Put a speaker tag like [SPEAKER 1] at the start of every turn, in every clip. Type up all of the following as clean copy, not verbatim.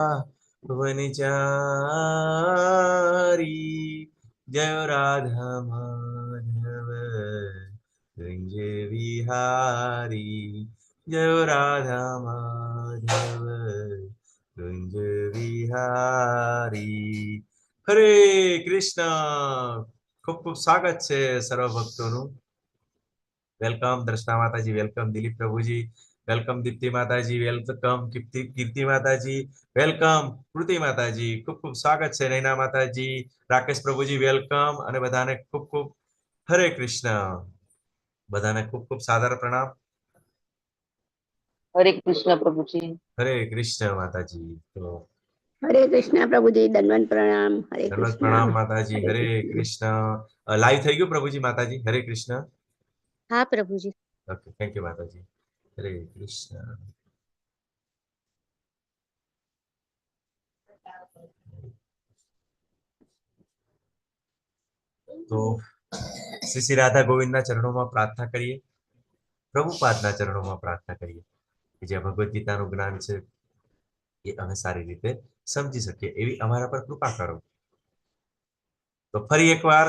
[SPEAKER 1] वनचारी जय राधा माधव कुंज विहारी जय राधा माधव कुंज विहारी। हरे कृष्ण। खूब खूब स्वागत है सर्व भक्तों। वेलकम दर्शना माताजी, वेलकम दिलीप प्रभुजी, वेलकम दीप्ति माताजी, वेलकम कीर्ति माताजी, वेलकम कृति माताजी। खूब खूब स्वागत है नैना माताजी, राकेश प्रभुजी वेलकम અને બધાને ખૂબ ખૂબ હરે કૃષ્ણ। બધાને ખૂબ ખૂબ સાદર પ્રણામ।
[SPEAKER 2] हरे कृष्ण प्रभु जी।
[SPEAKER 1] હરે કૃષ્ણ માતાજી। તો
[SPEAKER 3] हरे कृष्णा प्रभु जी, दंडवत प्रणाम। हरे
[SPEAKER 1] દંડવત
[SPEAKER 3] कृष्णा
[SPEAKER 1] પ્રણામ માતાજી। હરે કૃષ્ણ। લાઈવ થઈ ગયું પ્રભુજી માતાજી। હરે કૃષ્ણ।
[SPEAKER 4] हाँ प्रभु जी।
[SPEAKER 1] ઓકે, થેન્ક યુ માતાજી। હરે કૃષ્ણ। તો શ્રી શ્રી રાધા ગોવિંદના ચરણોમાં પ્રાર્થના કરીએ, પ્રભુપાદના ચરણોમાં પ્રાર્થના કરીએ કે જે ભગવદ્ ગીતાનું જ્ઞાન છે એ અમે સારી રીતે સમજી શકીએ એવી અમારા પર કૃપા કરો। તો ફરી એકવાર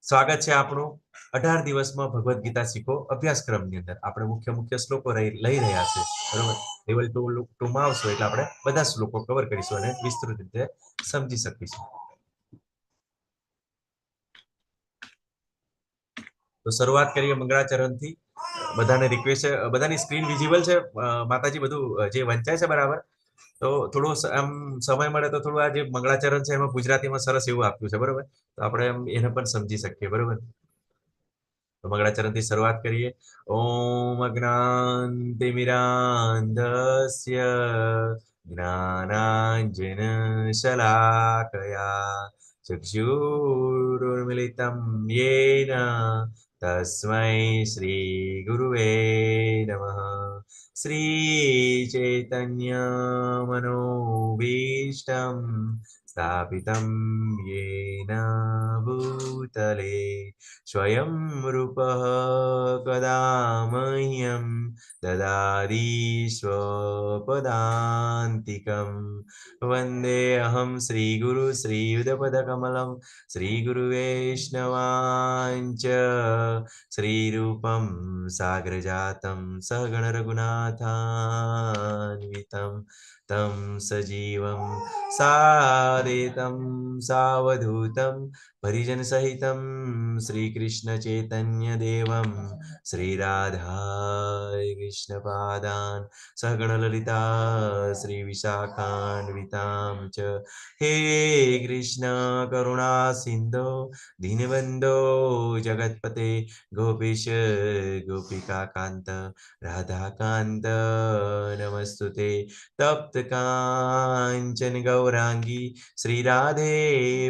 [SPEAKER 1] સ્વાગત છે આપણું 18 દિવસમાં ભગવદ્ ગીતા શીખો અભ્યાસક્રમની અંદર। આપણે મુખ્ય મુખ્ય શ્લોકો લઈ રહ્યા છે, બરોબર। લેવલ 2 માં આવશો એટલે આપણે બધા શ્લોકો કવર કરીશું અને વિસ્તૃત રીતે સમજી શકીશું। તો શરૂઆત કરીએ મંગળાચરણથી। બધાને રિક્વેસ્ટ છે, બધાની સ્ક્રીન વિઝિબલ છે માતાજી? બધું જે વંચાય છે બરાબર? તો થોડો આમ સમય મળે તો થોડું આ જે મંગળાચરણ છે એમાં ગુજરાતીમાં સરસ એવું આપ્યું છે, બરોબર? તો આપણે એમ એને પણ સમજી શકીએ, બરોબર? તો મંગળાચરણથી શરૂઆત કરીએ। ઓમ અજ્ઞાનતિમિરાન્ધસ્ય જ્ઞાનાંજન શલાકયા ચક્ષુરુન્મિલિतं येन तस्मै श्रीगुरुवे नमः। श्रीचैतन्यमनोभीष्टं स्थापितं येन भूतले स्वयं रूपः कदा मह्यं ददाति स्वपदान्तिकं। वन्देऽहं श्रीगुरु श्रीयुतपदकमलं श्रीगुरुवैष्णवाञ्च श्रीरूपं साग्रजातं सहगण रघुनाथान्वितं तं सजीवं सादेतं सावधूतं परिजनसहितं श्रीकृष्णचैतन्यदेवं श्रीराधा कृष्णपादान् सहगणललिता श्रीविशाखान्वितां च। हे कृष्ण करुणा सिन्धो दीनबन्धो जगत्पते गोपीश गोपिकान्त राधाकान्त नमस्तुते। तप्त काञ्चन गौरांगी श्रीराधे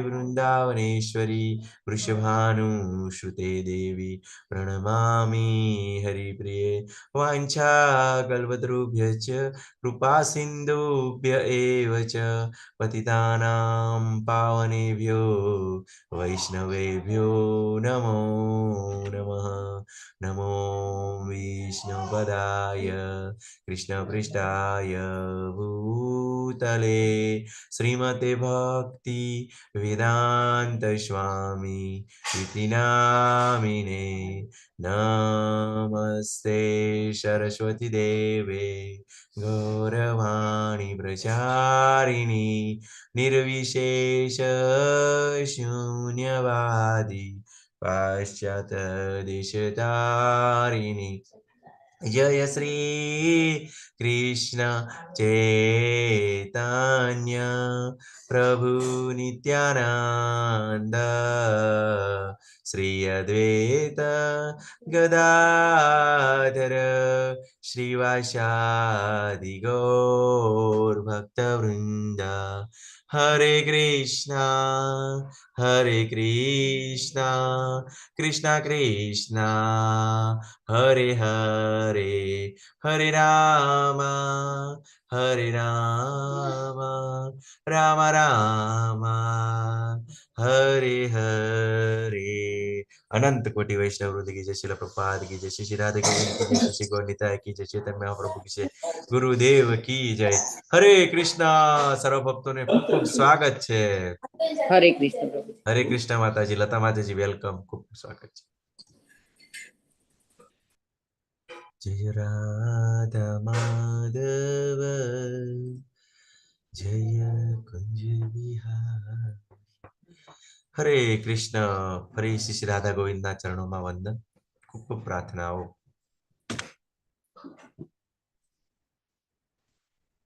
[SPEAKER 1] वृन्दावनेश्वरी वृषभानुसुते देवी प्रणमामि हरिप्रिये। वाञ्छाकल्पतरुभ्यश्च कृपा सिन्धुभ्य एव च पतितानां पावनेभ्यो वैष्णवेभ्यो नमो नमः। नमो विष्णुपदाय कृष्णपृष्ठाय भूतले श्रीमते भक्ति वेदांत स्वामी इति नामिने। नमस्ते सरस्वती देवे गौरवाणी प्रचारिणी निर्विशेष शून्यवादी पाश्चात्य देशतारिणी। जय श्री कृष्ण चैतन्य प्रभु नित्यानंद श्री अद्वैत गदाधर श्रीवासादि गौर भक्तवृंद। हरे कृष्णा कृष्णा कृष्णा हरे हरे हरे राम राम राम हरे हरे अनंत कोटि वैष्णव वृंद की जय, श्रील प्रभुपाद की जय, श्री राधे गोविंद की जय, श्री गौर निताय की जय, चैतन्य महाप्रभु की जय, गुरुदेव की जय। हरे कृष्णा। सर्व भक्तों ने खूब खूब स्वागत है।
[SPEAKER 2] हरे कृष्ण प्रभु।
[SPEAKER 1] हरे कृष्णा माताजी, लता माताजी वेलकम, खूब स्वागत है। जय राधा माधव जय कुंज विहार। हरे कृष्ण। ફરી શ્રી રાધા ગોવિંદના ચરણોમાં વંદન, ખૂબ ખૂબ પ્રાર્થનાઓ।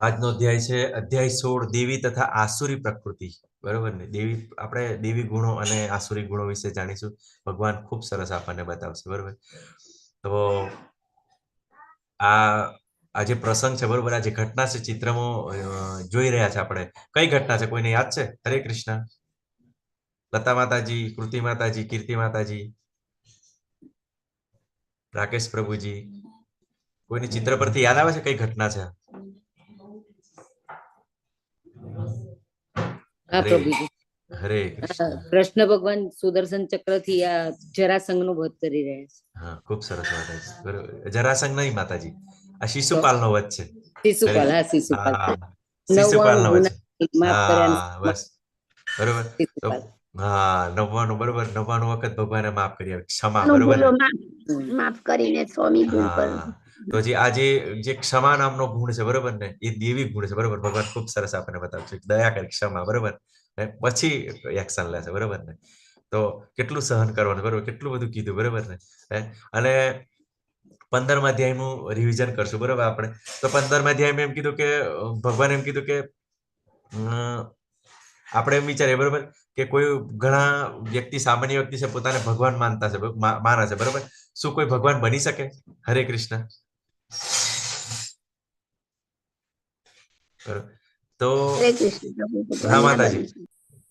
[SPEAKER 1] આજનો અધ્યાય છે અધ્યાય 16, દેવી તથા આસુરી પ્રકૃતિ। બરોબર ને? દેવી, આપણે દેવી ગુણો અને આસુરી ગુણો વિશે જાણીશું। ભગવાન ખૂબ સરસ આપણને બતાવશે। બરોબર? તો આ જે પ્રસંગ છે, બરોબર, આ જે ઘટના છે ચિત્રમાં જોઈ રહ્યા છે આપણે, કઈ ઘટના છે? કોઈને યાદ છે? હરે કૃષ્ણ। લતા માતાજી, કૃતિ માતાજી, કીર્તિ માતાજી, રાકેશ પ્રભુજી, કોઈની ચિત્ર પરથી યાદ આવે છે કઈ ઘટના છે?
[SPEAKER 2] હા
[SPEAKER 1] હરે
[SPEAKER 2] પ્રભુજી,
[SPEAKER 1] હરે કૃષ્ણ।
[SPEAKER 2] કૃષ્ણ ભગવાન સુદર્શન ચક્ર થી આ જરાસંઘ નો વધ કરી રહ્યા છે।
[SPEAKER 1] હા, ખૂબ સરસ માતાજી। બરોબર, જરાસંઘ નહીં માતાજી, આ શિશુપાલનો વધ છે।
[SPEAKER 2] શિશુપાલ, હા શિશુપાલ,
[SPEAKER 1] હા,
[SPEAKER 2] 99
[SPEAKER 1] શિશુપાલનો વધ
[SPEAKER 2] ગુના
[SPEAKER 1] છે।
[SPEAKER 2] માફ કર્યા
[SPEAKER 1] હા, બસ, બરોબર। તો
[SPEAKER 2] શિશુપાલ।
[SPEAKER 1] હા, 99, બરોબર, 99 વખત ભગવાને માફ કરી આપી, ક્ષમા,
[SPEAKER 3] નું
[SPEAKER 1] બરોબર
[SPEAKER 3] ભૂલો
[SPEAKER 1] ને?
[SPEAKER 3] માફ કરીને 100મી ભૂલ પર
[SPEAKER 1] હા, તો જે ક્ષમા નામનો ગુણ છે, બરોબર ને, એ દેવી ગુણ છે। બરોબર, ભગવાન ખૂબ સરસ આપણને બતાવે છે, દયા કરી, ક્ષમા, બરોબર ને, પછી એક્શન લે છે। બરોબર ને? તો કેટલું સહન કરવાનું, બરોબર, કેટલું બધું કીધું, બરોબર ને? અને 15મા અધ્યાયનું રિવિઝન કરશું, બરોબર આપણે? તો 15મા અધ્યાયમાં એમ કીધું કે ભગવાન એમ કીધું કે આપણે એમ વિચારીએ, બરોબર, કે કોઈ ઘણા વ્યક્તિ, સામાન્ય વ્યક્તિ છે, પોતાને ભગવાન માનતા છે, માને છે, બરોબર? શું કોઈ ભગવાન બની શકે? હરે કૃષ્ણ। બરોબર, તો
[SPEAKER 3] હરે કૃષ્ણ પ્રભુ,
[SPEAKER 1] ના
[SPEAKER 3] ભગવાન ના
[SPEAKER 1] માતાજી,
[SPEAKER 3] બની શકે।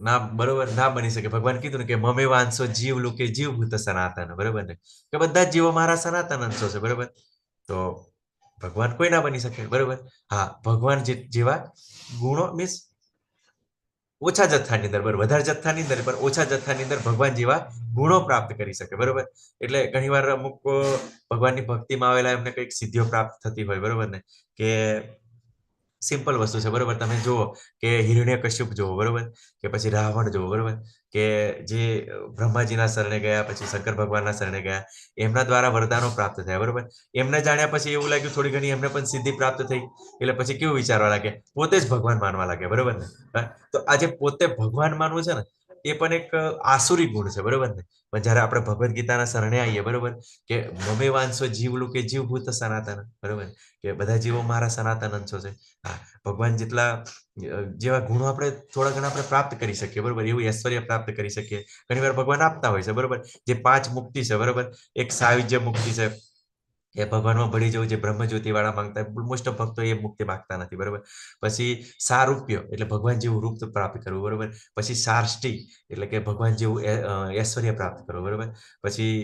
[SPEAKER 1] ના, બરોબર, ના બની શકે। ભગવાન કીધું ને કે મમે વાંસો જીવ લોકે જીવ ભૂત સનાતન, બરોબર ને? કે બધા જ જીવો મારા સનાતન અંશો છે, બરોબર? તો ભગવાન કોઈ ના બની શકે, બરોબર? હા, ભગવાન જેવા ગુણો, મીન્સ ઓછા જથ્થાની અંદર, બરોબર, વધારે જથ્થાની અંદર પણ ઓછા જથ્થાની અંદર ભગવાન જેવા ગુણો પ્રાપ્ત કરી શકે, બરોબર? એટલે ઘણીવાર અમુક ભગવાનની ભક્તિમાં આવેલા એમને કંઈક સિદ્ધિઓ પ્રાપ્ત થતી હોય, બરોબર ને? કે સિમ્પલ વસ્તુ છે, બરોબર? તમે જુઓ કે હિરણ્યકશ્યપ જુઓ, બરોબર, કે પછી રાવણ જુઓ, બરોબર, કે જે બ્રહ્માજીના શરણે ગયા, પછી શંકર ભગવાનના શરણે ગયા, એમના દ્વારા વરદાનો પ્રાપ્ત થયા, બરોબર? એમને જાણ્યા પછી એવું લાગ્યું થોડી ઘણી એમને પણ સિદ્ધિ પ્રાપ્ત થઈ, એટલે પછી કેવું વિચારવા લાગે, પોતે જ ભગવાન માનવા લાગે, બરોબર ને? તો આજે પોતે ભગવાન માનવું છે ને, એ પણ એક આસુરી ગુણ છે, બરોબર ને? પણ જયારે આપણે ભગવદ્ ગીતાના શરણે આવીએ, બરોબર, કે મમે વાંસો જીવ લોકે જીવ ભૂત સનાતન, બરોબર, કે બધા જીવો મારા સનાતન અંશો છે। હા, ભગવાન જેવા ગુણો આપણે થોડા ઘણા આપણે પ્રાપ્ત કરી શકીએ, બરોબર, એવું ઐશ્વર્ય પ્રાપ્ત કરી શકીએ, ઘણીવાર ભગવાન આપતા હોય છે, બરોબર? જે 5 મુક્તિ છે, બરોબર, એક સાયુજ્ય મુક્તિ છે, એ ભગવાનમાં ભળી જવું, જે બ્રહ્મજ્યોતિ વાળા માંગતા, મોસ્ટ ઓફ ભક્તો એ મુક્તિ માંગતા નથી, બરોબર? પછી સારૂપ્ય, એટલે ભગવાન જેવું રૂપ પ્રાપ્ત કરવું, બરોબર? પછી સાર્ષ્ટી, એટલે કે ભગવાન જેવું ઐશ્વર્ય પ્રાપ્ત કરવું, બરોબર? પછી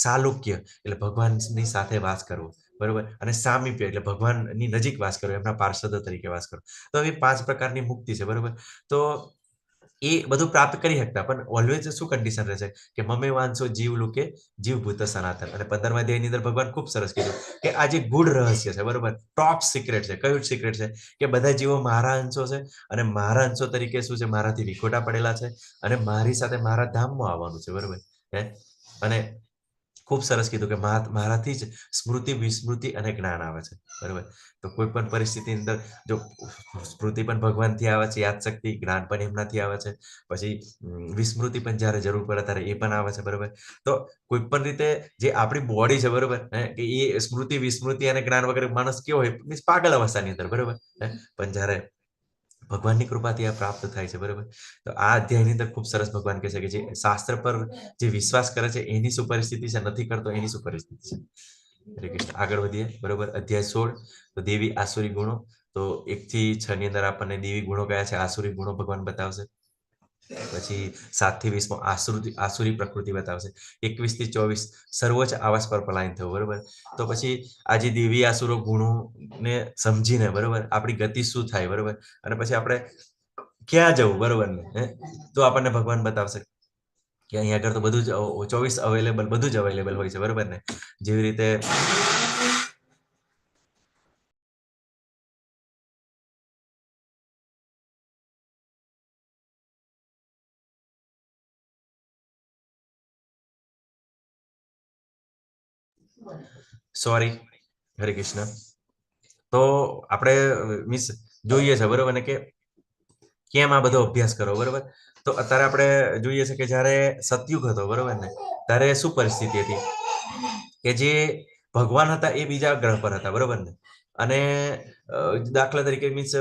[SPEAKER 1] સાલુક્ય, એટલે ભગવાનની સાથે વાસ કરવો, બરોબર? અને સામીપ્ય, એટલે ભગવાનની નજીક વાસ કરો, એમના પાર્ષદો તરીકે વાસ કરો। તો આવી 5 પ્રકારની મુક્તિ છે, બરોબર? તો એ બધું પ્રાપ્ત કરી શકતા, પણ ઓલવેઝ શું કન્ડિશન રહેશે કે મમે વાંસો જીવ લોકે જીવ ભૂત સનાતન। અને 15મા અધ્યાયની અંદર ભગવાન ખૂબ સરસ કીધું કે આ જે ગુડ રહસ્ય છે, બરોબર, ટોપ સિક્રેટ છે, કયું સિક્રેટ છે? કે બધા જીવો મારા અંશો છે, અને મારા અંશો તરીકે શું છે, મારાથી વિખોટા પડેલા છે, અને મારી સાથે મારા ધામમાં આવવાનું છે, બરોબર? અને ખૂબ સરસ કીધું કે મારાથી જ સ્મૃતિ, વિસ્મૃતિ અને જ્ઞાન આવે છે, બરોબર? તો કોઈ પણ પરિસ્થિતિની અંદર જો સ્મૃતિ પણ ભગવાનથી આવે છે, યાદશક્તિ, જ્ઞાન પણ એમનાથી આવે છે, પછી વિસ્મૃતિ પણ જ્યારે જરૂર પડે ત્યારે એ પણ આવે છે, બરોબર? તો કોઈ પણ રીતે જે આપણી બોડી છે, બરોબર, કે એ સ્મૃતિ, વિસ્મૃતિ અને જ્ઞાન વગેરે માણસ કેવો હોય, મીન્સ પાગલ અવસ્થાની અંદર, બરોબર? પણ જ્યારે ભગવાનની કૃપાથી આ પ્રાપ્ત થાય છે, બરોબર? તો આ અધ્યાયની અંદર ખૂબ સરસ ભગવાન કહે છે કે જે શાસ્ત્ર પર જે વિશ્વાસ કરે છે એની શું પરિસ્થિતિ છે, નથી કરતો એની શું પરિસ્થિતિ છે। હરે કૃષ્ણ। આગળ વધીએ, બરોબર? અધ્યાય 16, તો દેવી આસુરી ગુણો। તો 1 થી 6 ની અંદર આપણને દેવી ગુણો કયા છે, આસુરી ગુણો ભગવાન બતાવશે। પછી 7 થી 20 આસુરી પ્રકૃતિ બતાવશે। 21 થી 24 સર્વોચ્ચ આવાસ પર પલાયન થવું, બરોબર? તો પછી આ જે દેવી આસુરો ગુણો ને સમજીને, બરોબર, આપણી ગતિ શું થાય, બરોબર, અને પછી આપણે ક્યાં જવું, બરોબર ને? તો આપણને ભગવાન બતાવશે કે અહીંયા આગળ તો બધું જ 24 અવેલેબલ, બધું જ અવેલેબલ હોય છે, બરોબર ને? જેવી રીતે સોરી, હરે કૃષ્ણ. તો આપણે મીન્સ જોઈએ છે, બરોબર ને, કે કેમ આ બધો અભ્યાસ કરો, બરોબર? તો અત્યારે આપણે જોઈએ છે કે જ્યારે સતયુગ હતો, બરોબર ને, ત્યારે શું પરિસ્થિતિ હતી કે જે ભગવાન હતા એ બીજા ગ્રહ પર હતા, બરોબર ને? અને દાખલા તરીકે મીન્સ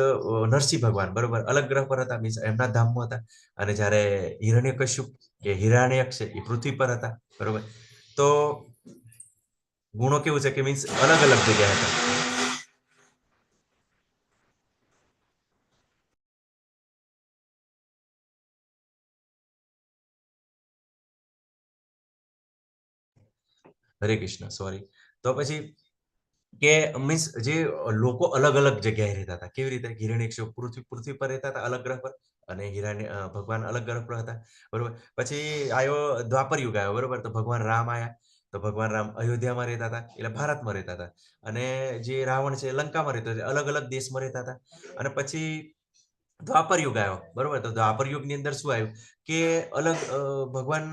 [SPEAKER 1] નરસિંહ ભગવાન, બરોબર, અલગ ગ્રહ પર હતા, મીન્સ એમના ધામમાં હતા. અને જ્યારે હિરણ્યકશ્યપ કે હિરણ્યક્ષ એ પૃથ્વી પર હતા, બરોબર? તો ગુણો કેવું છે કે મીન્સ અલગ અલગ જગ્યાએ હતા. હરે કૃષ્ણ, સોરી. તો પછી કે મીન્સ જે લોકો અલગ અલગ જગ્યાએ રહેતા હતા. કેવી રીતે? હિરણ્યકશ્યપ પૃથ્વી પર રહેતા હતા, અલગ ગ્રહ પર, અને ભગવાન અલગ ગ્રહ પર હતા, બરોબર? પછી આવ્યો દ્વાપર યુગ આવ્યો, બરોબર? તો ભગવાન રામ આવ્યા. તો ભગવાન રામ અયોધ્યામાં રહેતા હતા, એટલે ભારતમાં રહેતા હતા. અને જે રાવણ છે લંકામાં રહેતો, અલગ અલગ દેશમાં રહેતા હતા. અને પછી દ્વાપર યુગ આવ્યો, બરોબર? તો દ્વાપર યુગની અંદર શું આવ્યું કે અલગ ભગવાન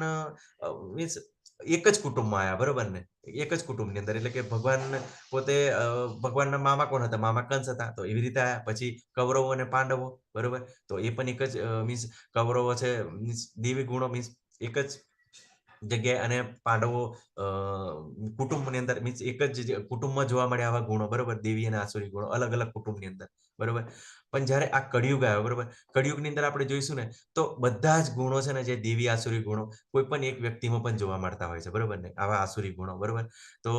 [SPEAKER 1] મીન્સ એક જ કુટુંબમાં આવ્યા, બરોબર ને? એક જ કુટુંબની અંદર, એટલે કે ભગવાન પોતે ભગવાનના મામા કોણ હતા? મામા કંસ હતા. તો એવી રીતે આવ્યા. પછી કૌરવો અને પાંડવો, બરોબર? તો એ પણ એક જ મીન્સ કૌરવો છે મીન્સ દેવી ગુણો, મીન્સ એક જ જગ્યાએ, અને પાંડવો કુટુંબની અંદર મીન્સ એક જ કુટુંબમાં જોવા મળે આવા ગુણો, બરોબર? દેવી અને આસુરી ગુણો અલગ અલગ કુટુંબની અંદર, બરોબર? પણ જ્યારે આ કળિયુગ આવ્યો, બરોબર, કળિયુગની અંદર આપણે જોઈશું ને, તો બધા જ ગુણો છે ને, જે દેવી આસુરી ગુણો કોઈ પણ એક વ્યક્તિમાં પણ જોવા મળતા હોય છે, બરોબર ને? આવા આસુરી ગુણો, બરોબર? તો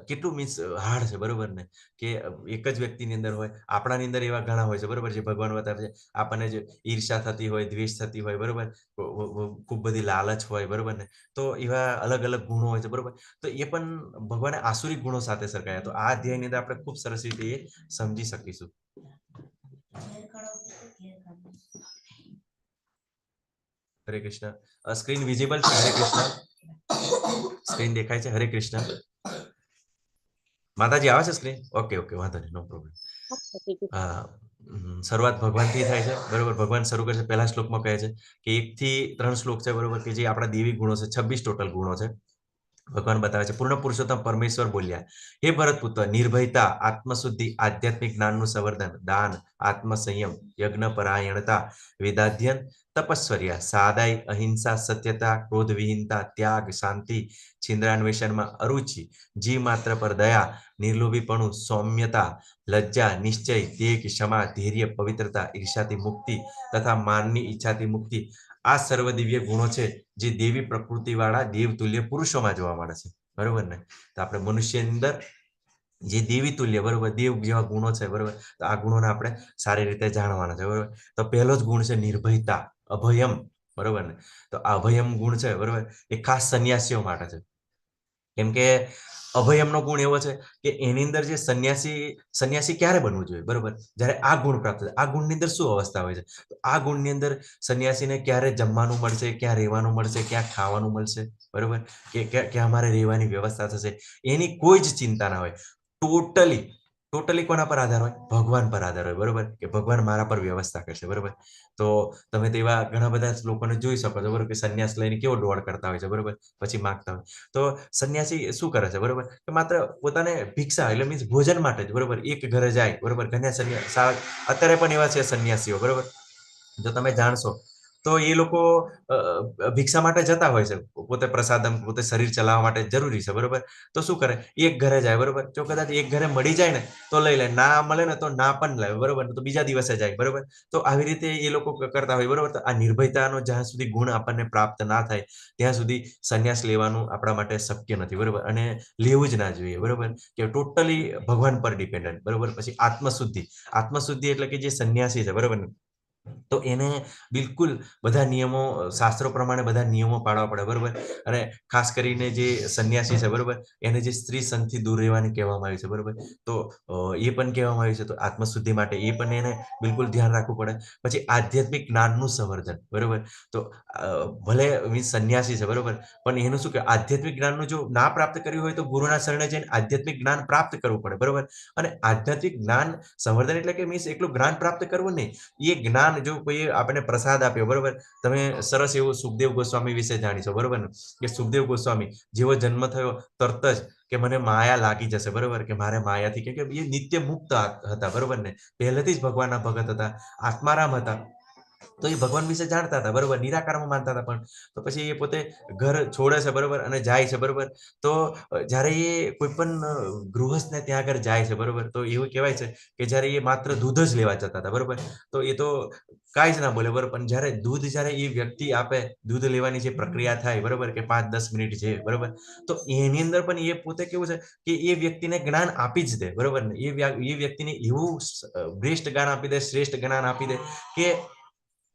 [SPEAKER 1] કેટલું મીન્સ હાર્ડ છે, બરોબર ને? કે એક જ વ્યક્તિની અંદર હોય. આપણાની અંદર એવા ઘણા હોય છે, બરોબર, જે ભગવાન બતાવે છે. આપણને જે ઈર્ષા થતી હોય, દ્વેષ થતી હોય, બરોબર, ખૂબ બધી લાલચ હોય, બરોબર ને? તો એવા અલગ અલગ ગુણો હોય છે, બરોબર? તો એ પણ ભગવાને આસુરી ગુણો સાથે સરખાયા. તો આ અધ્યાયની અંદર આપણે ખૂબ સરસ રીતે એ સમજી શકીશું. હરે કૃષ્ણ. સ્ક્રીન વિઝિબલ છે? હરે કૃષ્ણ. સ્ક્રીન દેખાય છે? હરે કૃષ્ણ. માતાજી આવે છે સ્ક્રીન? ઓકે, ઓકે, વાંધો નહીં, નો પ્રોબ્લેમ. હા, શરૂઆત ભગવાનથી થાય છે, બરોબર? ભગવાન શરૂ કરે છે, પહેલા શ્લોકમાં કહે છે કે 1 થી 3 શ્લોક છે, બરોબર, કે જે આપણા દેવી ગુણો છે, 26 ટોટલ ગુણો છે. ભગવાન બતાવે છે. પૂર્ણ પુરુષોત્તમ પરમેશ્વર બોલ્યા, હે ભરતપુત્ર, નિર્ભયતા, આત્મશુદ્ધિ, આધ્યાત્મિક જ્ઞાનનું સંવર્ધન, દાન, આત્મસંયમ, યજ્ઞ પરાયણતા, વેદાધ્યન, તપસ્વર્યા, સાદાઈ, અહિંસા, સત્યતા, ક્રોધવિહીનતા, ત્યાગ, શાંતિ, છિદ્રાન્વેષણમાં અરુચિ, જીવ માત્ર પર દયા, નિર્લોભીપણું, સૌમ્યતા, લજ્જા, નિશ્ચય, તેજ, ક્ષમા, ધૈર્ય, પવિત્રતા, ઈર્ષાથી મુક્તિ તથા માનની ઈચ્છાથી મુક્તિ. આ સર્વ દિવ્ય ગુણો છે જે દેવી પ્રકૃતિ વાળા દેવતુલ્ય પુરુષોમાં જોવા મળે છે, બરોબર ને? તો આપણે મનુષ્યની અંદર જે દેવી તુલ્ય, બરોબર, દેવ જેવા ગુણો છે, બરોબર, તો આ ગુણોને આપણે સારી રીતે જાણવાના છે, બરોબર? તો પહેલો જ ગુણ છે નિર્ભયતા, અભયમ, બરોબર ને? તો આ અભયમ ગુણ છે, બરોબર, એ ખાસ સંન્યાસીઓ માટે છે. કેમ કે અભયમનો ગુણ એવો છે કે એની અંદર જે સંન્યાસી ક્યારે બનવું જોઈએ, બરોબર? જ્યારે આ ગુણ પ્રાપ્ત થાય. આ ગુણની અંદર શું અવસ્થા હોય છે? તો આ ગુણની અંદર સંન્યાસીને ક્યારે જમવાનું મળશે, ક્યાં રહેવાનું મળશે, ક્યાં ખાવાનું મળશે, બરોબર, કે અમારે રહેવાની વ્યવસ્થા થશે, એની કોઈ જ ચિંતા ના હોય. ટોટલી કોના પર આધાર હોય? ભગવાન પર આધાર હોય, બરોબર, કે ભગવાન મારા પર વ્યવસ્થા કરશે, બરોબર? તો તમે તો એવા ઘણા બધા લોકોને જોઈ શકો છો, બરોબર, કે સંન્યાસ લઈને કેવો દોડ કરતા હોય છે, બરોબર, પછી માંગતા હોય. તો સંન્યાસી શું કરે છે, બરોબર, કે માત્ર પોતાને ભિક્ષા એટલે મીન્સ ભોજન માટે જ, બરોબર, એક ઘરે જાય, બરોબર. અત્યારે પણ એવા છે સંન્યાસીઓ, બરોબર, જો તમે જાણશો તો એ લોકો ભિક્ષા માટે જતા હોય છે. પોતે પ્રસાદમ, પોતે શરીર ચલાવવા માટે જરૂરી છે, બરોબર. તો શું કરે? એક ઘરે જાય, બરોબર. જો કદાચ એક ઘરે મળી જાય ને તો લઈ લે, ના મળે ને તો ના પણ લે, બરોબર, તો બીજા દિવસે જાય, બરોબર. તો આવી રીતે એ લોકો કરતા હોય, બરોબર. તો આ નિર્ભયતાનો જ્યાં સુધી ગુણ આપણને પ્રાપ્ત ના થાય ત્યાં સુધી સંન્યાસ લેવાનું આપણા માટે શક્ય નથી, બરોબર, અને લેવું જ ના જોઈએ, બરોબર, કે ટોટલી ભગવાન પર ડિપેન્ડન્ટ, બરોબર. પછી આત્મશુદ્ધિ એટલે કે જે સંન્યાસી છે, બરોબર, તો એને બિલકુલ બધા નિયમો, શાસ્ત્રો પ્રમાણે બધા નિયમો પાળવા પડે, બરોબર. અને ખાસ કરીને જે સંન્યાસી છે, બરોબર, એને જે સ્ત્રી સંગથી દૂર રહેવાની કહેવામાં આવ્યું છે, બરોબર. તો એ પણ કહેવામાં આવ્યું છે, તો આત્મશુદ્ધિ માટે એ પણ એને બિલકુલ ધ્યાન રાખવું પડે. પછી આધ્યાત્મિક જ્ઞાનનું સંવર્ધન, બરોબર. તો ભલે મીન્સ સંન્યાસી છે, બરોબર, પણ એનું શું કે આધ્યાત્મિક જ્ઞાનનું જો ના પ્રાપ્ત કર્યું હોય તો ગુરુના શરણે જઈને આધ્યાત્મિક જ્ઞાન પ્રાપ્ત કરવું પડે, બરોબર. અને આધ્યાત્મિક જ્ઞાન સંવર્ધન એટલે કે મીન્સ એકલું જ્ઞાન પ્રાપ્ત કરવું નહીં, એ જ્ઞાન જો કોઈ આપણે પ્રસાદ આપ્યો, બરોબર. તમે સરસ એવું સુખદેવ ગોસ્વામી વિશે જાણીશો, બરોબર ને, કે સુખદેવ ગોસ્વામી જેવો જન્મ થયો તરત જ કે મને માયા લાગી જશે, બરોબર, કે મારે માયાથી, કે એ નિત્ય મુક્ત હતા, બરોબર ને, પહેલેથી જ ભગવાનના ભગત હતા, આત્મારામ હતા. તો એ ભગવાન વિશે જાણતા હતા, બરોબર, નિરાકારમાં માનતા હતા. પણ તો પછી એ પોતે ઘર છોડે છે, બરોબર, અને જાય છે, બરોબર. તો જ્યારે એ કોઈ પણ ગૃહસ્થને ત્યાં આગળ જાય છે, બરોબર, તો એવું કહેવાય છે કે જ્યારે એ માત્ર દૂધ જ લેવા જતા હતા, બરોબર. તો એ તો કાંઈ જ ના બોલે, બરોબર. પણ જ્યારે એ વ્યક્તિ આપે, દૂધ લેવાની જે પ્રક્રિયા થાય, બરોબર, કે 5-10 મિનિટ છે, બરોબર, તો એની અંદર પણ એ પોતે કેવું છે કે એ વ્યક્તિને જ્ઞાન આપી જ દે, બરોબર ને. એ વ્યક્તિને એવું બેસ્ટ જ્ઞાન આપી દે, શ્રેષ્ઠ જ્ઞાન આપી દે કે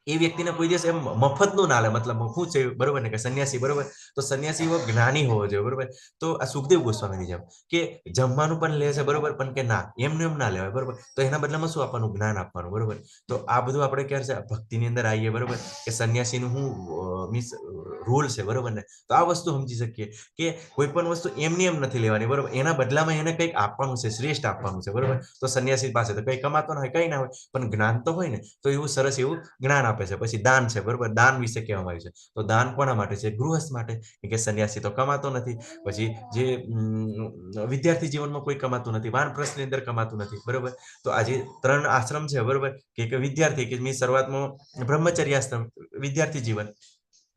[SPEAKER 1] એ વ્યક્તિને કોઈ દિવસ એમ મફતનું ના લે. મતલબ શું છે, બરોબર ને, કે સંન્યાસી, બરોબર, તો સંન્યાસી એવો જ્ઞાની હોવો જોઈએ, બરોબર. તો આ સુખદેવ ગોસ્વામીની જેમ કે જમવાનું પણ લે છે, બરોબર, પણ કે ના, એમને એમ ના લેવાય, બરોબર. તો એના બદલામાં શું આપવાનું? જ્ઞાન આપવાનું, બરોબર. તો આ બધું આપણે ક્યારે છે ભક્તિની અંદર આવીએ, બરોબર, કે સંન્યાસીનું શું મીન્સ રૂલ છે, બરોબર ને. તો આ વસ્તુ સમજી શકીએ કે કોઈ પણ વસ્તુ એમની એમ નથી લેવાની, બરોબર. એના બદલામાં એને કંઈક આપવાનું છે, શ્રેષ્ઠ આપવાનું છે, બરોબર. તો સંન્યાસી પાસે તો કંઈ કમાતો ના હોય, કંઈ ના હોય, પણ જ્ઞાન તો હોય ને, તો એવું સરસ એવું જ્ઞાન આપે છે. પછી દાન છે, બરોબર, દાન વિશે કહેવામાં આવ્યું છે. તો દાન કોના માટે છે? ગૃહસ્થ માટે, કે સંન્યાસી તો કમાતો નથી. પછી જે વિદ્યાર્થી જીવનમાં કોઈ કમાતું નથી, વાનપ્રસ્થની અંદર કમાતું નથી, બરોબર. તો આજે 3 આશ્રમ છે, બરોબર, કે વિદ્યાર્થી, કે મેં શરૂઆતમાં બ્રહ્મચર્ય આશ્રમ, વિદ્યાર્થી જીવન,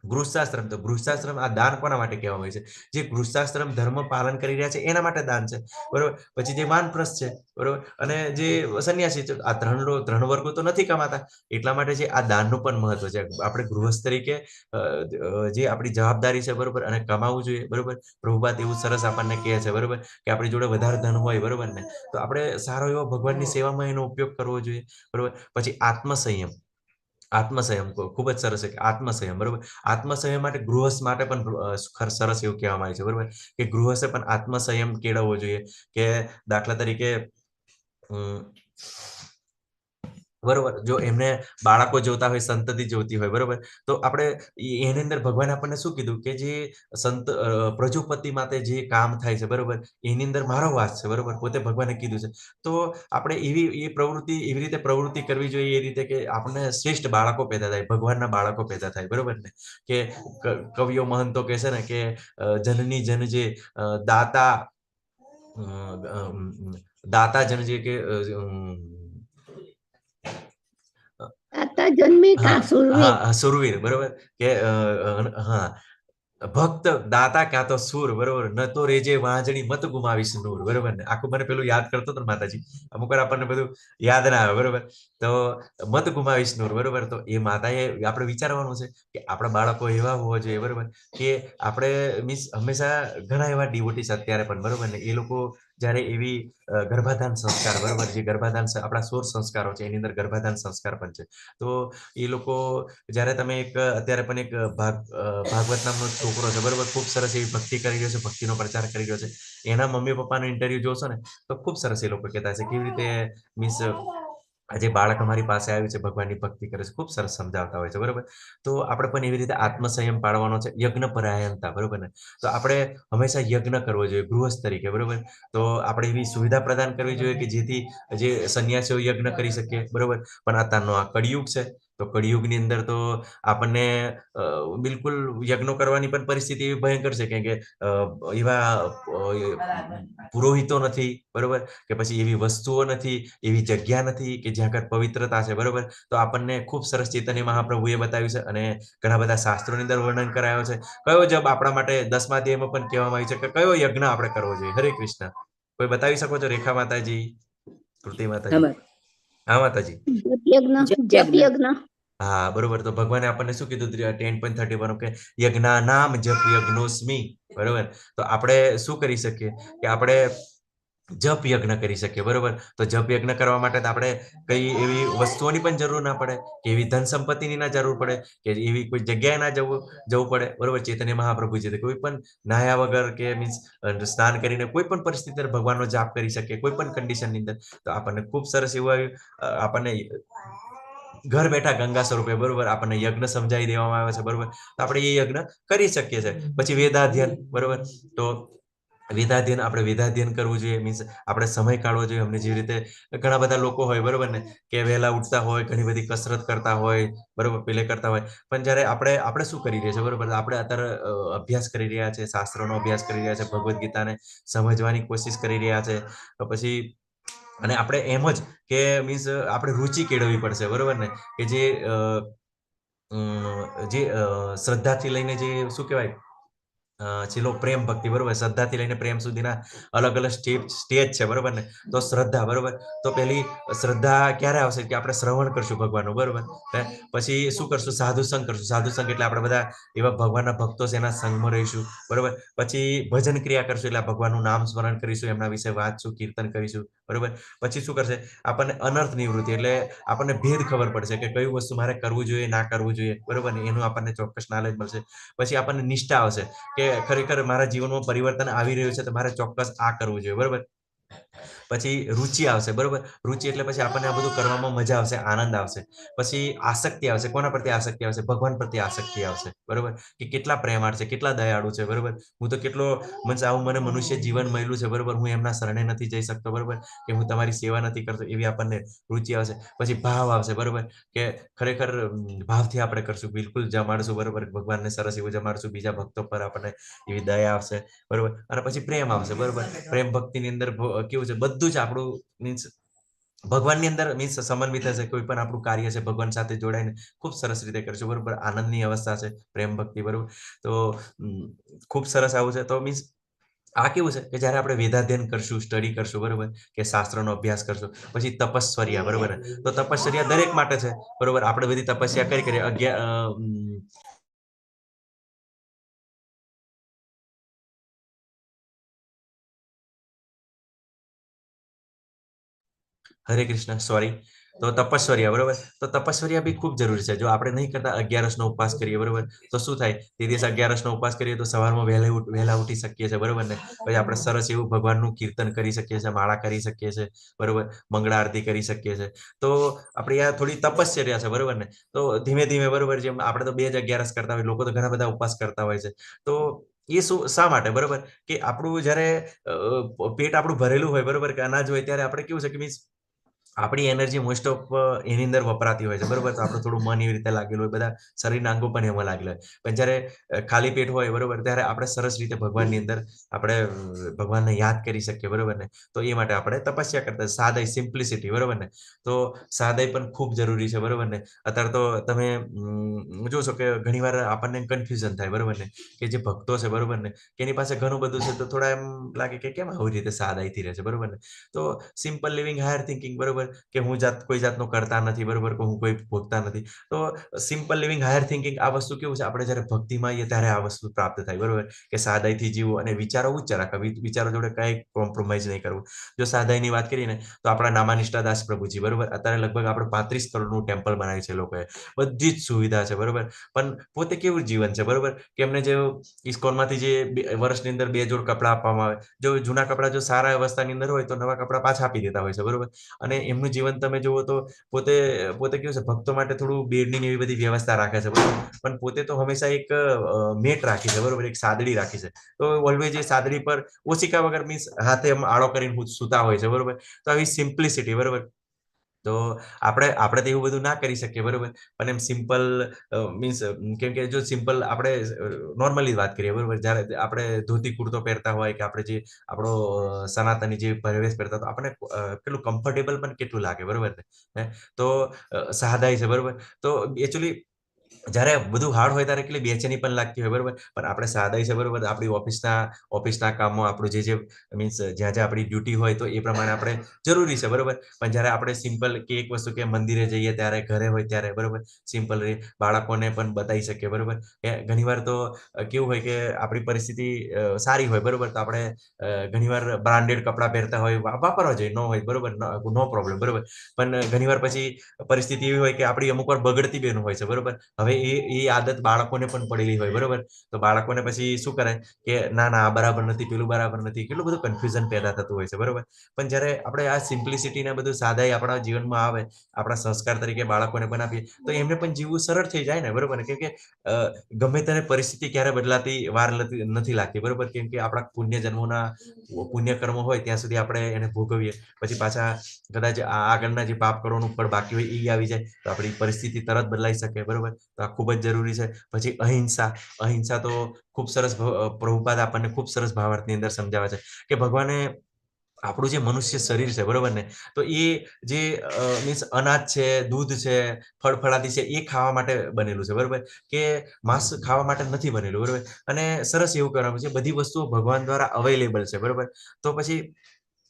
[SPEAKER 1] ગૃહસ્થાશ્રમ. તો ગૃહસ્થાશ્રમ આ દાન કોના માટે કહેવામાં આવે છે? જે ગૃહસ્થાશ્રમ ધર્મ પાલન કરી રહ્યા છે એના માટે દાન છે, બરોબર. પછી જે વાનપ્રસ્થ છે, બરોબર, અને જે સંન્યાસી છે, આ 3 વર્ગો તો નથી કમાતા. એટલા માટે જે આ દાનનું પણ મહત્વ છે. આપણે ગૃહસ્થ તરીકે જે આપણી જવાબદારી છે, બરોબર, અને કમાવું જોઈએ, બરોબર. પ્રભુપાદ એવું સરસ આપણને કહે છે, બરોબર, કે આપણી જોડે વધારે ધન હોય, બરોબર ને, તો આપણે સારો એવો ભગવાનની સેવામાં એનો ઉપયોગ કરવો જોઈએ, બરોબર. પછી આત્મસંયમ. આત્મસંયમ ખૂબ જ સરસ છે કે આત્મસંયમ, બરોબર. આત્મસંયમ માટે ગૃહસ્થ માટે પણ સરસ એવું કહેવામાં આવે છે, બરોબર, કે ગૃહસ્થે પણ આત્મસંયમ કેળવવો જોઈએ. કે દાખલા તરીકે બરોબર, જો એમને બાળકો જોતા હોય, સંતતિ જોતી હોય, બરોબર, તો આપણે એની અંદર ભગવાન આપણને શું કીધું કે જે પ્રજાપતિ માટે જે કામ થાય છે, બરોબર, એની અંદર મારો વાસ છે, બરોબર, પોતે ભગવાને કીધું છે. તો આપણે એવી રીતે પ્રવૃત્તિ કરવી જોઈએ, એ રીતે કે આપણને શ્રેષ્ઠ બાળકો પેદા થાય, ભગવાનના બાળકો પેદા થાય, બરોબર ને. કે કવિઓ મહંતો કહે છે ને કે જનની જન જે દાતા દાતા જન જે કે
[SPEAKER 3] દાતા જન્મે કા
[SPEAKER 1] હા,
[SPEAKER 3] સુરવીર.
[SPEAKER 1] હા, સુરવીર, બરોબર, કે હા, ભક્ત દાતા ક્યાં તો સુર, બરોબર, ન તો રેજે વાંજણી મત ગુમાવીશ નૂર, બરોબર ને. આખું મને પેલું યાદ કરતો હતો માતાજી, અમુક વાર આપણને બધું યાદ ના આવે, બરોબર. તો મત ગુમાવીશ નૂર, બરોબર. તો એ માતાએ આપણે વિચારવાનું છે કે આપણા બાળકો એવા હોવા જોઈએ, બરોબર, કે આપણે મીન્સ હંમેશા ઘણા એવા ડિવોટીસ અત્યારે પણ, બરોબર ને, એ લોકો જ્યારે એવી ગર્ભાધાન સંસ્કાર, બરોબર, જે ગર્ભાધાન આપણા 16 સંસ્કારો છે એની અંદર ગર્ભાધાન સંસ્કાર પણ છે. તો એ લોકો જ્યારે તમે અત્યારે પણ એક ભાગવત નામનો છોકરો છે, બરોબર, ખૂબ સરસ એવી ભક્તિ કરી રહ્યો છે, ભક્તિનો પ્રચાર કરી રહ્યો છે. એના મમ્મી પપ્પાનો ઇન્ટરવ્યુ જોશો ને તો ખૂબ સરસ એ લોકો કહેતા છે કેવી રીતે મીન્સ આજે બાળક અમારી પાસે આવ્યું છે, ભગવાનની ભક્તિ કરે છે, ખૂબ સરસ સમજાવતા હોય છે, બરોબર. તો આપણે પણ એવી રીતે આત્મસંયમ પાળવાનો છે, યજ્ઞ પરાયણતા, બરોબર ને. તો આપણે હંમેશા યજ્ઞ કરવો જોઈએ ગૃહસ્થ તરીકે, બરોબર. તો આપણે એવી સુવિધા પ્રદાન કરવી જોઈએ કે જેથી જે સંન્યાસીઓ યજ્ઞ કરી શકે, બરોબર. પણ અત્યારનો આ કળિયુગ છે, તો કળિયુગની અંદર તો આપણને બિલકુલ યજ્ઞો કરવાની પણ પરિસ્થિતિ એવી ભયંકર છે, કેમ કે એવા પુરોહિતો નથી, બરોબર, કે પછી એવી વસ્તુઓ નથી, એવી જગ્યા નથી કે જ્યાં આગળ પવિત્રતા છે, બરોબર. તો આપણને ખૂબ સરસ ચૈતન્ય મહાપ્રભુએ બતાવ્યું છે અને ઘણા બધા શાસ્ત્રોની અંદર વર્ણન કરાયો છે. કયો જબ આપણા માટે 10મા અધ્યાયમાં પણ કહેવામાં આવ્યું છે કે કયો યજ્ઞ આપણે કરવો જોઈએ. હરે કૃષ્ણ. કોઈ બતાવી શકો છો? રેખા માતાજી, કૃતિ માતાજી. હા માતાજી.
[SPEAKER 3] જપ યજ્ઞ.
[SPEAKER 1] હા, બરોબર. તો ભગવાને આપણને શું કીધું 10.31 કે યજ્ઞાનામ જપ યજ્ઞોસ્મિ, બરોબર. તો આપણે શું કરી શકીએ કે આપણે જપ યજ્ઞ કરી શકીએ, બરોબર? તો જપ યજ્ઞ કરવા માટે તો આપણે કઈ એવી વસ્તુઓની પણ જરૂર ના પડે, કે એવી ધન સંપત્તિની ના જરૂર પડે, કે એવી કોઈ જગ્યાએ ના જવું પડે, બરોબર? ચૈતન્ય મહાપ્રભુ છે કોઈ પણ નાહ્યા વગર કે મીન્સ સ્નાન કરીને કોઈ પણ પરિસ્થિતિ ભગવાનનો જાપ કરી શકીએ, કોઈ પણ કન્ડિશનની અંદર. તો આપણને ખૂબ સરસ એવું આપણને ઘર બેઠા ગંગા સ્વરૂપે, બરોબર, આપણને યજ્ઞ સમજાવી દેવામાં આવે છે, બરોબર? તો આપણે એ યજ્ઞ કરી શકીએ છીએ. પછી વેદાધ્યન, બરોબર? તો વેદાધ્યન કરવું જોઈએ, મીન્સ આપણે સમય કાઢવો જોઈએ. અમને જેવી રીતે ઘણા બધા લોકો હોય, બરોબર ને, કે વહેલા ઉઠતા હોય, ઘણી બધી કસરત કરતા હોય, બરોબર, પેલે કરતા હોય, પણ જ્યારે આપણે શું કરી રહ્યા છે, બરોબર? આપણે અત્યારે અભ્યાસ કરી રહ્યા છે, શાસ્ત્રોનો અભ્યાસ કરી રહ્યા છે, ભગવદ્ ગીતાને સમજવાની કોશિશ કરી રહ્યા છે. તો પછી અને આપણે એમ જ કે મીન્સ આપણે રુચિ કેળવવી પડશે, બરોબર ને, કે જે શ્રદ્ધાથી લઈને જે શું કહેવાય, ચેલો પ્રેમ ભક્તિ, બરોબર, શ્રદ્ધાથી લઈને પ્રેમ સુધીના અલગ અલગ સ્ટેજ છે, બરોબર ને? તો શ્રદ્ધા, બરોબર, તો પેલી શ્રદ્ધા ક્યારે આવશે કે આપણે શ્રવણ કરશું ભગવાનનું, બરોબર? પછી શું કરશું? સાધુ સંગ કરશું. સાધુ સંગ એટલે આપણે બધા એવા ભગવાનના ભક્તો છે, એના સંગમાં રહીશું, બરોબર? પછી ભજન ક્રિયા કરશું, એટલે ભગવાનનું નામ સ્મરણ કરીશું, એમના વિશે વાંચશું, કીર્તન કરીશું, બરોબર? પછી શું કરશે? આપણને અનર્થ નિવૃત્તિ, એટલે આપણને ભેદ ખબર પડશે કે કયું વસ્તુ મારે કરવું જોઈએ, ના કરવું જોઈએ, બરોબર ને? એનું આપણને ચોક્કસ નોલેજ મળશે. પછી આપણને નિષ્ઠા આવશે કે ખરેખર મારા જીવનમાં પરિવર્તન આવી રહ્યું છે, તો મારે ચોક્કસ આ કરવું જોઈએ, બરોબર? પછી રુચિ આવશે, બરોબર? રુચિ એટલે પછી આપણને આ બધું કરવામાં મજા આવશે, આનંદ આવશે. પછી આસક્તિ આવશે. કોના પ્રત્યે આસક્તિ આવશે? ભગવાન પ્રત્યે આસક્તિ આવશે, બરોબર? કે કેટલા પ્રેમાળ છે, કેટલા દયાળુ છે, બરોબર? હું તો કેટલો આવું મને મનુષ્ય જીવન મળ્યું છે, બરોબર? હું એમના શરણે નથી જઈ શકતો, બરોબર? કે હું તમારી સેવા નથી કરતો, એવી આપણને રુચિ આવશે. પછી ભાવ આવશે, બરોબર? કે ખરેખર ભાવથી આપણે કરશું, બિલકુલ જમાડશું, બરોબર? ભગવાનને સરસ એવું જમાડશું, બીજા ભક્તો પર આપણને એવી દયા આવશે, બરોબર? અને પછી પ્રેમ આવશે, બરોબર? પ્રેમ ભક્તિની અંદર કેવું છે, બધું જ આપણું મીન્સ ભગવાનની અંદર મીન્સ સમન્વિત હશે. કોઈ પણ આપણું કાર્ય છે ભગવાન સાથે જોડાઈને ખૂબ સરસ રીતે કરશું, બરોબર? આનંદની અવસ્થા છે પ્રેમ ભક્તિ, બરોબર? તો ખૂબ સરસ આવું છે. તો મીન્સ આ કેવું છે કે જ્યારે આપણે વેદાધ્યન કરશું, સ્ટડી કરશું, બરોબર, કે શાસ્ત્રનો અભ્યાસ કરશું, પછી તપસ્વર્યા, બરોબર? તો તપસ્વર્યા દરેક માટે છે, બરોબર? આપણે બધી તપસ્યા કરી હરે કૃષ્ણ, સોરી. તો તપસ્વર્યા, બરોબર? તો તપસ્વર્યા બી ખૂબ જરૂરી છે. જો આપણે નહીં કરતા 11નો ઉપવાસ કરીએ, બરોબર, તો શું થાય? તે દિવસે 11નો ઉપવાસ કરીએ તો સવારમાં વહેલા ઉઠી શકીએ છીએ, બરોબર ને? પછી આપણે સરસ એવું ભગવાનનું કીર્તન કરી શકીએ છીએ, માળા કરી શકીએ છીએ, બરોબર? મંગળા આરતી કરી શકીએ છીએ. તો આપણી આ થોડી તપસ્યા છે, બરોબર ને? તો ધીમે ધીમે, બરોબર, જેમ આપણે તો 2 જ 11 કરતા હોય, લોકો તો ઘણા બધા ઉપવાસ કરતા હોય છે. તો એ શું શા માટે? બરોબર, કે આપણું જ્યારે પેટ આપણું ભરેલું હોય, બરોબર, કે અનાજ હોય, ત્યારે આપણે કેવું છે કે મીન્સ આપણી એનર્જી મોસ્ટ ઓફ એની અંદર વપરાતી હોય છે, બરોબર? તો આપણું થોડું મન એવી રીતે લાગેલું હોય, બધા શરીરના અંગો પણ એમાં લાગેલા હોય. પણ જ્યારે ખાલી પેટ હોય, બરોબર, ત્યારે આપણે સરસ રીતે ભગવાનની અંદર આપણે ભગવાનને યાદ કરી શકીએ, બરોબર ને? તો એ માટે આપણે તપસ્યા કરતા સાદાઈ, સિમ્પ્લિસિટી, બરોબર ને? તો સાદાઈ પણ ખૂબ જરૂરી છે, બરોબર ને? અત્યારે તો તમે જોશો કે ઘણીવાર આપણને કન્ફ્યુઝન થાય, બરોબર ને? કે જે ભક્તો છે, બરોબર ને, કે એની પાસે ઘણું બધું છે, તો થોડા એમ લાગે કે કેમ આવી રીતે સાદાઈથી રહે છે, બરોબર ને? તો સિમ્પલ લિવિંગ હાયર થિંકિંગ, બરોબર, કે હું કોઈ જાતનું કરતા નથી, બરોબર, કે હું કોઈ ભોગતા નથી. તો સિમ્પલ લિવિંગ હાયર થિંકિંગ આ વસ્તુ કેવું છે, આપણે જ્યારે ભક્તિમાં આવીએ ત્યારે આ વસ્તુ પ્રાપ્ત થાય, બરોબર? કે સાદાઈથી જીવવું અને વિચારો ઉચ્ચ રાખવા, વિચારો જોડે કઈ કોમ્પ્રોમાઇઝ નહીં કરવું. જો સાદાઈની વાત કરીએ ને, તો આપણા નામાનિષ્ઠા દાસ પ્રભુજી, બરોબર, અત્યારે લગભગ આપણે 35 કરોડનું ટેમ્પલ બનાવ્યું છે લોકોએ. બધી જ સુવિધા છે, બરોબર, પણ પોતે કેવું જીવન છે, બરોબર? કે એમને જે ઇસ્કોનમાંથી જે વર્ષની અંદર 2 જોડ કપડાં આપવામાં આવે, જો જૂના કપડાં જો સારા અવસ્થાની અંદર હોય તો નવા કપડાં પાછા આપી દેતા હોય છે, બરોબર? અને એમનું જીવન તમે જુઓ તો પોતે પોતે કેવું છે, ભક્તો માટે થોડું બેડની એવી બધી વ્યવસ્થા રાખે છે, બરોબર, પણ પોતે તો હંમેશા એક મેટ રાખી છે, બરોબર, એક સાદડી રાખી છે. તો ઓલવેઝ એ સાદડી પર ઓશિકા વગર મીન્સ હાથે આળો કરીને સૂતા હોય છે, બરોબર? તો આવી સિમ્પ્લિસિટી, બરોબર? તો આપણે તો એવું બધું ના કરી શકીએ, બરોબર? પણ એમ સિમ્પલ મીન્સ કેમ કે જો સિમ્પલ આપણે નોર્મલી વાત કરીએ, બરોબર, જ્યારે આપણે ધોતી કુર્તો પહેરતા હોય કે આપણે જે આપણો સનાતની જે પહેરવેશ પહેરતા, તો આપણે કેટલું કમ્ફર્ટેબલ પણ કેટલું લાગે, બરોબર ને? હે? તો સાદાઈ છે, બરોબર? તો એકચ્યુઅલી જ્યારે બધું હાર્ડ હોય ત્યારે કેટલી બેચેની પણ લાગતી હોય, બરોબર? પણ આપણે સાદાઈ છે, બરોબર? આપણી ઓફિસના કામમાં આપણું જે મીન્સ જ્યાં જ્યાં આપણી ડ્યુટી હોય તો એ પ્રમાણે આપણે જરૂરી છે, બરોબર? પણ જ્યારે આપણે સિમ્પલ કે એક વસ્તુ કે મંદિરે જઈએ ત્યારે, ઘરે હોય ત્યારે, બરોબર? સિમ્પલ બાળકોને પણ બતાવી શકીએ, બરોબર? કે ઘણીવાર તો કેવું હોય કે આપણી પરિસ્થિતિ સારી હોય, બરોબર? તો આપણે ઘણીવાર બ્રાન્ડેડ કપડાં પહેરતા હોય, વાપરવા જોઈએ, ન હોય, બરોબર? નો પ્રોબ્લેમ, બરોબર? પણ ઘણીવાર પછી પરિસ્થિતિ એવી હોય કે આપણી અમુક વાર બગડતી બેન હોય છે, બરોબર? હવે એ આદત બાળકોને પણ પડેલી હોય, બરોબર? તો બાળકોને પછી શું કરે કે ના ના આ બરાબર નથી, પેલું બરાબર નથી, કેટલું બધું કન્ફ્યુઝન પેદા થતું હોય છે, બરોબર? પણ જ્યારે આપણે આ સિમ્પ્લિસિટી ને બધું સાદાઈ આપણા જીવનમાં આવે, આપણા સંસ્કાર તરીકે બાળકોને પણ આપીએ, તો એમને પણ જીવવું સરળ થઈ જાય ને, બરોબર? કેમ કે ગમે ત્યારે પરિસ્થિતિ ક્યારે બદલાતી વાર નથી લાગતી, બરોબર? કેમ કે આપણા પુણ્ય કર્મો હોય ત્યાં સુધી આપણે એને ભોગવીએ, પછી પાછા કદાચ આગળના જે પાપ કરવાનું ફળ બાકી હોય એ આવી જાય તો આપણી પરિસ્થિતિ તરત બદલાઈ શકે, બરોબર? તો આ ખૂબ જ જરૂરી છે. પછી અહિંસા તો ખૂબ સરસ પ્રભુપાદ આપણને ખૂબ સરસ ભાવાર્થની અંદર સમજાવે છે કે ભગવાને આપણું જે મનુષ્ય શરીર છે, બરોબર ને? તો એ જે મીન્સ અનાજ છે, દૂધ છે, ફળફળાદી છે, એ ખાવા માટે બનેલું છે, બરોબર? કે માંસ ખાવા માટે નથી બનેલું, બરોબર? અને સરસ એવું કરવામાં છે, બધી વસ્તુઓ ભગવાન દ્વારા અવેલેબલ છે, બરોબર? તો પછી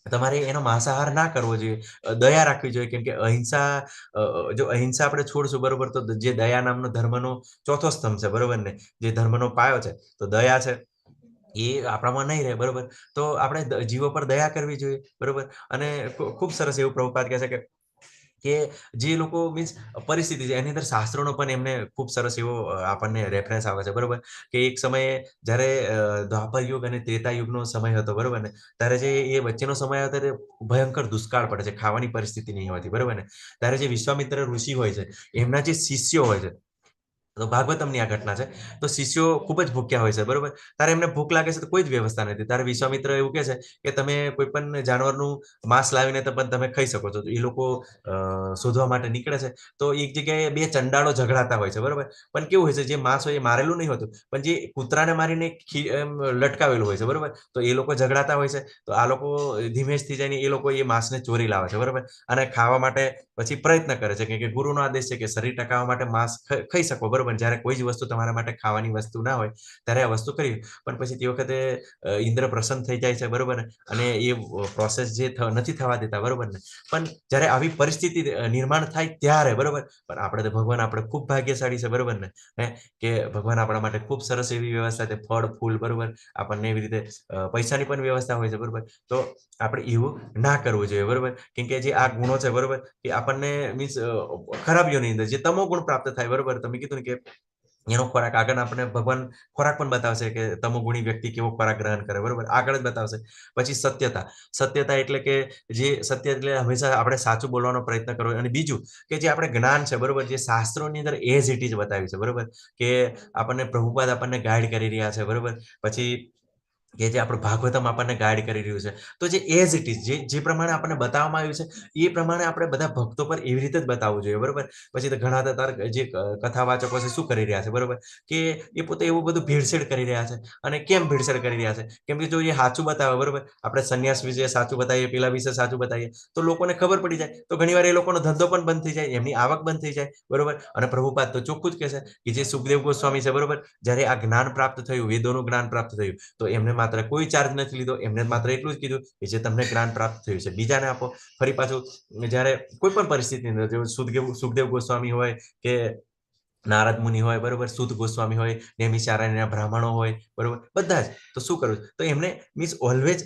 [SPEAKER 1] તમારે એનો માંસાહાર ના કરવો જોઈએ, દયા રાખવી જોઈએ, કેમ કે જો અહિંસા આપણે છોડશું, બરોબર? તો જે દયા નામનો ધર્મનો ચોથો સ્તંભ છે, બરોબર ને? જે ધર્મનો પાયો છે, તો દયા છે. એ આપણામાં નહીં રહે, બરોબર? તો આપણે જીવો પર દયા કરવી જોઈએ, બરોબર? અને ખૂબ સરસ એવું પ્રભુપાદ કહે છે કે જે લોકો મીન્સ પરિસ્થિતિ છે એની અંદર શાસ્ત્રોનો પણ એમને ખૂબ સરસ એવો આપણને રેફરન્સ આવે છે, બરોબર? કે એક સમયે જ્યારે દ્વાપર યુગ અને ત્રેતા યુગનો સમય હતો, બરોબર ને? ત્યારે જે એ વચ્ચેનો સમય હતો ત્યારે ભયંકર દુષ્કાળ પડે છે, ખાવાની પરિસ્થિતિ નહીં હોતી, બરોબર ને? ત્યારે જે વિશ્વામિત્ર ઋષિ હોય છે, એમના જે શિષ્યો હોય છે, તો ભાગવતમની આ ઘટના છે. તો શિષ્યો ખૂબ જ ભૂખ્યા હોય છે, બરોબર? ત્યારે એમને ભૂખ લાગે છે તો કોઈ જ વ્યવસ્થા નથી. ત્યારે વિશ્વામિત્ર એવું કહે છે કે તમે કોઈ પણ જાનવરનું માંસ લાવીને પણ તમે ખાઈ શકો છો. તો એ લોકો શોધવા માટે નીકળે છે. તો એક જગ્યાએ બે ચંડાળો ઝઘડાતા હોય છે, બરોબર? પણ કેવું હોય છે, જે માંસ હોય એ મારેલું નહીં હોતું, પણ જે કૂતરાને મારીને લટકાવેલું હોય છે, બરોબર? તો એ લોકો ઝઘડાતા હોય છે. તો આ લોકો ધીમેજથી જઈને એ લોકો એ માંસને ચોરી લાવે છે, બરોબર? અને ખાવા માટે પછી પ્રયત્ન કરે છે, કે ગુરુનો આદેશ છે કે શરીર ટકાવવા માટે માંસ ખાઈ શકો, બરોબર? જ્યારે કોઈ જ વસ્તુ તમારા માટે ખાવાની વસ્તુ ના હોય ત્યારે આ વસ્તુ કરી. પણ પછી તે વખતે ઇન્દ્ર પ્રસન્ન થઈ જાય છે, બરોબર ને? અને એ પ્રોસેસ જે નથી થવા દેતા, બરોબર ને? પણ જ્યારે આવી પરિસ્થિતિ નિર્માણ થાય ત્યારે, બરોબર? પણ આપણે તો ભગવાન આપણે ખૂબ ભાગ્યશાળી છે, બરોબર ને? કે ભગવાન આપણા માટે ખૂબ સરસ એવી વ્યવસ્થા છે, ફળ ફૂલ, બરોબર? આપણને એવી રીતે પૈસાની પણ વ્યવસ્થા હોય છે, બરોબર? તો આપણે એવું ના કરવું જોઈએ, બરોબર? કેમ કે જે આ ગુણો છે, બરોબર, એ આપણને મીન્સ ખરાબીઓની અંદર જે તમો ગુણ પ્રાપ્ત થાય, બરોબર? તમે કીધું ને કે એનો ખોરાક આગળ આપણને ભગવાન ખોરાક પણ બતાવશે કે તમોગુણી વ્યક્તિ કેવો ખોરાક ગ્રહણ કરે, બરોબર? આગળ જ બતાવશે. પછી સત્યતા એટલે કે જે સત્ય એટલે હંમેશા આપણે સાચું બોલવાનો પ્રયત્ન કરવો. અને બીજું કે જે આપણે જ્ઞાન છે, બરોબર, જે શાસ્ત્રોની અંદર એઝ ઇટ ઇઝ બતાવ્યું છે, બરોબર? કે આપણને પ્રભુપાદ આપણને ગાઈડ કરી રહ્યા છે, બરોબર? પછી કે જે આપણું ભાગવતમ આપણને ગાઈડ કરી રહ્યું છે. તો જે એઝ ઇટ ઇઝ જે પ્રમાણે આપણને બતાવવામાં આવ્યું છે એ પ્રમાણે આપણે બધા ભક્તો પર એવી રીતે જ બતાવવું જોઈએ, બરોબર? પછી તો ઘણા જે કથાવાચકો છે શું કરી રહ્યા છે, બરોબર? કે એ પોતે એવું બધું ભેળસેળ કરી રહ્યા છે. અને કેમ ભેળસેળ કરી રહ્યા છે? કેમ કે જો એ સાચું બતાવે, બરોબર, આપણે સંન્યાસ વિશે સાચું બતાવીએ, પેલા વિશે સાચું બતાવીએ, તો લોકોને ખબર પડી જાય. તો ઘણીવાર એ લોકોનો ધંધો પણ બંધ થઈ જાય, એમની આવક બંધ થઈ જાય, બરોબર? અને પ્રભુપાદ તો ચોખ્ખું જ કહે છે કે જે સુખદેવ ગોસ્વામી છે, બરોબર, જ્યારે આ જ્ઞાન પ્રાપ્ત થયું, વેદોનું જ્ઞાન પ્રાપ્ત થયું, તો એમને માત્ર કોઈ ચાર્જ નથી લીધો. એમને માત્ર એટલું જ કીધું કે જે તમને જ્ઞાન પ્રાપ્ત થયું છે બીજાને આપો. ફરી પાછું જ્યારે કોઈ પણ પરિસ્થિતિની અંદર સુખદેવ ગોસ્વામી હોય કે નારદ મુનિ હોય, બરોબર, સૂત ગોસ્વામી હોય, નૈમિષારણ્યના બ્રાહ્મણો હોય, બરોબર, બધા જ તો શું કરવું? તો એમને મીન્સ ઓલવેઝ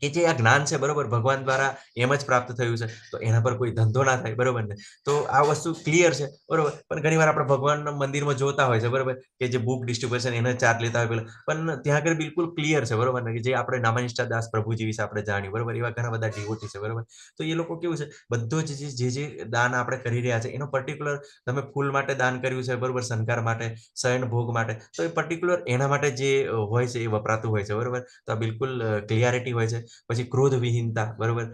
[SPEAKER 1] કે જે આ જ્ઞાન છે, બરોબર, ભગવાન દ્વારા એમ જ પ્રાપ્ત થયું છે, તો એના પર કોઈ ધંધો ના થાય, બરોબર ને? તો આ વસ્તુ ક્લિયર છે, બરોબર? પણ ઘણીવાર આપણે ભગવાનના મંદિરમાં જોતા હોય છે, બરોબર, કે જે બુક ડિસ્ટ્રીબ્યુશન એને ચાર્જ લેતા હોય પેલા, પણ ત્યાં આગળ બિલકુલ ક્લિયર છે, બરોબર ને? કે જે આપણે નામનિષ્ઠા દાસ પ્રભુજી વિશે આપણે જાણ્યું, બરોબર, એવા ઘણા બધા ડિવોટી છે, બરોબર? તો એ લોકો કેવું છે, બધો જે દાન આપણે કરી રહ્યા છે એનો પર્ટિક્યુલર, તમે ફૂલ માટે દાન કર્યું છે, બરોબર, શણગાર માટે, શયન ભોગ માટે, તો એ પર્ટિક્યુલર એના માટે જે હોય છે એ વપરાતું હોય છે, બરોબર? તો આ બિલકુલ ક્લિયરિટી હોય છે. પછી ક્રોધ વિહીનતા, બરોબર,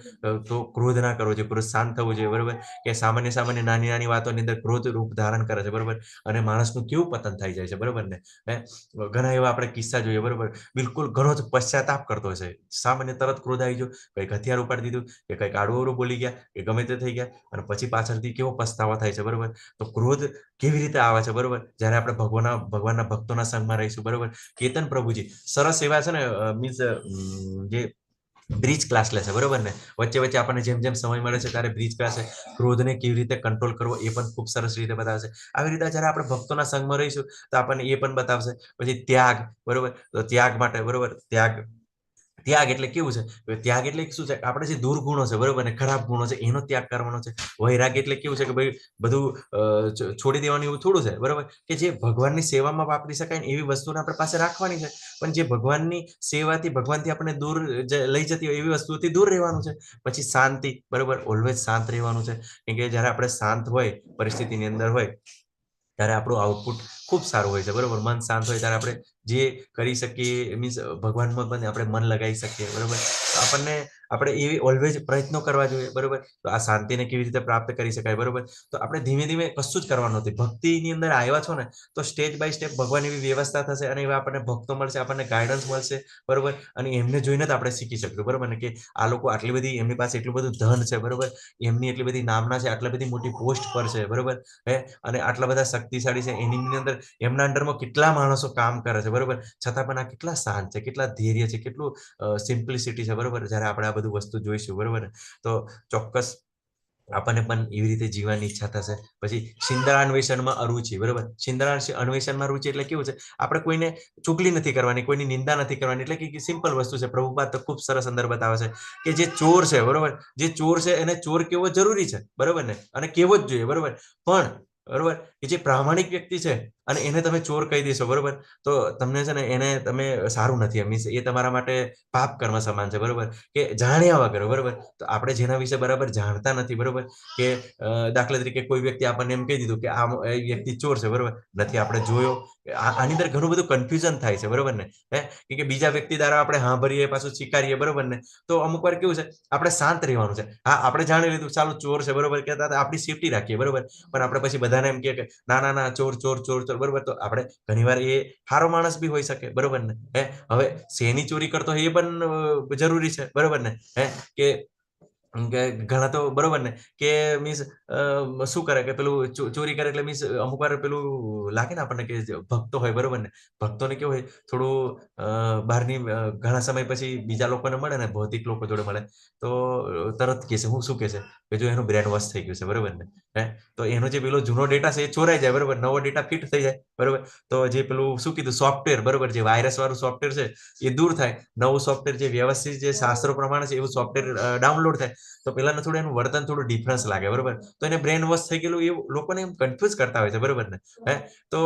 [SPEAKER 1] તો ક્રોધ ના કરવો જોઈએ, ક્રોધ શાંત થવો જોઈએ, બરોબર, કે સામાન્ય નાની નાની વાતોની અંદર ક્રોધ રૂપ ધારણ કરે છે, બરોબર, અને માણસનું કેવું પતન થઈ જાય છે, બરોબર ને. ઘણા એવા આપણે કિસ્સા જોઈએ, બરોબર, બિલકુલ ઘણો જ પશ્ચાતાપ કરતો હશે, સામાન્ય તરત ક્રોધ આવી ગયો, કંઈક હથિયાર ઉપાડી દીધું, કે કંઈક આડું બોલી ગયા, કે ગમે તે થઈ ગયા, અને પછી પાછળથી કેવો પસ્તાવો થાય છે, બરોબર. તો ક્રોધ કેવી રીતે આવે છે, બરોબર, જ્યારે આપણે ભગવાનના ભક્તોના સંગમાં રહીશું, બરોબર. કેતન પ્રભુજી સરસ એવા છે ને, મીન્સ જે બ્રિજ ક્લાસ લે છે, બરોબર ને. વચ્ચે વચ્ચે આપણને જેમ જેમ સમય મળે છે ત્યારે બ્રિજ ક્લાસ ક્રોધને કેવી રીતે કંટ્રોલ કરવો એ પણ ખૂબ સરસ રીતે બતાવશે. આવી રીતે જ્યારે આપણે ભક્તોના સંગમાં રહીશું તો આપણને એ પણ બતાવશે. પછી ત્યાગ, બરોબર, તો ત્યાગ માટે, બરોબર, ત્યાગ એટલે કેવું છે, ત્યાગ એટલે શું છે, આપણે જે દુર્ગુણો છે, બરોબર ને, ખરાબ ગુણો છે, એનો ત્યાગ કરવાનો છે. વૈરાગ એટલે કેવું છે કે ભાઈ બધું છોડી દેવાનું, એવું થોડું છે, બરોબર, કે જે ભગવાનની સેવામાં વાપરી શકાય ને એવી વસ્તુને આપણે પાસે રાખવાની છે, પણ જે ભગવાનની સેવાથી ભગવાનથી આપણે દૂર લઈ જતી હોય એવી વસ્તુથી દૂર રહેવાનું છે. પછી શાંતિ, બરોબર, ઓલવેઝ શાંત રહેવાનું છે, કેમ કે જ્યારે આપણે શાંત હોય, પરિસ્થિતિની અંદર હોય, ત્યારે આપણું આઉટપુટ ખૂબ સારું હોય છે, બરોબર. મન શાંત હોય ત્યારે આપણે જે કરી શકીએ, મીન્સ ભગવાનમાં પણ આપણે મન લગાવી શકીએ, બરોબર. તો આપણે એવી ઓલવેઝ પ્રયત્નો કરવા જોઈએ, બરોબર. તો આ શાંતિને કેવી રીતે પ્રાપ્ત કરી શકાય, બરોબર. તો આપણે ધીમે ધીમે કશું જ કરવાનું નથી, ભક્તિની અંદર આવ્યા છો ને તો સ્ટેપ બાય સ્ટેપ ભગવાન એવી વ્યવસ્થા થશે, અને એવા આપણને ભક્તો મળશે, આપણને ગાઈડન્સ મળશે, બરોબર. અને એમને જોઈને જ આપણે શીખી શકીશું, બરોબર ને, કે આ લોકો આટલી બધી, એમની પાસે એટલું બધું ધન છે, બરોબર, એમની એટલી બધી નામના છે, આટલી બધી મોટી પોસ્ટ પર છે, બરોબર, અને આટલા બધા શક્તિશાળી છે, એની અંદર એમના અંડરમાં કેટલા માણસો કામ કરે છે, બરોબર, છતાં પણ આ કેટલા શાંત છે, કેટલા ધૈર્ય છે, કેટલું સિમ્પ્લિસિટી છે, બરોબર. જ્યારે આપણે આ બધું વસ્તુ જોઈશું, બરોબર ને, તો ચોક્કસ આપણને પણ એવી રીતે જીવવાની ઈચ્છા થશે. પછી સિંદરા અન્વેષણમાં અરુચિ, બરોબર. સિંદરા અન્વેષણમાં રુચિ એટલે કેવું છે, આપણે કોઈને ચુગલી નથી કરવાની, કોઈની નિંદા નથી કરવાની, એટલે કે સિમ્પલ વસ્તુ છે. પ્રભુપાદ તો ખૂબ સરસ અંદર બતાવે છે કે જે ચોર છે, બરોબર, જે ચોર છે એને ચોર કેવો જરૂરી છે, બરોબર ને, અને કેવો જ જોઈએ, બરોબર. પણ બરોબર, કે જે પ્રામાણિક વ્યક્તિ છે અને એને તમે ચોર કહી દેશો, બરોબર, તો તમને છે ને એને તમે સારું નથી, મીન્સ એ તમારા માટે પાપ કર્મ સમાન છે, બરોબર, કે જાણ્યા વગર, બરોબર. તો આપણે જેના વિશે બરાબર જાણતા નથી, બરોબર, કે દાખલા તરીકે કોઈ વ્યક્તિ આપણને એમ કહી દીધું કે આ વ્યક્તિ ચોર છે, બરોબર, નથી આપણે જોયો, આની અંદર ઘણું બધું કન્ફ્યુઝન થાય છે, બરોબર ને. કે બીજા વ્યક્તિ દ્વારા આપણે હા ભરીએ, પાછું સ્વીકારીએ, બરોબર ને. તો અમુક વાર કેવું છે, આપણે શાંત રહેવાનું છે. હા, આપણે જાણી લીધું, ચાલો ચોર છે, બરોબર, કે આપણી સેફટી રાખીએ, બરોબર, પણ આપણે પછી બધાને એમ કે ના ના ના, ચોર ચોર ચોર ચોર, બરોબર. તો આપણે ઘણીવાર એ સારો માણસ બી હોઈ શકે, બરોબર ને. હવે શેની ચોરી કરતો હોય એ પણ જરૂરી છે, બરોબર ને. કે ઘણા તો બરોબર ને, કે મીન્સ શું કરે કે પેલું ચોરી કરે એટલે મીન્સ અમુક વાર પેલું લાગે ને આપણને કે ભક્તો હોય, બરોબર ને, ભક્તોને કેવું હોય, થોડું બહારની ઘણા સમય પછી બીજા લોકોને મળે ને, ભૌતિક લોકો જોડે મળે તો તરત કે છે, હું શું કે છે, કે જો એનું બ્રેન વોશ થઈ ગયું છે, બરોબર ને. તો એનો જે પેલો જૂનો ડેટા છે એ ચોરાઈ જાય, બરોબર, નવો ડેટા ફિટ થઈ જાય, બરોબર. તો જે પેલું શું કીધું, સોફ્ટવેર, બરોબર, જે વાયરસ વાળું સોફ્ટવેર છે એ દૂર થાય, નવું સોફ્ટવેર જે વ્યવસ્થિત જે શાસ્ત્રો પ્રમાણે છે એવું સોફ્ટવેર ડાઉનલોડ થાય. તો પેલાનું થોડું એનું વર્તન થોડું ડિફરન્સ લાગે, બરોબર. તો એને બ્રેન વોશ થઈ ગયેલું એવું લોકોને એમ કન્ફ્યુઝ કરતા હોય છે, બરોબર ને. તો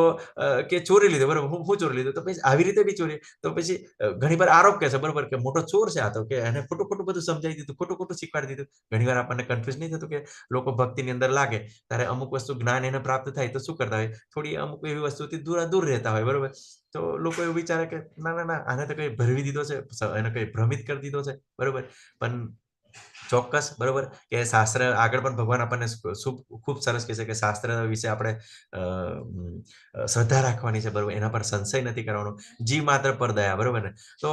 [SPEAKER 1] કે ચોરી લીધું, બરોબર, હું ચોરી લીધું, તો પછી આવી રીતે બી ચોરી, તો પછી ઘણી વાર આરોપ કે છે, બરોબર, કે મોટો ચોર છે આ તો, કે એને ખોટું ખોટું બધું સમજાવી દીધું, ખોટું ખોટું શીખવાડી દીધું. ઘણીવાર આપણને કન્ફ્યુઝ નહીં થતું કે લોકો ભક્તિની અંદર લાગે ત્યારે અમુક વસ્તુ જ્ઞાન એને પ્રાપ્ત થાય તો શું કરતા હોય, થોડી અમુક એવી વસ્તુથી દૂર રહેતા હોય, બરોબર. તો લોકો એવું વિચારે કે ના ના ના, આને તો કઈ ભરવી દીધો છે, એને કઈ ભ્રમિત કરી દીધો છે, બરોબર. પણ ચોક્કસ, બરોબર, કે શાસ્ત્ર આગળ પણ ભગવાન આપણને ખૂબ સરસ કહે છે કે શાસ્ત્ર વિશે આપણે શ્રદ્ધા રાખવાની છે, બરોબર, એના પર સંશય નથી કરવાનો, જીવ માત્ર પર દયા, બરોબર ને. તો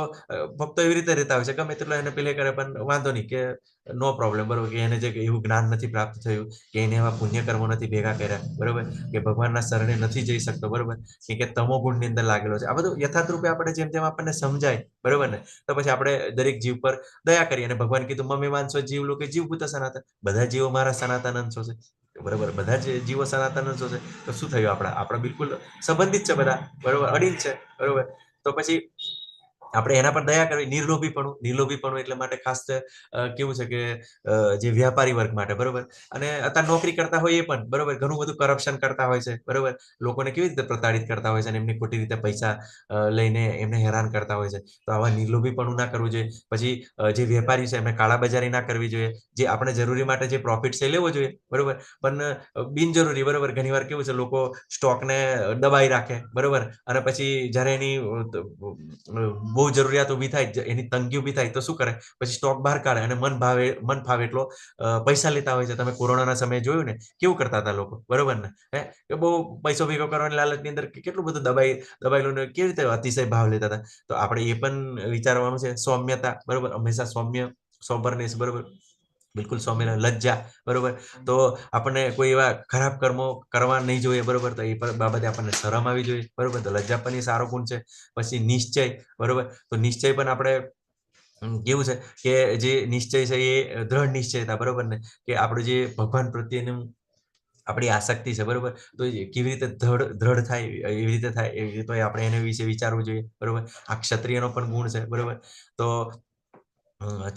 [SPEAKER 1] ભક્તો એવી રીતે રહેતા હોય છે, ગમે તેટલો એને પેલે કરે પણ વાંધો નહીં, કે નો પ્રોબ્લેમ, બરોબર, કે એને જે એવું જ્ઞાન નથી પ્રાપ્ત થયું, કે એને એવા પુણ્ય કર્મો નથી ભેગા કર્યા, બરોબર, કે ભગવાનના શરણે નથી જઈ શકતો, બરોબર, કે તમો ગુણની અંદર લાગેલો છે. આ બધું યથાર્થ રૂપે આપણે જેમ જેમ આપણને સમજાય, બરોબર ને, તો પછી આપણે દરેક જીવ પર દયા કરીએ. અને ભગવાન કીધું મમે વાંચો જીવ લોકો જીવભૂત સનાતન, બધા જીવો મારા સનાતન અંશો છે, બરોબર, બધા જ જીવો સનાતન અંશો છે. તો શું થયું, આપણા બિલકુલ સંબંધિત છે બધા, બરોબર, અડીલ છે, બરોબર. તો પછી આપણે એના પર દયા કરવી. નિર્લોભીપણું એટલે માટે ખાસ કેવું છે કે જે વ્યાપારી વર્ગ માટે, બરોબર, અને અત્યારે નોકરી કરતા હોય એ પણ, બરોબર, ઘણું બધું કરપ્શન કરતા હોય છે, બરોબર, લોકોને કેવી રીતે પ્રતાડિત કરતા હોય છે અને એમની ખોટી રીતે પૈસા લઈને એમને હેરાન કરતા હોય છે. તો આવા નિર્લોભીપણું ના કરવું જોઈએ. પછી જે વેપારી છે એમને કાળાબજારી ના કરવી જોઈએ. જે આપણે જરૂરી માટે જે પ્રોફિટ છે લેવો જોઈએ, બરોબર, પણ બિનજરૂરી, બરોબર, ઘણીવાર કેવું છે લોકો સ્ટોકને દબાઈ રાખે, બરોબર, અને પછી જ્યારે એની બહુ બહુ જરૂરિયાત ઊભી થાય, એની તંગી ઊભી થાય તો શું કરે? પછી સ્ટોક બહાર કાઢે અને મન ફાવે એટલો પૈસા લેતા હોય છે. તમે કોરોનાના સમયે જોયું ને કેવું કરતા હતા લોકો, બરોબર ને? કે બહુ પૈસો ભેગો કરવાની લાલચની અંદર કેટલું બધું દબાયેલું ને કેવી રીતે અતિશય ભાવ લેતા હતા. તો આપણે એ પણ વિચારવાનું છે. સૌમ્યતા, બરોબર, હંમેશા સોબરનેસ, બરોબર, બિલકુલ સૌમ્ય, લજ્જા, બરોબર. તો આપણને કોઈ એવા ખરાબ કર્મો કરવા નહીં જોઈએ, બરોબર. તો એ પણ બાબતે આપણને શરમ આવી જોઈએ, બરોબર. તો લજ્જા પણ એ સારો ગુણ છે. પછી નિશ્ચય, બરોબર. તો નિશ્ચય પણ આપણે કેવું છે કે જે નિશ્ચય છે એ દ્રઢ નિશ્ચયતા, બરોબર ને, કે આપણું જે ભગવાન પ્રત્યેનું આપણી આસક્તિ છે, બરોબર. તો કેવી રીતે દ્રઢ થાય, એવી રીતે થાય, તો આપણે એના વિશે વિચારવું જોઈએ, બરોબર. આ ક્ષત્રિયનો પણ ગુણ છે, બરોબર. તો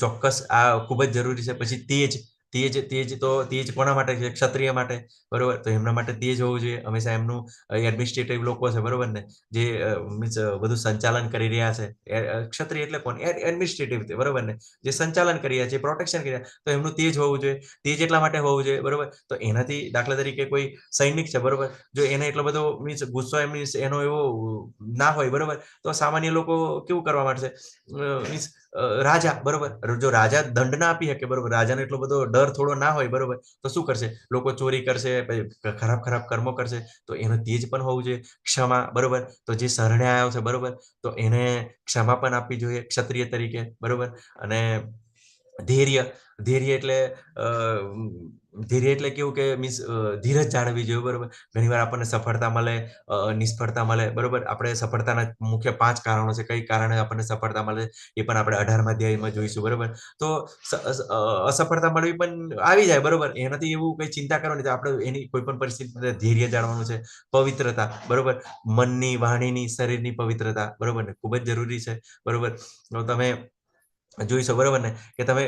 [SPEAKER 1] ચોક્કસ આ ખૂબ જ જરૂરી છે. પછી તેજ કોના માટે છે? ક્ષત્રિય માટે, બરોબર. તો એમના માટે તેજ હોવું જોઈએ. હંમેશા એમનું એડમિનિસ્ટ્રેટિવ લોકો છે, બરોબર ને, જે મીન્સ બધું સંચાલન કરી રહ્યા છે. ક્ષત્રિય એટલે કોણ? એડમિનિસ્ટ્રેટિવ, બરોબર ને, જે સંચાલન કરી રહ્યા છે, પ્રોટેક્શન કરી રહ્યા, તો એમનું તેજ હોવું જોઈએ. તેજ એટલા માટે હોવું જોઈએ, બરોબર. તો એનાથી દાખલા તરીકે કોઈ સૈનિક છે, બરોબર, જો એને એટલો બધો મીન્સ ગુસ્સો એનો એવો ના હોય, બરોબર, તો સામાન્ય લોકો કેવું કરવા માંડશે? મીન્સ રાજા, બરોબર, જો રાજા દંડ ના આપી શકે, બરોબર, રાજાને એટલો બધો ડર થોડો ના હોય, બરોબર, તો શું કરશે? લોકો ચોરી કરશે, ખરાબ કર્મો કરશે. તો એનો તેજ પણ હોવું જોઈએ. ક્ષમા, બરોબર. તો જે શરણે આવ્યો છે, બરોબર, તો એને ક્ષમા પણ આપવી જોઈએ ક્ષત્રિય તરીકે, બરોબર. અને ધૈર્ય એટલે કેવું કે મીન્સ ધીરજ જાળવવી જોઈએ, બરોબર. ઘણીવાર આપણને સફળતા મળે, નિષ્ફળતા મળે, બરોબર. આપણે સફળતાના મુખ્ય 5 કારણો છે. કઈ કારણે આપણને સફળતા મળે એ પણ આપણે 18મા અધ્યાયમાં જોઈશું, બરોબર. તો અસફળતા મળવી પણ આવી જાય, બરોબર. એનાથી એવું કઈ ચિંતા કરવાની, તો આપણે એની કોઈ પણ પરિસ્થિતિમાં ધૈર્ય જાળવવાનું છે. પવિત્રતા, બરોબર, મનની, વાણીની, શરીરની પવિત્રતા, બરોબર ને, ખૂબ જ જરૂરી છે, બરોબર. તો તમે જોઈશો, બરોબર ને, કે તમે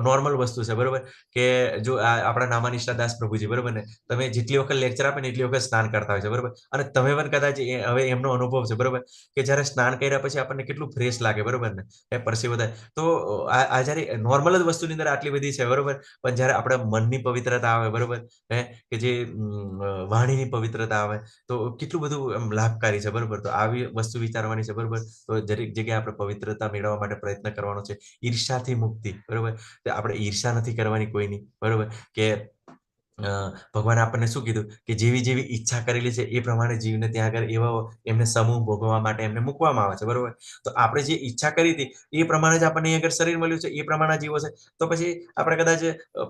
[SPEAKER 1] નોર્મલ વસ્તુ છે, બરોબર, કે જો આપણા નામાનિષ્ઠા દાસ પ્રભુજી, બરોબર ને, તમે જેટલી વખત લેક્ચર આપે ને એટલી વખત સ્નાન કરતા હોય છે, બરોબર. અને તમે પણ કદાચ હવે એમનો અનુભવ છે, બરોબર, કે જ્યારે સ્નાન કર્યા પછી આપણને કેટલું ફ્રેશ લાગે, બરોબર ને, એ પરસેવો થાય. તો આ જ્યારે નોર્મલ જ વસ્તુની અંદર આટલી બધી છે, બરોબર, પણ જ્યારે આપણા મનની પવિત્રતા આવે, બરોબર, કે જે વાણીની પવિત્રતા આવે, તો કેટલું બધું એમ લાભકારી છે, બરોબર. તો આવી વસ્તુ વિચારવાની છે, બરોબર. તો દરેક જગ્યાએ આપણે પવિત્રતા મેળવવા માટે પ્રયત્ન કરવાનો છે. ઈર્ષ્યાથી મુક્તિ, બરોબર. આપણે ઈર્ષ્યા નથી કરવાની કોઈની, બરોબર. કે ભગવાને આપણને શું કીધું કે જેવી ઈચ્છા કરેલી છે એ પ્રમાણે જીવને ત્યાં આગળ એવા એમને સમૂહ ભોગવવા માટે એમને મૂકવામાં આવે છે, બરોબર. તો આપણે જે ઈચ્છા કરી હતી એ પ્રમાણે જ આપણને આગળ શરીર મળ્યું છે, એ પ્રમાણે જીવો છે. તો પછી આપણે કદાચ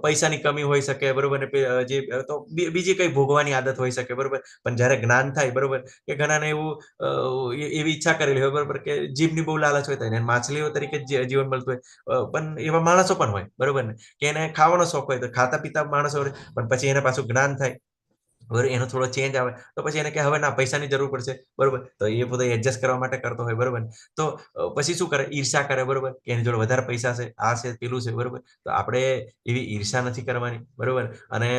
[SPEAKER 1] પૈસાની કમી હોઈ શકે, બરોબર, ને જે તો બીજી કઈ ભોગવાની આદત હોઈ શકે, બરોબર. પણ જ્યારે જ્ઞાન થાય, બરોબર, કે ઘણાને એવી ઈચ્છા કરેલી હોય, બરોબર, કે જીભની બહુ લાલચ હોય, તો એને માછલીઓ તરીકે જીવન મળતું હોય. પણ એવા માણસો પણ હોય, બરોબર ને, કે એને ખાવાનો શોખ હોય, તો ખાતા પીતા માણસો હોય, પણ પછી એને પાછું જ્ઞાન થાય, બરોબર, એનો થોડો ચેન્જ આવે, તો પછી એને કે હવે ના પૈસાની જરૂર પડશે, બરોબર. તો એ બધું એડજસ્ટ કરવા માટે કરતો હોય, બરોબર. તો પછી શું કરે? ઈર્ષા કરે, બરોબર, કે એની જોડે વધારે પૈસા છે, આ છે, પેલું છે, બરોબર. તો આપણે એવી ઈર્ષા નથી કરવાની, બરોબર. અને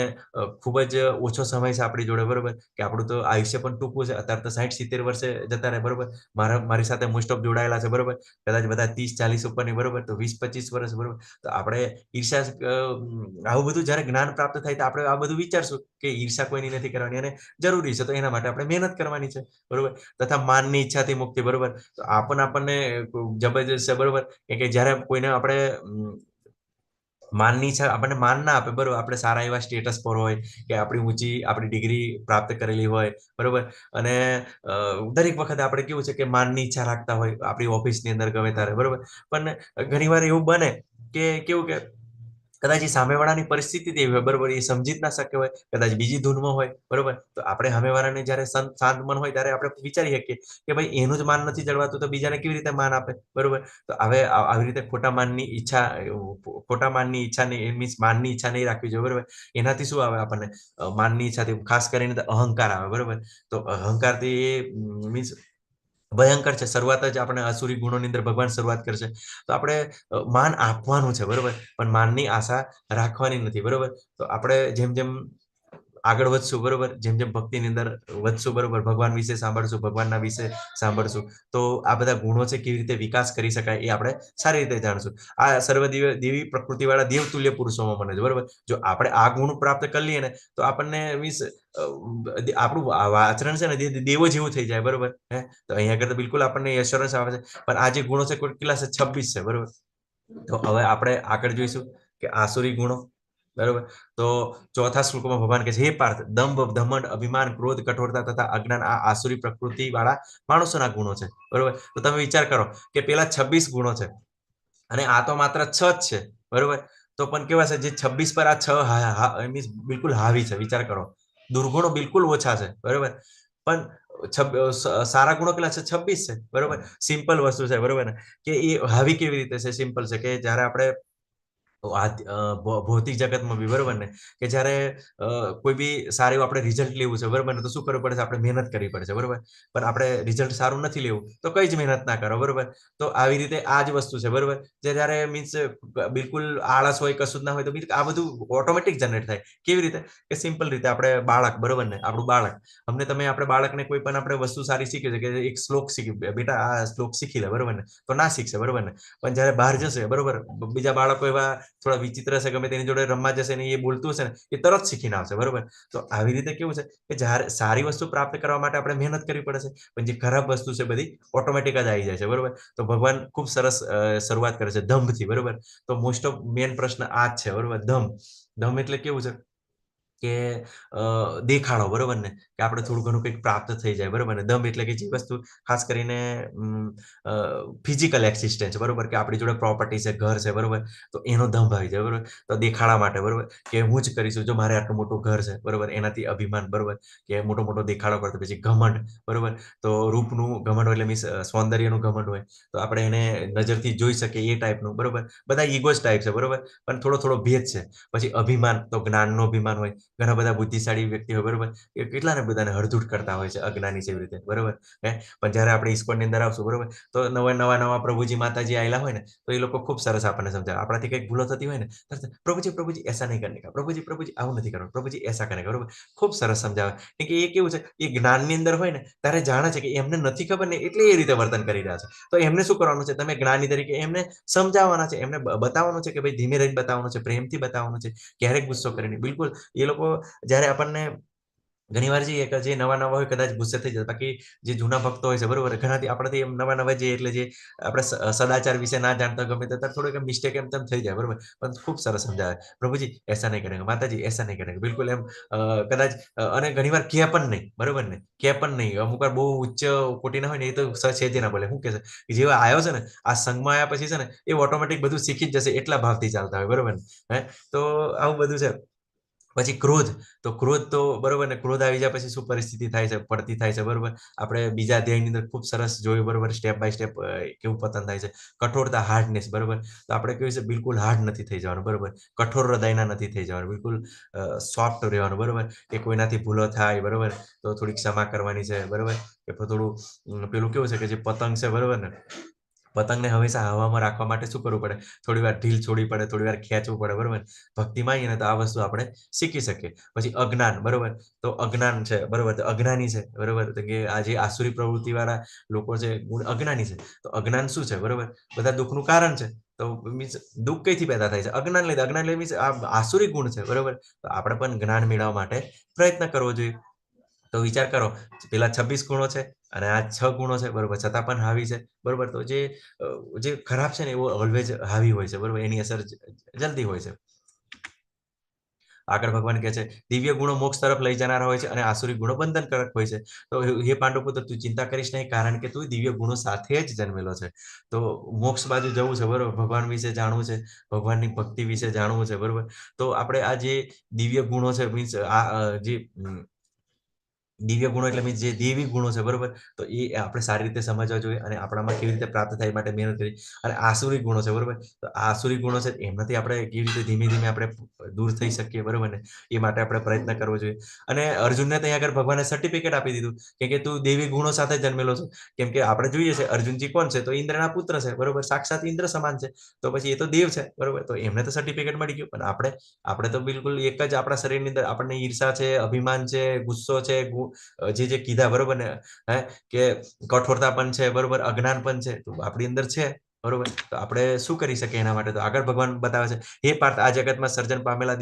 [SPEAKER 1] ખૂબ જ ઓછો સમય છે આપણી જોડે, બરોબર, કે આપણું તો આયુષ્ય પણ ટૂંકું છે. અત્યારે તો 60-70 વર્ષે જતા રહે, બરોબર. મારી સાથે મોસ્ટ ઓફ જોડાયેલા છે, બરોબર, કદાચ બધા 30-40 ઉપરની, બરોબર. તો 20-25 વર્ષ, બરોબર. તો આપણે ઈર્ષા આવું બધું જ્યારે જ્ઞાન પ્રાપ્ત થાય તો આપણે આ બધું વિચારશું કે ઈર્ષા કોઈની નથી કરવાની અને જરૂરી છે. તો એના માટે આપણે મહેનત કરવાની છે, બરોબર. તથા માનની ઈચ્છાથી મુક્તિ, બરોબર. તો આપણને જબરજસ્ત છે, બરોબર, કે જ્યારે કોઈને આપણે માનની ઈચ્છા આપણને માન ના આપે, બરોબર, આપણે સારા એવા સ્ટેટસ પર હોય, કે આપણી ડિગ્રી પ્રાપ્ત કરેલી હોય, બરોબર. અને દરેક વખતે આપણે કેવું છે કે માનની ઈચ્છા રાખતા હોય આપણી ઓફિસની અંદર ગમે ત્યારે, બરોબર. પણ ઘણીવાર એવું બને કે કેવું કે કદાચ એ સામેવાળાની પરિસ્થિતિ એવી હોય, બરોબર, એ સમજી જ ના શકે હોય, કદાચ બીજી ધૂનમાં હોય, બરોબર. તો આપણે સામેવાળાને જ્યારે શાંત મન હોય ત્યારે આપણે વિચારી શકીએ કે ભાઈ એનું જ માન નથી જળવાતું તો બીજાને કેવી રીતે માન આપે, બરોબર. તો હવે આવી રીતે ખોટા માનની ઈચ્છા નહીં, મીન્સ માનની ઈચ્છા નહીં રાખવી જોઈએ, બરોબર. એનાથી શું આવે આપણને? માનની ઈચ્છાથી ખાસ કરીને અહંકાર આવે, બરોબર. તો અહંકારથી મીન્સ ભયંકર છે. શરૂઆત જ આપણે આસુરી ગુણોની અંદર ભગવાન શરૂઆત કરશે. તો આપણે માન આપવાનું છે, બરોબર, પણ માનની આશા રાખવાની નથી, બરોબર. તો આપણે જેમ આગળ વધશું, બરોબર, જેમ જેમ ભક્તિની અંદર વધશું, બરોબર, ભગવાન વિશે સાંભળશું, ભગવાનના વિશે સાંભળશું, તો આ બધા ગુણો છે કેવી રીતે વિકાસ કરી શકાય એ આપણે સારી રીતે જાણશું. આ સર્વ દેવી પ્રકૃતિ વાળા દેવતુલ્ય પુરુષોમાં મને છે, બરોબર. જો આપણે આ ગુણ પ્રાપ્ત કરી લઈએ ને તો આપણને મીન્સ આપણું આચરણ છે ને દેવો જેવું થઈ જાય, બરોબર. તો અહીંયા આગળ તો બિલકુલ આપણને એશ્યોરન્સ આવે છે. પણ આ જે ગુણો છે કેટલા છે? 26 છે, બરોબર. તો હવે આપણે આગળ જોઈશું કે આસુરી ગુણો, બરોબર. તો ચોથા શ્લોકમાં ભગવાન કહે છે, હે પાર્થ, દંભ, ઘમંડ, અભિમાન, ક્રોધ, કઠોરતા તથા અજ્ઞાન આ આસુરી પ્રકૃતિ વાળા માણસોના ગુણો છે, બરોબર. તો તમે વિચાર કરો કે પેલા 26 ગુણો છે અને આ તો માત્ર 6 જ છે, બરોબર. તો પણ કેવા છે? જે 26 પર આ 6 મીન્સ બિલકુલ હાવી છે. વિચાર કરો, દુર્ગુણો બિલકુલ ઓછા છે, બરોબર. પણ સારા ગુણો કેટલા છે? 26 છે, બરોબર. સિમ્પલ વસ્તુ છે, બરોબર ને, કે એ હાવી કેવી રીતે છે? સિમ્પલ છે કે જ્યારે આપણે ભૌતિક જગતમાં બી, બરોબર ને, કે જ્યારે કોઈ બી સારું આપણે રિઝલ્ટ લેવું છે, બરોબર ને, તો શું કરવું પડે છે? આપણે મહેનત કરવી પડે છે, બરોબર. પણ આપણે રિઝલ્ટ સારું નથી લેવું તો કઈ જ મહેનત ના કરો, બરોબર. તો આવી રીતે આ જ વસ્તુ છે, બરોબર. જ્યારે મીન્સ બિલકુલ આળસ હોય, કશું જ ના હોય, તો આ બધું ઓટોમેટિક જનરેટ થાય. કેવી રીતે? કે સિમ્પલ રીતે આપણે બાળક, બરોબર ને, આપણું બાળક, આપણે બાળકને કોઈ પણ આપણે વસ્તુ સારી શીખી છે કે એક શ્લોક શીખી, બેટા આ શ્લોક શીખી લે, બરોબર ને, તો ના શીખશે, બરોબર ને. પણ જ્યારે બહાર જશે, બરોબર, બીજા બાળકો એવા થોડા વિચિત્ર છે, ગમે તેની જોડે રમવા જશે ને એ બોલતું હશે ને એ તરત શીખીને આવશે, બરોબર. તો આવી રીતે કેવું છે કે જ્યારે સારી વસ્તુ પ્રાપ્ત કરવા માટે આપણે મહેનત કરવી પડે છે, પણ જે ખરાબ વસ્તુ છે બધી ઓટોમેટિક જ આવી જાય છે, બરોબર. તો ભગવાન ખૂબ સરસ શરૂઆત કરે છે દંભથી, બરોબર. તો મોસ્ટ ઓફ મેન પ્રશ્ન આ જ છે, બરોબર. દંભ એટલે કેવું છે કે દેખાડો, બરોબર ને, કે આપણે થોડું ઘણું કંઈક પ્રાપ્ત થઈ જાય, બરોબર ને. દમ એટલે કે જે વસ્તુ ખાસ કરીને ફિઝિકલ એક્સિસ્ટન્સ, બરોબર, કે આપણી જોડે પ્રોપર્ટી છે, ઘર છે, બરોબર, તો એનો દંભ આવી જાય, બરોબર. તો દેખાડા માટે, બરોબર, કે હું જ કરીશું, જો મારે આટલું મોટું ઘર છે, બરોબર, એનાથી અભિમાન, બરોબર, કે મોટો મોટો દેખાડો કરતો. પછી ઘમંડ, બરોબર, તો રૂપનું ઘમંડ એટલે મીન્સ સૌંદર્યનું ઘમંડ હોય, તો આપણે એને નજરથી જોઈ શકીએ એ ટાઈપનું, બરોબર. બધા ઈગોસ ટાઈપ છે, બરોબર, પણ થોડો થોડો ભેદ છે. પછી અભિમાન, તો જ્ઞાનનો અભિમાન હોય. ઘણા બધા બુદ્ધિશાળી વ્યક્તિ હોય, બરોબર, એ કેટલાને બધાને હળધૂત કરતા હોય છે, અજ્ઞાની જેવી રીતે, બરોબર. પણ જ્યારે આપણે ઇસ્કોનની અંદર આવશું, બરોબર, તો નવા પ્રભુજી માતાજી આવેલા હોય ને તો એ લોકો ખૂબ સરસ આપણને સમજાવે. આપણાથી કંઈક ભૂલો થતી હોય ને, પ્રભુજી એસા નહીં કરને કા, પ્રભુજી આવું નથી કરવાનું, પ્રભુજી એસા કરે, બરોબર. ખૂબ સરસ સમજાવે. કે એ કેવું છે, એ જ્ઞાનની અંદર હોય ને ત્યારે જાણે છે કે એમને નથી ખબર ને એટલે એ રીતે વર્તન કરી રહ્યા છે. તો એમને શું કરવાનું છે? તમે જ્ઞાની તરીકે એમને સમજાવવાના છે, એમને બતાવવાનું છે કે ભાઈ ધીમે રહીને બતાવવાનું છે, પ્રેમથી બતાવવાનું છે, ક્યારેક ગુસ્સો કરીને. બિલકુલ એ લોકો જ્યારે આપણને ઘણી વાર જઈએ કે જે નવા હોય કદાચ ગુસ્સે થઈ જાય, બાકી જે જૂના ભક્તો હોય છે, બરોબર, ઘણાથી આપણાથી એમ નવા જઈએ એટલે જે આપણે સદાચાર વિશે ના જાણતા ગમે તો થોડુંક મિસ્ટેક એમ તેમ થઈ જાય, બરોબર. પણ ખૂબ સરસ સમજાવે, પ્રભુજી એસા નહીં કરેંગે, માતાજી એસા નહીં કરેંગે, બિલકુલ એમ કદાચ અને ઘણી વાર કે પણ નહીં, બરોબર ને, કે પણ નહીં. અમુક વાર બહુ ઉચ્ચ કોટીના હોય ને એ તો સહેજે ના બોલે. શું કે છે જેવા આવ્યો છે ને આ સંઘમાં આવ્યા પછી છે ને એ ઓટોમેટિક બધું શીખી જ જશે, એટલા ભાવથી ચાલતા હોય, બરોબર ને. તો આવું બધું છે. પછી ક્રોધ, તો બરોબર ને, ક્રોધ આવી જાય પછી શું પરિસ્થિતિ થાય છે, પડતી થાય છે, બરોબર. આપણે બીજા અધ્યાયની અંદર ખૂબ સરસ જોયું, બરોબર, સ્ટેપ બાય સ્ટેપ કેવું પતન થાય છે. કઠોરતા, હાર્ડનેસ, બરોબર. તો આપણે કેવું છે, બિલકુલ હાર્ડ નથી થઈ જવાનું, બરોબર. કઠોર હૃદયના નથી થઈ જવાનું, બિલકુલ સોફ્ટ રહેવાનું, બરોબર. કે કોઈનાથી ભૂલો થાય, બરોબર, તો થોડી ક્ષમા કરવાની છે, બરોબર. કે થોડું પેલું કેવું છે કે જે પતંગ છે, બરોબર ને, પતંગને હંમેશા હવામાં રાખવા માટે શું કરવું પડે? થોડી વાર ઢીલ છોડવી પડે, થોડી વાર ખેંચવું પડે, બરોબર. ભક્તિમાં આવીએ ને તો આ વસ્તુ આપણે શીખી શકીએ. પછી અજ્ઞાન, બરોબર, તો અજ્ઞાન છે, બરોબર, તો અજ્ઞાની છે, બરોબર, તો કે આ જે આસુરી પ્રવૃત્તિ વાળા લોકો છે અજ્ઞાની છે. તો અજ્ઞાન શું છે? બરોબર, બધા દુઃખનું કારણ છે. તો મીન્સ દુઃખ કઈથી પેદા થાય છે? અજ્ઞાન લઈ મીન્સ આ આસુરી ગુણ છે, બરોબર. તો આપણે પણ જ્ઞાન મેળવવા માટે પ્રયત્ન કરવો જોઈએ. તો વિચાર કરો, પેલા 26 ગુણો છે અને આ 6 ગુણો છે, બરોબર, છતાં પણ હાવી છે, બરોબર. તો જે ખરાબ છે ને એવો ઓલવેઝ હાવી હોય છે, બરોબર, એની અસર જલ્દી હોય છે. આગળ ભગવાન કહે છે દિવ્ય ગુણો મોક્ષ તરફ લઈ જનારા હોય છે અને આસુરી ગુણો બંધનકારક હોય છે. તો હે પાંડુપુત્ર, તું ચિંતા કરીશ નહીં, કારણ કે તું દિવ્ય ગુણો સાથે જ જન્મેલો છે. તો મોક્ષ બાજુ જવું છે, બરોબર, ભગવાન વિશે જાણવું છે, ભગવાનની ભક્તિ વિશે જાણવું છે, બરોબર. તો આપણે આ જે દિવ્ય ગુણો છે મીન્સ આ જે દિવ્ય ગુણો એટલે મીન્સ જે દેવી ગુણો છે, બરોબર? તો એ આપણે સારી રીતે સમજવા જોઈએ અને આપણામાં કેવી રીતે પ્રાપ્ત થાય એ માટે મહેનત કરવી. અને આસુરી ગુણો છે, બરોબર? તો આ આસુરી ગુણો છે એમનાથી આપણે કેવી રીતે ધીમે-ધીમે આપણે દૂર થઈ શકીએ, બરોબર ને? એ માટે આપણે પ્રયત્ન કરવો જોઈએ. અને અર્જુનને ત્યાં આગળ ભગવાને સર્ટિફિકેટ આપી દીધું કે તું દેવી ગુણો સાથે જન્મેલો છો. કેમ કે આપણે જોઈએ છે અર્જુનજી કોણ છે? તો ઇન્દ્રના પુત્ર છે, બરોબર? સાક્ષાત ઇન્દ્ર સમાન છે. તો પછી એ તો દેવ છે, બરોબર? તો એમને તો સર્ટિફિકેટ મળી ગયું. પણ આપણે તો બિલકુલ એક જ આપણા શરીરની અંદર આપણને ઈર્ષા છે, અભિમાન છે, ગુસ્સો છે, જે કીધા, બરોબર ને? કે કઠોરતા પણ છે, બરોબર? અજ્ઞાન પણ છે, તો આપણી અંદર છે, બરોબર? તો આપણે શું કરી શકીએ એના માટે? તો આગળ ભગવાન બતાવે છે, હે પાર્થ, આ જગતમાં સર્જન પામેલા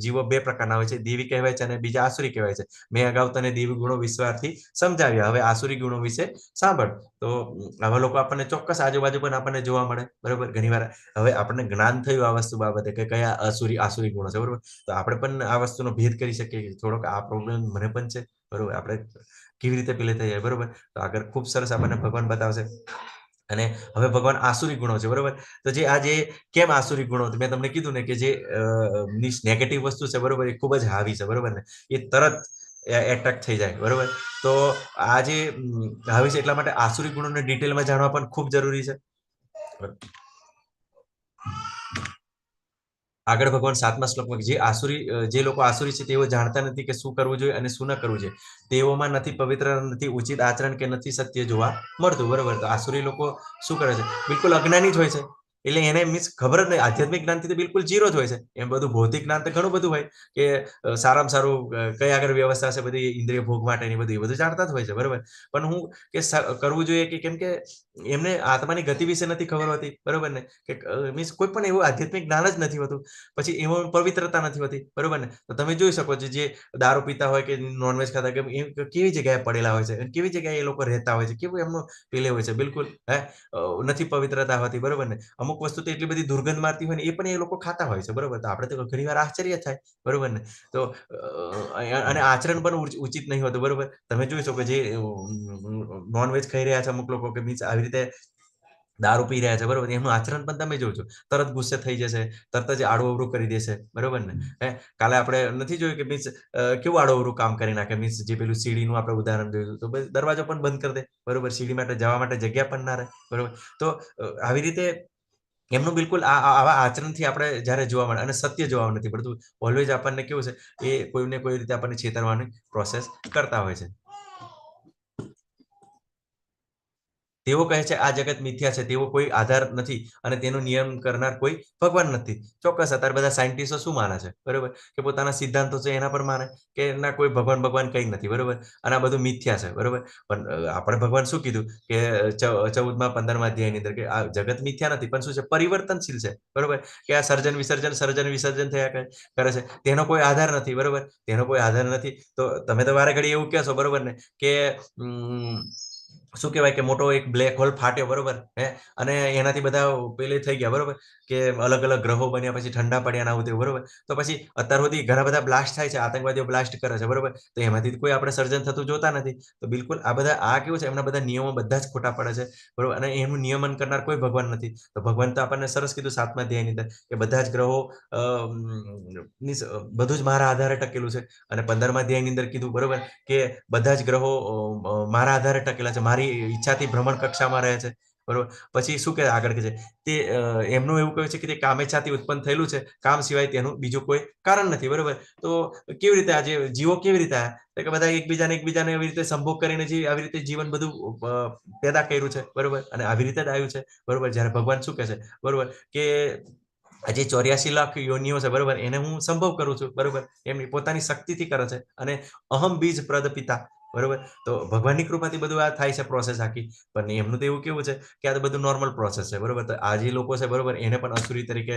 [SPEAKER 1] જીવો બે પ્રકારના હોય છે, દેવી કહેવાય છે અને બીજા આસુરી કહેવાય છે. મેં અગાઉ તને દેવી ગુણો વિસ્તારથી સમજાવ્યા, હવે આસુરી ગુણો વિશે સાંભળ. તો આવા લોકો આપણને ચોક્કસ આજુબાજુ પણ આપણને જોવા મળે, બરોબર? ઘણીવાર હવે આપણને જ્ઞાન થયું આ વસ્તુ બાબતે કે કયા આસુરી ગુણો છે, બરોબર? તો આપણે પણ આ વસ્તુનો ભેદ કરી શકીએ કે થોડોક આ પ્રોબ્લેમ મને પણ છે, બરોબર? આપણે કેવી રીતે પેલે થઈ જાય, બરોબર? તો આગળ ખૂબ સરસ આપણને ભગવાન બતાવશે. અને હવે ભગવાન આસુરી ગુણો છે, બરોબર? તો જે કેમ આસુરી ગુણો? મેં તમને કીધું ને કે જે નેગેટિવ વસ્તુ છે, બરોબર? એ ખૂબ જ હાવી છે, બરોબર ને? એ તરત એટ્રેક્ટ થઈ જાય, બરોબર? તો આ જે હાવી છે એટલા માટે આસુરી ગુણોને ડિટેલમાં જાણવા પણ ખૂબ જરૂરી છે. આગળ ભગવાન 7મા શ્લોકમાં જે લોકો આસુરી છે તેઓ જાણતા નથી કે શું કરવું જોઈએ અને શું ન કરવું જોઈએ. તેઓમાં નથી પવિત્ર, નથી ઉચિત આચરણ કે નથી સત્ય જોવા મળતું, બરોબર? તો આસુરી લોકો શું કરે છે? બિલકુલ અજ્ઞાની જ હોય છે. એટલે એને મીન્સ ખબર જ નહીં, આધ્યાત્મિક જ્ઞાનથી તો બિલકુલ ઝીરો જ હોય છે. એમ બધું ભૌતિક જ્ઞાન તો ઘણું બધું હોય કે સારામાં સારું કઈ આગળ વ્યવસ્થા છે બધી ઇન્દ્રિય ભોગ માટેની, બધું જાણતા જ હોય છે, બરોબર? પણ હું કે કરવું જોઈએ કે કેમ કે એમને આત્માની ગતિ વિશે નથી ખબર હોતી, બરોબર ને? કે મીન્સ કોઈ પણ એવું આધ્યાત્મિક જ્ઞાન જ નથી હોતું. પછી એમાં પવિત્રતા નથી હોતી, બરોબર ને? તો તમે જોઈ શકો છો જે દારૂ પીતા હોય કે નોનવેજ ખાતા કે કેવી જગ્યાએ પડેલા હોય છે અને કેવી જગ્યાએ એ લોકો રહેતા હોય છે, કેવું એમનું પેલે હોય છે, બિલકુલ નથી પવિત્રતા હોતી, બરોબર ને? અમુક વસ્તુ તો એટલી બધી દુર્ગંધ મારતી હોય ને એ પણ એ લોકો ખાતા હોય છે, બરોબર? તો આપણે તો ઘણી વાર આશ્ચર્ય થાય, બરોબર ને? તો અને આચરણ પણ ઉચિત નહીં હોતું, બરોબર? તમે જોઈ શકો જે નોનવેજ ખાઈ રહ્યા છે અમુક લોકો કે મીન્સ આવી રીતે દારૂ પી રહ્યા છે, બરોબર? એમનું આચરણ પણ તમે જોજો, તરત ગુસ્સે થઈ જશે, તરત જ આડું અવળું કરી દેશે, બરોબર ને? કાલે આપણે નથી જોયું કે મીન્સ કેવું આડું અવળું કામ કરી નાખે, મીન્સ જે પેલું સીડીનું આપણે ઉદાહરણ જોયું તો દરવાજો પણ બંધ કરી દે, બરોબર? સીડી માટે જવા માટે જગ્યા પણ ના રહે, બરોબર? તો આવી રીતે એમનું બિલકુલ આવા આચરણથી આપણે જ્યારે જોવા મળે અને સત્ય જોવા નથી પડતું. ઓલવેઝ આપણને કેવું છે એ કોઈને કોઈ રીતે આપણને છેતરવાની પ્રોસેસ કરતા હોય છે. તેઓ કહે છે આ જગત મિથ્યા છે, તેવો કોઈ આધાર નથી અને તેનો નિયમ કરનાર કોઈ ભગવાન નથી. ચોક્કસ અત્યારે બધા સાયન્ટિસ્ટો શું માને છે, બરોબર? કે પોતાના સિદ્ધાંતો છે એના પર માને કે ના કોઈ ભગવાન કંઈ નથી, બરોબર? અને આ બધું મિથ્યા છે, બરોબર? પણ આપણે ભગવાન શું કીધું કે 14મા 15મા અધ્યાયની અંદર કે આ જગત મિથ્યા નથી, પણ શું છે? પરિવર્તનશીલ છે, બરોબર? કે આ સર્જન વિસર્જન થયા કરે છે, તેનો કોઈ આધાર નથી, બરોબર? તેનો કોઈ આધાર નથી. તો તમે તો વારે ઘડી એવું કહેશો, બરોબર ને? કે શું કહેવાય કે મોટો એક બ્લેક હોલ ફાટ્યો, બરોબર? અને એનાથી બધા પેલે થઈ ગયા, બરોબર? કે અલગ અલગ ગ્રહો બન્યા, પછી ઠંડા પડ્યા, આવું તેવું, બરોબર? તો પછી અત્યાર સુધી ઘણા બધા બ્લાસ્ટ થાય છે, આતંકવાદીઓ બ્લાસ્ટ કરે છે, બરોબર? તો એમાંથી કોઈ આપણે સર્જન થતું જોતા નથી. તો બિલકુલ આ કેવું છે? એમના બધા નિયમો બધા જ ખોટા પડે છે, બરોબર? અને એનું નિયમન કરનાર કોઈ ભગવાન નથી. તો ભગવાન તો આપણને સરસ કીધું 7મા અધ્યાયની અંદર કે બધા જ ગ્રહો મીન્સ બધું જ મારા આધારે ટકેલું છે. અને 15મા અધ્યાયની અંદર કીધું, બરોબર? કે બધા જ ગ્રહો મારા આધારે ટકેલા છે, મારી ઈચ્છાથી ભ્રમણ કક્ષામાં રહે છે, બરોબર? પછી શું કહે આગળ કે છે તે એમનું એવું કહે છે કે તે કામેચ્છાથી ઉત્પન્ન થયેલું છે, કામ સિવાય તેનું બીજું કોઈ કારણ નથી, બરોબર? તો કેવી રીતે આજે જીવો કેવી રીતે આવ્યા? કે બધા એકબીજાને એવી રીતે સંભોગ કરીને આવી રીતે જીવન બધું પેદા કર્યું છે, બરોબર? અને આવી રીતે જ આવ્યું છે, બરોબર? જ્યારે ભગવાન શું કહે છે, બરોબર? કે આજે 84 લાખ યોનિઓ છે, બરોબર? એને હું સંભવ કરું છું, બરોબર? એમની પોતાની શક્તિથી કરે છે અને અહમ બીજ પ્રદ પિતા, બરોબર? તો ભગવાનની કૃપાથી બધું આ થાય છે પ્રોસેસ આખી. પણ એમનું તો એવું કેવું છે કે આ તો બધું નોર્મલ પ્રોસેસ છે, બરોબર? તો આ જે લોકો છે, બરોબર? એને પણ અસુરી તરીકે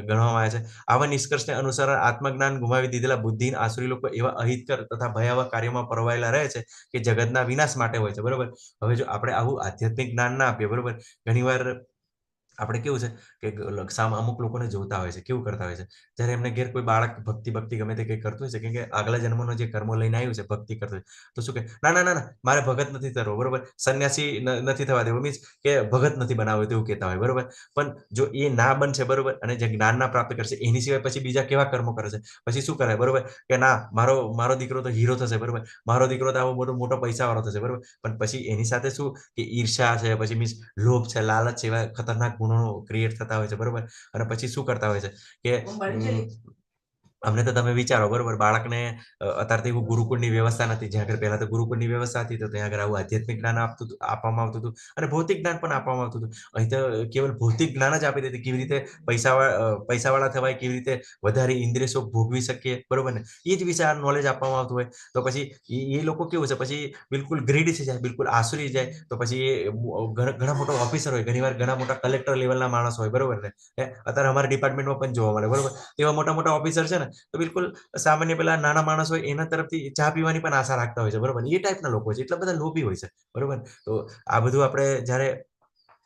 [SPEAKER 1] ગણવામાં આવે છે. આવા નિષ્કર્ષને અનુસાર આત્મજ્ઞાન ગુમાવી દીધેલા બુદ્ધિહીન આસુરી લોકો એવા અહિતકર તથા ભયાવહ કાર્યોમાં પરોવાયેલા રહે છે કે જગતના વિનાશ માટે હોય છે, બરોબર? હવે જો આપણે આવું આધ્યાત્મિક જ્ઞાન ના આપીએ, બરોબર? ઘણીવાર આપણે કેવું છે કે સામે અમુક લોકોને જોતા હોય છે, કેવું કરતા હોય છે, જ્યારે એમને ઘેર કોઈ બાળક ભક્તિ ગમે તે કંઈ કરતું હોય છે, કેમ કે આગલા જન્મનો જે કર્મો લઈને આવ્યું છે, ભક્તિ કરતું હોય, તો શું કહે, ના ના ના ના, મારે ભગત નથી થવો, બરોબર, સંન્યાસી નથી થવા દેવો, મીન્સ કે ભગત નથી બનાવવું, તેવું કહેતા હોય, બરોબર. પણ જો એ ના બનશે, બરોબર, અને જે જ્ઞાન ના પ્રાપ્ત કરશે, એની સિવાય પછી બીજા કેવા કર્મો કરે છે, પછી શું કરે, બરોબર, કે ના મારો દીકરો તો હીરો થશે, બરોબર, મારો દીકરો તો આવો મોટો પૈસાવાળો થશે, બરોબર. પણ પછી એની સાથે શું કે ઈર્ષા છે, પછી મીન્સ લોભ છે, લાલચ છે, એવા ખતરનાક ગુણો ક્રિએટ થતા હોય છે, બરોબર. અને પછી શું કરતા હોય છે કે અમને તો તમે વિચારો, બરોબર, બાળકને અત્યારે તો એવું ગુરુકુળની વ્યવસ્થા નથી, જ્યાં આગળ પહેલા તો ગુરુકુળની વ્યવસ્થા હતી, તો ત્યાં આગળ આવું આધ્યાત્મિક જ્ઞાન આપવામાં આવતું હતું, અને ભૌતિક જ્ઞાન પણ આપવામાં આવતું હતું. અહીં તો કેવલ ભૌતિક જ્ઞાન જ આપી દેતી, કેવી રીતે પૈસાવાળા થવાય, કેવી રીતે વધારે ઇન્દ્રિય સુખ ભોગવી શકીએ, બરોબર ને, એ જ વિશે આ નોલેજ આપવામાં આવતું હોય. તો પછી એ લોકો કેવું છે, પછી બિલકુલ ગ્રીડી થઈ જાય, બિલકુલ આસુરી જાય. તો પછી એ ઘણા મોટો ઓફિસર હોય, ઘણીવાર ઘણા મોટા કલેક્ટર લેવલના માણસ હોય, બરોબર ને, અત્યારે અમારા ડિપાર્ટમેન્ટમાં પણ જોવા મળે, બરોબર. એવા મોટા ઓફિસર છે ને, તો બિલકુલ સામાન્ય પેલા નાના માણસ હોય એના તરફથી ચા પીવાની પણ આશા રાખતા હોય છે, બરોબર. એ ટાઈપના લોકો છે, એટલા બધા લોભી હોય છે, બરોબર. તો આ બધું આપણે જ્યારે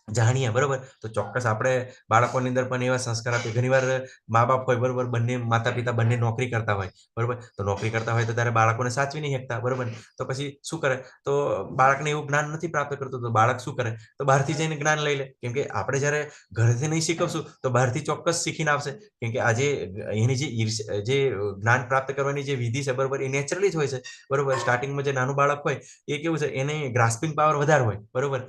[SPEAKER 1] જાણીએ, બરોબર, તો ચોક્કસ આપણે બાળકોની અંદર પણ એવા સંસ્કાર આપીએ. ઘણીવાર મા બાપ હોય, બરોબર, બંને માતા પિતા બંને નોકરી કરતા હોય, બરોબર, તો નોકરી કરતા હોય તો ત્યારે બાળકોને સાચવી નહીં શકતા, બરોબર. તો પછી શું કરે, તો બાળકને એવું જ્ઞાન નથી પ્રાપ્ત કરતું, તો બાળક શું કરે, તો બહારથી જઈને જ્ઞાન લઈ લે. કેમ કે આપણે જ્યારે ઘરેથી નહીં શીખવશું તો બહારથી ચોક્કસ શીખીને આવશે. કેમ કે આજે એની જે જ્ઞાન પ્રાપ્ત કરવાની જે વિધિ છે, બરોબર, એ નેચરલી જ હોય છે, બરોબર. સ્ટાર્ટિંગમાં જે નાનું બાળક હોય એ કેવું છે, એને ગ્રાસ્પિંગ પાવર વધારે હોય, બરોબર,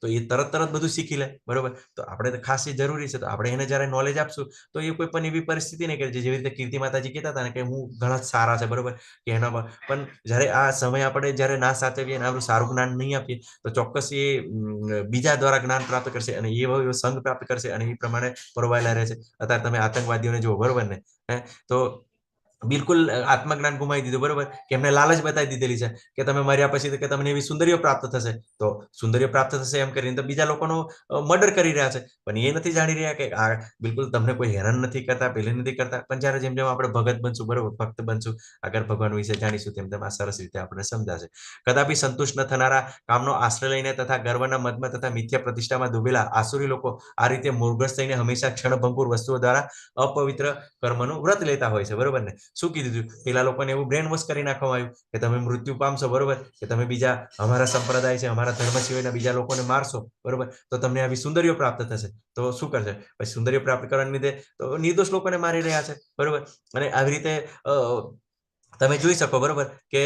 [SPEAKER 1] તો એ તરત બધું શીખી લે, બરોબર. તો આપણે તો ખાસ એ જરૂરી છે, તો આપણે એને જ્યારે નોલેજ આપશું તો એ કોઈ પણ એવી પરિસ્થિતિ નહીં કરે, જેવી રીતે કીર્તિ માતાજી કહેતા હતા ને કે હું ઘણા જ સારા છે, બરોબર, કે એના પણ જ્યારે આ સમય આપણે જ્યારે ના સાચવીએ અને આપણું સારું જ્ઞાન નહીં આપીએ, તો ચોક્કસ એ બીજા દ્વારા જ્ઞાન પ્રાપ્ત કરશે, અને એ સંઘ પ્રાપ્ત કરશે, અને એ પ્રમાણે પરોવાયેલા રહે છે. અત્યારે તમે આતંકવાદીઓને જુઓ, બરોબર ને, તો બિલકુલ આત્મજ્ઞાન ગુમાવી દીધું, બરોબર, કે એમને લાલચ બતાવી દીધેલી છે કે તમે મર્યા પછી કે તમને એવી સુંદરીઓ પ્રાપ્ત થશે, તો સુંદરીઓ પ્રાપ્ત થશે એમ કરીને તો બીજા લોકોનો મર્ડર કરી રહ્યા છે. પણ એ નથી જાણી રહ્યા કે આ બિલકુલ તમને કોઈ હેરાન નથી કરતા, પેલી નથી કરતા. પણ જ્યારે જેમ જેમ આપણે ભગત બનશું, બરોબર, ભક્ત બનશું, આગળ ભગવાન વિશે જાણીશું, તેમ તેમ આ સરસ રીતે આપણે સમજાશે. કદાપી સંતુષ્ટ ન થનારા, કામનો આશ્રય લઈને તથા ગર્વના મદમાં તથા મિથ્યા પ્રતિષ્ઠામાં ડૂબેલા આસુરી લોકો આ રીતે મોરગ્રસ્ત થઈને હંમેશા ક્ષણભંગુર વસ્તુઓ દ્વારા અપવિત્ર કર્મનું વ્રત લેતા હોય છે, બરોબર ને. શું કીધું, પેલા લોકોને એવું બ્રેન વોશ કરી નાખવામાં આવ્યું કે તમે મૃત્યુ પામશો, બરોબર, કે તમે બીજા અમારા સંપ્રદાય છે, અમારા ધર્મ સિવાયના બીજા લોકોને મારશો, બરોબર, તો તમને આવી સુંદરીઓ પ્રાપ્ત થશે. તો શું કરશે, પછી સુંદરીઓ પ્રાપ્ત કરવાને લીધે તો નિર્દોષ લોકોને મારી રહ્યા છે, બરોબર. અને આવી રીતે તમે જોઈ શકો, બરોબર, કે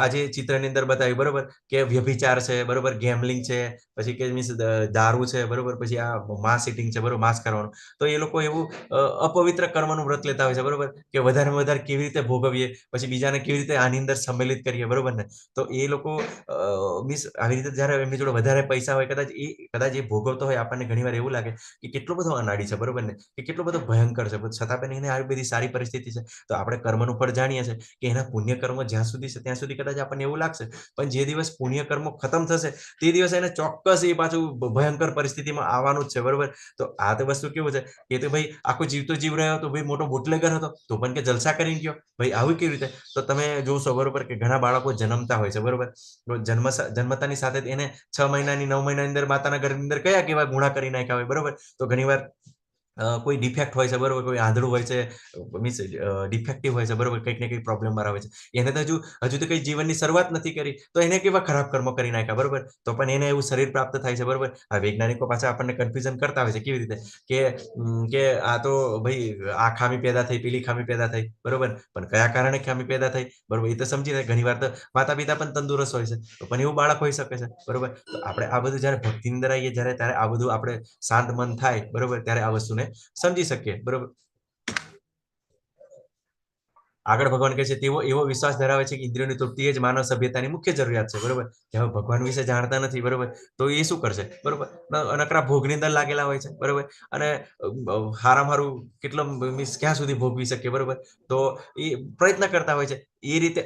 [SPEAKER 1] આજે ચિત્રની અંદર બતાવ્યું, બરોબર, કે વ્યભિચાર છે, બરોબર, ગેમલિંગ છે, પછી કે મીન્સ દારૂ છે, બરોબર, પછી આ માંસ ઇટિંગ છે, બરોબર, માંસ કરવાનું. તો એ લોકો એવું અપવિત્ર કર્મનું વ્રત લેતા હોય છે, બરોબર, કે વધારેમાં વધારે કેવી રીતે ભોગવીએ, પછી બીજાને કેવી રીતે આની અંદર સંમેલિત કરીએ, બરોબર ને. તો એ લોકો મીન્સ આવી રીતે જ્યારે એમની જોડે વધારે પૈસા હોય, કદાચ એ ભોગવતો હોય, આપણને ઘણીવાર એવું લાગે કે કેટલો બધો અનાડી છે, બરોબર ને, કે કેટલો બધો ભયંકર છે, છતાં પણ એને આવી બધી સારી પરિસ્થિતિ છે. તો આપણે કર્મનું ફળ જાણીએ છીએ કે એના પુણ્ય કર્મ જ્યાં સુધી છે ત્યાં સુધી કદાચ આપણને એવું લાગશે, પણ જે દિવસ પુણ્ય કર્મો ખતમ થશે તે દિવસે એને ચોક્કસ એ પાછું ભયંકર પરિસ્થિતિમાં આવવાનું જ છે, બરોબર. તો આ તો વસ્તુ કેવું છે કે તો ભાઈ આખો જીવતો જીવ રહ્યો હતો, ભાઈ મોટો બુટલેગર હતો, તો પણ કે જલસા કરી ગયો, ભાઈ આવું કેવી રીતે. તો તમે જોશો, બરોબર, કે ઘણા બાળકો જન્મતા હોય છે, બરોબર, તો જન્મતાની સાથે એને 6 મહિનાની 9 મહિનાની અંદર માતાના ઘરની અંદર કયા કેવા ગુણા કરી નાખ્યા હોય, બરોબર. તો ઘણીવાર કોઈ ડિફેક્ટ હોય છે, બરોબર, કોઈ આંધળું હોય છે, મીન્સ ડિફેક્ટિવ હોય છે, બરોબર, કંઈક ને કંઈક પ્રોબ્લેમ આવે છે. એને તો હજુ તો કઈ જીવનની શરૂઆત નથી કરી, તો એને કેવા ખરાબ કર્મો કરી નાખ્યા, બરોબર. તો પણ એને એવું શરીર પ્રાપ્ત થાય છે, બરોબર. આ વૈજ્ઞાનિકો પાછા આપણને કન્ફ્યુઝન કરતા હોય છે, કેવી રીતે કે આ તો ભાઈ આ ખામી પેદા થઈ, પેલી ખામી પેદા થઈ, બરોબર, પણ કયા કારણે ખામી પેદા થઈ, બરોબર, એ તો સમજી જાય. ઘણી વાર તો માતા પિતા પણ તંદુરસ્ત હોય છે, તો પણ એવું બાળક હોઈ શકે છે, બરોબર. તો આપણે આ બધું જ્યારે ભક્તિની અંદર આવીએ, ત્યારે આ બધું આપણે શાંત મન થાય, બરોબર, ત્યારે આ વસ્તુને સમજી શકીએ, બરોબર. આગળ ભગવાન કહે છે તેવો એવો વિશ્વાસ ધરાવે છે કે ઇન્દ્રિયોની તૃપ્તિ જ માનવ સભ્યતાની મુખ્ય જરૂરિયાત છે, બરોબર. કે હવે ભગવાન વિશે જાણતા નથી, બરોબર, તો એ શું કરશે, બરોબર, નકરા ભોગની અંદર લાગેલા હોય છે, બરોબર. અને હારામ હારું કેટલો મીન્સ ક્યાં સુધી ભોગવી શકે, બરોબર. તો એ પ્રયત્ન કરતા હોય છે. એ રીતે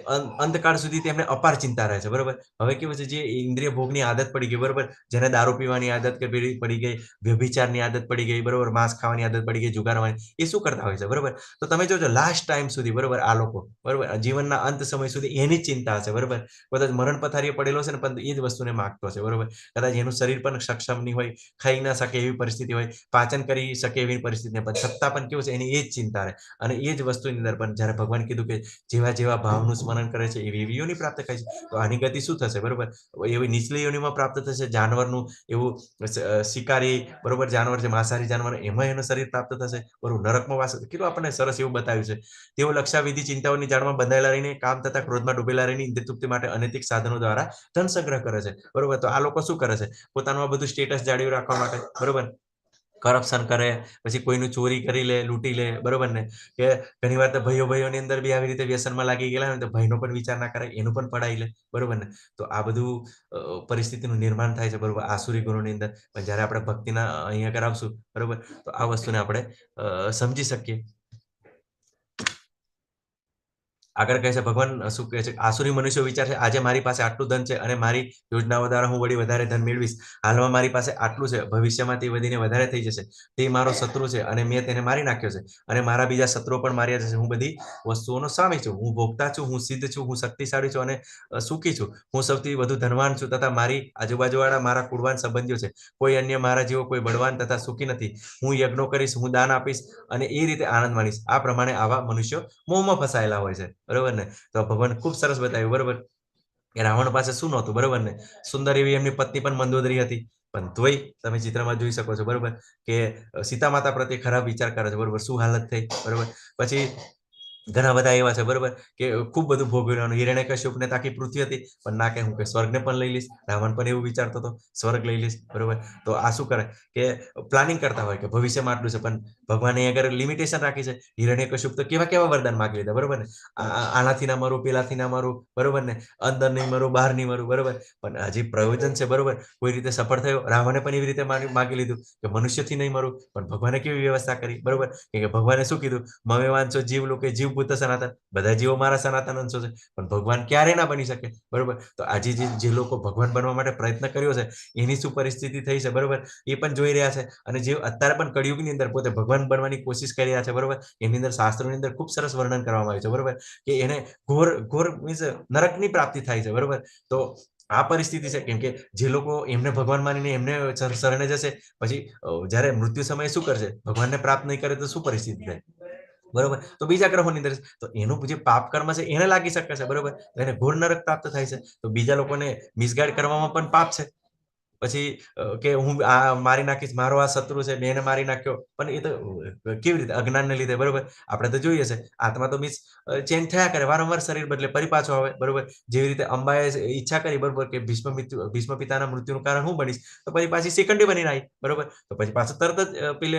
[SPEAKER 1] અંતકાળ સુધી તેમને અપાર ચિંતા રહે છે, બરોબર. હવે કેવું છે, જે ઇન્દ્રિય ભોગની આદત પડી ગઈ, બરોબર, જેને દારૂ પીવાની આદત કે પડી ગઈ, વ્યભિચારની આદત પડી ગઈ, બરોબર, માંસ ખાવાની આદત પડી ગઈ, જુગારવાની, એ શું કરતા હોય છે, બરોબર. તો તમે જોજો લાસ્ટ ટાઈમ સુધી, બરોબર, આ લોકો, બરોબર, જીવનના અંત સમય સુધી એની જ ચિંતા હશે, બરોબર. કદાચ મરણ પથારીએ પડેલો છે ને, પણ એ જ વસ્તુને માગતો છે, બરોબર. કદાચ એનું શરીર પણ સક્ષમ નહીં હોય, ખાઈ ના શકે એવી પરિસ્થિતિ હોય, પાચન કરી શકે એવી પરિસ્થિતિ, પણ છતાં પણ કેવું છે, એની એ જ ચિંતા રહે. અને એ જ વસ્તુની અંદર પણ જ્યારે ભગવાન કીધું કે જેવા જેવા ભાવનું સ્મરણ કરે છે એવી એવી યોનિ પ્રાપ્ત થાય છે, તો આની ગતિ શું થશે, બરોબર. એવી નીચલી યોનિમાં પ્રાપ્ત થશે, જાનવરનું એવું શિકારી, બરોબર, જાનવર છે, માંસાહારી જાનવર, એમાં એનું શરીર પ્રાપ્ત થશે, બરોબર. નરકમાં વાસ, કેટલું આપણને સરસ એવું બતાવ્યું છે. તેઓ લક્ષાવિધિ ચિંતાઓની જાળમાં બંધાયેલા રહીને, કામ તથા ક્રોધમાં ડૂબેલા રહીને ઇન્દ્રિય તૃપ્તિ માટે અનૈતિક સાધનો દ્વારા ધન સંગ્રહ કરે છે, બરોબર. તો આ લોકો શું કરે છે, પોતાનું આ બધું સ્ટેટસ જાળવી રાખવા માટે, બરોબર, કરપ્શન કરે, પછી કોઈનું ચોરી કરી લે, લૂંટી લે, બરોબર ને. કે ઘણી વાર તો ભાઈઓની અંદર બી આવી રીતે વ્યસનમાં લાગી ગયેલા હોય તો ભાઈનો પણ વિચાર ના કરે, એનું પણ પડાવી લે, બરોબર ને. તો આ બધું પરિસ્થિતિનું નિર્માણ થાય છે, બરોબર, આસુરી ગુણોની અંદર. પણ જ્યારે આપણે ભક્તિના અહીંયા આગળ આવશું, બરોબર, તો આ વસ્તુને આપણે સમજી શકીએ. આગળ કહે છે ભગવાન શું કહે છે, આસુરી મનુષ્યો વિચાર છે, આજે મારી પાસે આટલું ધન છે અને મારી યોજનાઓ દ્વારા હું વળી વધારે ધન મેળવીશ. હાલમાં મારી પાસે આટલું છે, ભવિષ્યમાં તે વધીને વધારે થઈ જશે. તે મારો શત્રુ છે અને મેં તેને મારી નાખ્યો છે, અને મારા બીજા શત્રુઓ પણ માર્યા જશે. હું બધી વસ્તુઓનો સ્વામી છું, હું ભોગતા છું, હું સિદ્ધ છું, હું શક્તિશાળી છું અને સુખી છું. હું સૌથી વધુ ધનવાન છું, તથા મારી આજુબાજુવાળા મારા કુળવાન સંબંધીઓ છે. કોઈ અન્ય મારા જેવો કોઈ બળવાન તથા સુખી નથી. હું યજ્ઞો કરીશ, હું દાન આપીશ અને એ રીતે આનંદ માણીશ. આ પ્રમાણે આવા મનુષ્યો મોહમાં ફસાયેલા હોય છે, બરોબર ને. તો ભગવાન ખૂબ સરસ બતાવ્યું, બરોબર, કે રાવણ પાસે શું નહોતું, બરોબર ને. સુંદર એવી એમની પત્ની પણ મંદોદરી હતી, પણ તોય તમે ચિત્રમાં જોઈ શકો છો, બરોબર, કે સીતા માતા પ્રત્યે ખરાબ વિચાર કરે છે, બરોબર. શું હાલત થઈ, બરોબર. પછી ઘણા બધા એવા છે, બરોબર, કે ખૂબ બધું ભોગવ્યું. હિરણ્યકશ્યપને તાકી પૃથ્વી હતી, પણ ના કે હું કે સ્વર્ગને પણ લઈ લઈશ. રાવણ પણ એવું વિચારતો હતો, સ્વર્ગ લઈ લઈશ, બરોબર. તો આ શું કરે કે પ્લાનિંગ કરતા હોય કે ભવિષ્યમાં આટલું છે, પણ ભગવાને અગર લિમિટેશન રાખી છે. હિરણ્યકશ્યપ તો કેવા કેવા વરદાન માગી લીધા, બરોબર ને. આનાથી ના મારું, પેલાથી ના મારું, બરોબર ને. અંદર નહીં મારું, બહાર નહીં મારું, બરોબર. પણ હજી પ્રયોજન છે, બરોબર, કોઈ રીતે સફળ થયો. રાવણે પણ એવી રીતે માગી લીધું કે મનુષ્યથી નહીં મારું, પણ ભગવાને કેવી વ્યવસ્થા કરી, બરોબર, કે ભગવાને શું કીધું, મમે વાંચો જીવ લોકે જીવ ભૂત સનાતન. બધા જીવો મારા સનાતન અંશો છે, પણ ભગવાન ક્યારે ના બની શકે, બરોબર. તો આજે જે લોકો ભગવાન બનવા માટે પ્રયત્ન કર્યો છે, એની શું પરિસ્થિતિ થઈ છે, બરોબર, એ પણ જોઈ રહ્યા છે. અને જે અત્યારે પણ કળિયુગની અંદર પોતે ભગવાન બનવાની કોશિશ કરી રહ્યા છે, બરોબર, એની અંદર શાસ્ત્રોની અંદર ખૂબ સરસ વર્ણન કરવામાં આવ્યું છે, બરોબર, કે એને ઘોર મીન્સ નરકની પ્રાપ્તિ થાય છે, બરોબર. તો આ પરિસ્થિતિ છે, કેમ કે જે લોકો એમને ભગવાન માનીને એમને શરણે જશે, પછી જ્યારે મૃત્યુ સમયે શું કરશે, ભગવાનને પ્રાપ્ત નહીં કરે તો શું પરિસ્થિતિ થાય, બરોબર. તો બીજા ગ્રહોની અંદર તો એનું જે પાપ કર્મ છે એને લાગી શકે છે, બરોબર. એને ઘોર નરક પ્રાપ્ત થાય છે. તો બીજા લોકોને મિસગાઈડ કરવામાં પણ પાપ છે. પછી કે હું આ મારી નાખીશ, મારો આ શત્રુ છે, મેં એને મારી નાખ્યો, પણ એ તો કેવી રીતે અજ્ઞાનને લીધે, બરોબર. આપણે તો જોઈએ છે આત્મા તો મીન્સ ચેન્જ થયા કરે, વારંવાર શરીર બદલે, ફરી પાછો આવે, બરોબર. જેવી રીતે અંબાએ ઈચ્છા કરી, બરોબર, કે ભીષ્મ પિતાના મૃત્યુનું કારણ હું બનીશ, તો પછી પાછી સેકન્ડરી બનીને આવી, બરોબર. તો પછી પાછું તરત જ પેલે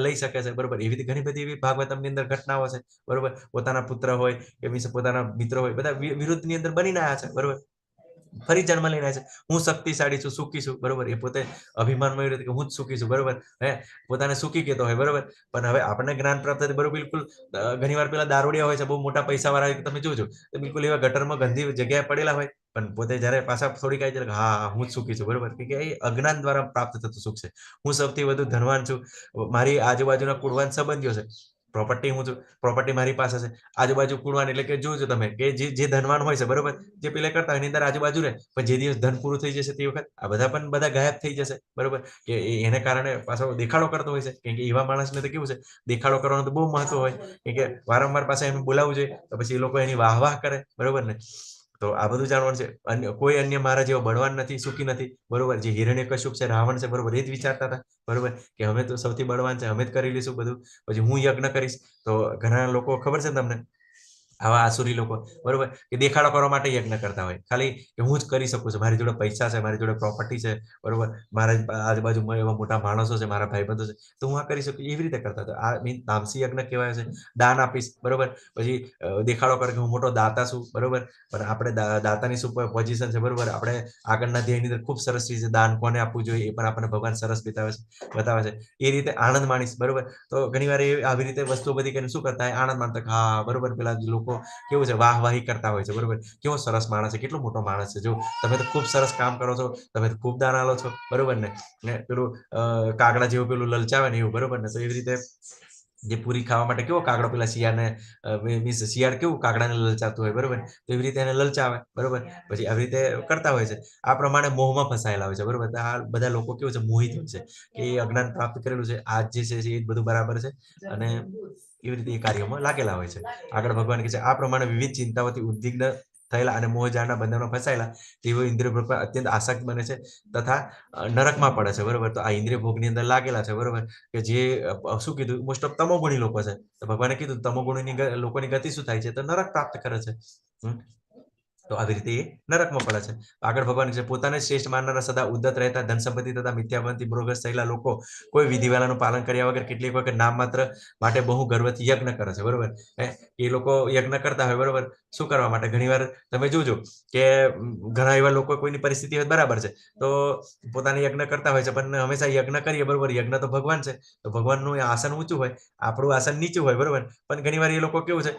[SPEAKER 1] લઈ શકે છે, બરોબર. એવી ઘણી બધી એવી ભાગવતમની અંદર ઘટનાઓ છે, બરોબર. પોતાના પુત્ર હોય કે મીન્સ પોતાના મિત્રો હોય, બધા વિરુદ્ધની અંદર બનીને આવ્યા છે, બરોબર. ફરી જન્મ લઈને આવે છે. હું શક્તિશાળી છું, સુખી છું, બરોબર. એ પોતે અભિમાનમાં એવું કે હું જ સુખી છું, બરોબર. પોતાને સુખી કહેતો હોય, બરોબર. પણ હવે આપણને જ્ઞાન પ્રાપ્ત થાય, બરોબર, બિલકુલ ઘણીવાર પેલા દારૂડિયા હોય છે, બહુ મોટા પૈસા વાળા હોય, તમે જોજો તો બિલકુલ એવા ગટરમાં ગંદી જગ્યાએ પડેલા હોય, પણ પોતે જ્યારે પાછા થોડીક આવી જાય, હા હું જ સુખી છું, બરોબર. કે એ અજ્ઞાન દ્વારા પ્રાપ્ત થતું સુખ છે. હું સૌથી વધુ ધનવાન છું, મારી આજુબાજુના કુળવાન સંબંધીઓ છે, પ્રોપર્ટી હું છું, પ્રોપર્ટી મારી પાસે છે. આજુબાજુ કુળવાન એટલે કે જોજો તમે કે જે ધનવાન હોય છે, બરોબર, જે પેલે કરતા એની અંદર આજુબાજુ રહે, પણ જે દિવસ ધન પૂરું થઈ જશે તે વખત આ બધા ગાયબ થઈ જશે, બરોબર. કે એને કારણે પાછો દેખાડો કરતો હોય છે, કેમ કે એવા માણસને તો કેવું છે, દેખાડો કરવાનું તો બહુ મહત્વ હોય, કેમ કે વારંવાર પાછા એમ બોલાવવું જોઈએ, તો પછી એ લોકો એની વાહ કરે, બરોબર ને. તો આ બધું જાણવાનું છે. કોઈ અન્ય મારા જેવો બળવાન નથી, સુખી નથી, બરોબર. જે હિરણ્યકશ્યપ છે, રાવણ છે, બરોબર, એ જ વિચારતા હતા, બરોબર, કે અમે તો સૌથી બળવાન છે, અમે જ કરી લઈશું બધું, પછી હું યજ્ઞ કરીશ. તો ઘણા લોકો ખબર છે તમને, આવા આસુરી લોકો, બરોબર, કે દેખાડો કરવા માટે યજ્ઞ કરતા હોય, ખાલી કે હું જ કરી શકું છું, મારી જોડે પૈસા છે, મારી જોડે પ્રોપર્ટી છે, બરોબર, મારા આજુબાજુમાં એવા મોટા માણસો છે, મારા ભાઈબંધો છે, તો હું આ કરી શકું, એવી રીતે કરતા હતા. આ મીન તામસી યજ્ઞ કહેવાય છે. દાન આપીશ, બરોબર, પછી દેખાડો કરે કે હું મોટો દાતા છું, બરોબર. પણ આપણે દાતાની શું પોઝિશન છે, બરોબર. આપણે આગળના ધ્યેયની અંદર ખૂબ સરસ રીતે દાન કોને આપવું જોઈએ એ પણ આપણને ભગવાન સરસ બતાવે છે. એ રીતે આનંદ માણીશ, બરોબર. તો ઘણી વાર આવી રીતે વસ્તુઓ બધી કરીને શું કરતા આનંદ માનતા, હા બરોબર, પેલા લોકો લોકો કેવું છે વાહવાહી કરતા હોય છે, બરોબર, કેવો સરસ માણસ છે, કેટલો મોટો માણસ છે, જો તમે તો ખૂબ સરસ કામ કરો છો, તમે તો ખૂબ દાન આલો છો, બરોબર ને પેલું કાગડા જેવું પેલું લલચાવે ને એવું, બરોબર ને, તો એવી રીતે જે પૂરી ખાવા માટે કેવો કાગડો પેલા શિયાળને મીન્સ શિયાળ કેવું કાગડાને લલચાતું હોય, બરોબર, તો એવી રીતે એને લલચાવે, બરોબર, પછી આવી રીતે કરતા હોય છે. આ પ્રમાણે મોહમાં ફસાયેલા હોય છે, બરોબર. આ બધા લોકો કેવું છે મોહિત હોય છે કે એ અજ્ઞાન પ્રાપ્ત કરેલું છે, આજ જે છે એ બધું બરાબર છે અને એવી રીતે એ કાર્યોમાં લાગેલા હોય છે. આગળ ભગવાન કહે છે આ પ્રમાણે વિવિધ ચિંતાઓથી ઉદ્વિગ્ન થયેલા અને મોહજાળના બંધનમાં ફસાયેલા તેઓ ઇન્દ્રિય ભોગ પર અત્યંત આસક્ત બને છે તથા નરકમાં પડે છે, બરોબર. તો આ ઇન્દ્રિય ભોગની અંદર લાગેલા છે, બરોબર, કે જે શું કીધું મોસ્ટ ઓફ તમોગુણી લોકો છે. તો ભગવાને કીધું તમોગુણીની લોકોની ગતિ શું થાય છે, તો નરક પ્રાપ્ત કરે છે. તો આવી રીતે એ નરકમાં પડે છે. આગળ ભગવાન છે પોતાને શ્રેષ્ઠ માનનારા સદા ઉદ્ધત રહેતા ધન સંપત્તિ તથા મિથ્યાભાનથી મોહગ્રસ્ત થયેલા લોકો કોઈ વિધિવાલાનું પાલન કર્યા વગર કેટલીક વખત નામ માત્ર માટે બહુ ગર્વથી યજ્ઞ કરે છે, બરોબર. એ લોકો યજ્ઞ કરતા હોય, બરોબર, શું કરવા માટે? ઘણીવાર તમે જોજો કે ઘણા એવા લોકો કોઈની પરિસ્થિતિ હોય બરાબર છે તો પોતાની યજ્ઞ કરતા હોય છે, પણ હંમેશા યજ્ઞ કરીએ, બરોબર, યજ્ઞ તો ભગવાન છે, તો ભગવાનનું આસન ઊંચું હોય, આપણું આસન નીચું હોય, બરોબર, પણ ઘણીવાર એ લોકો કેવું છે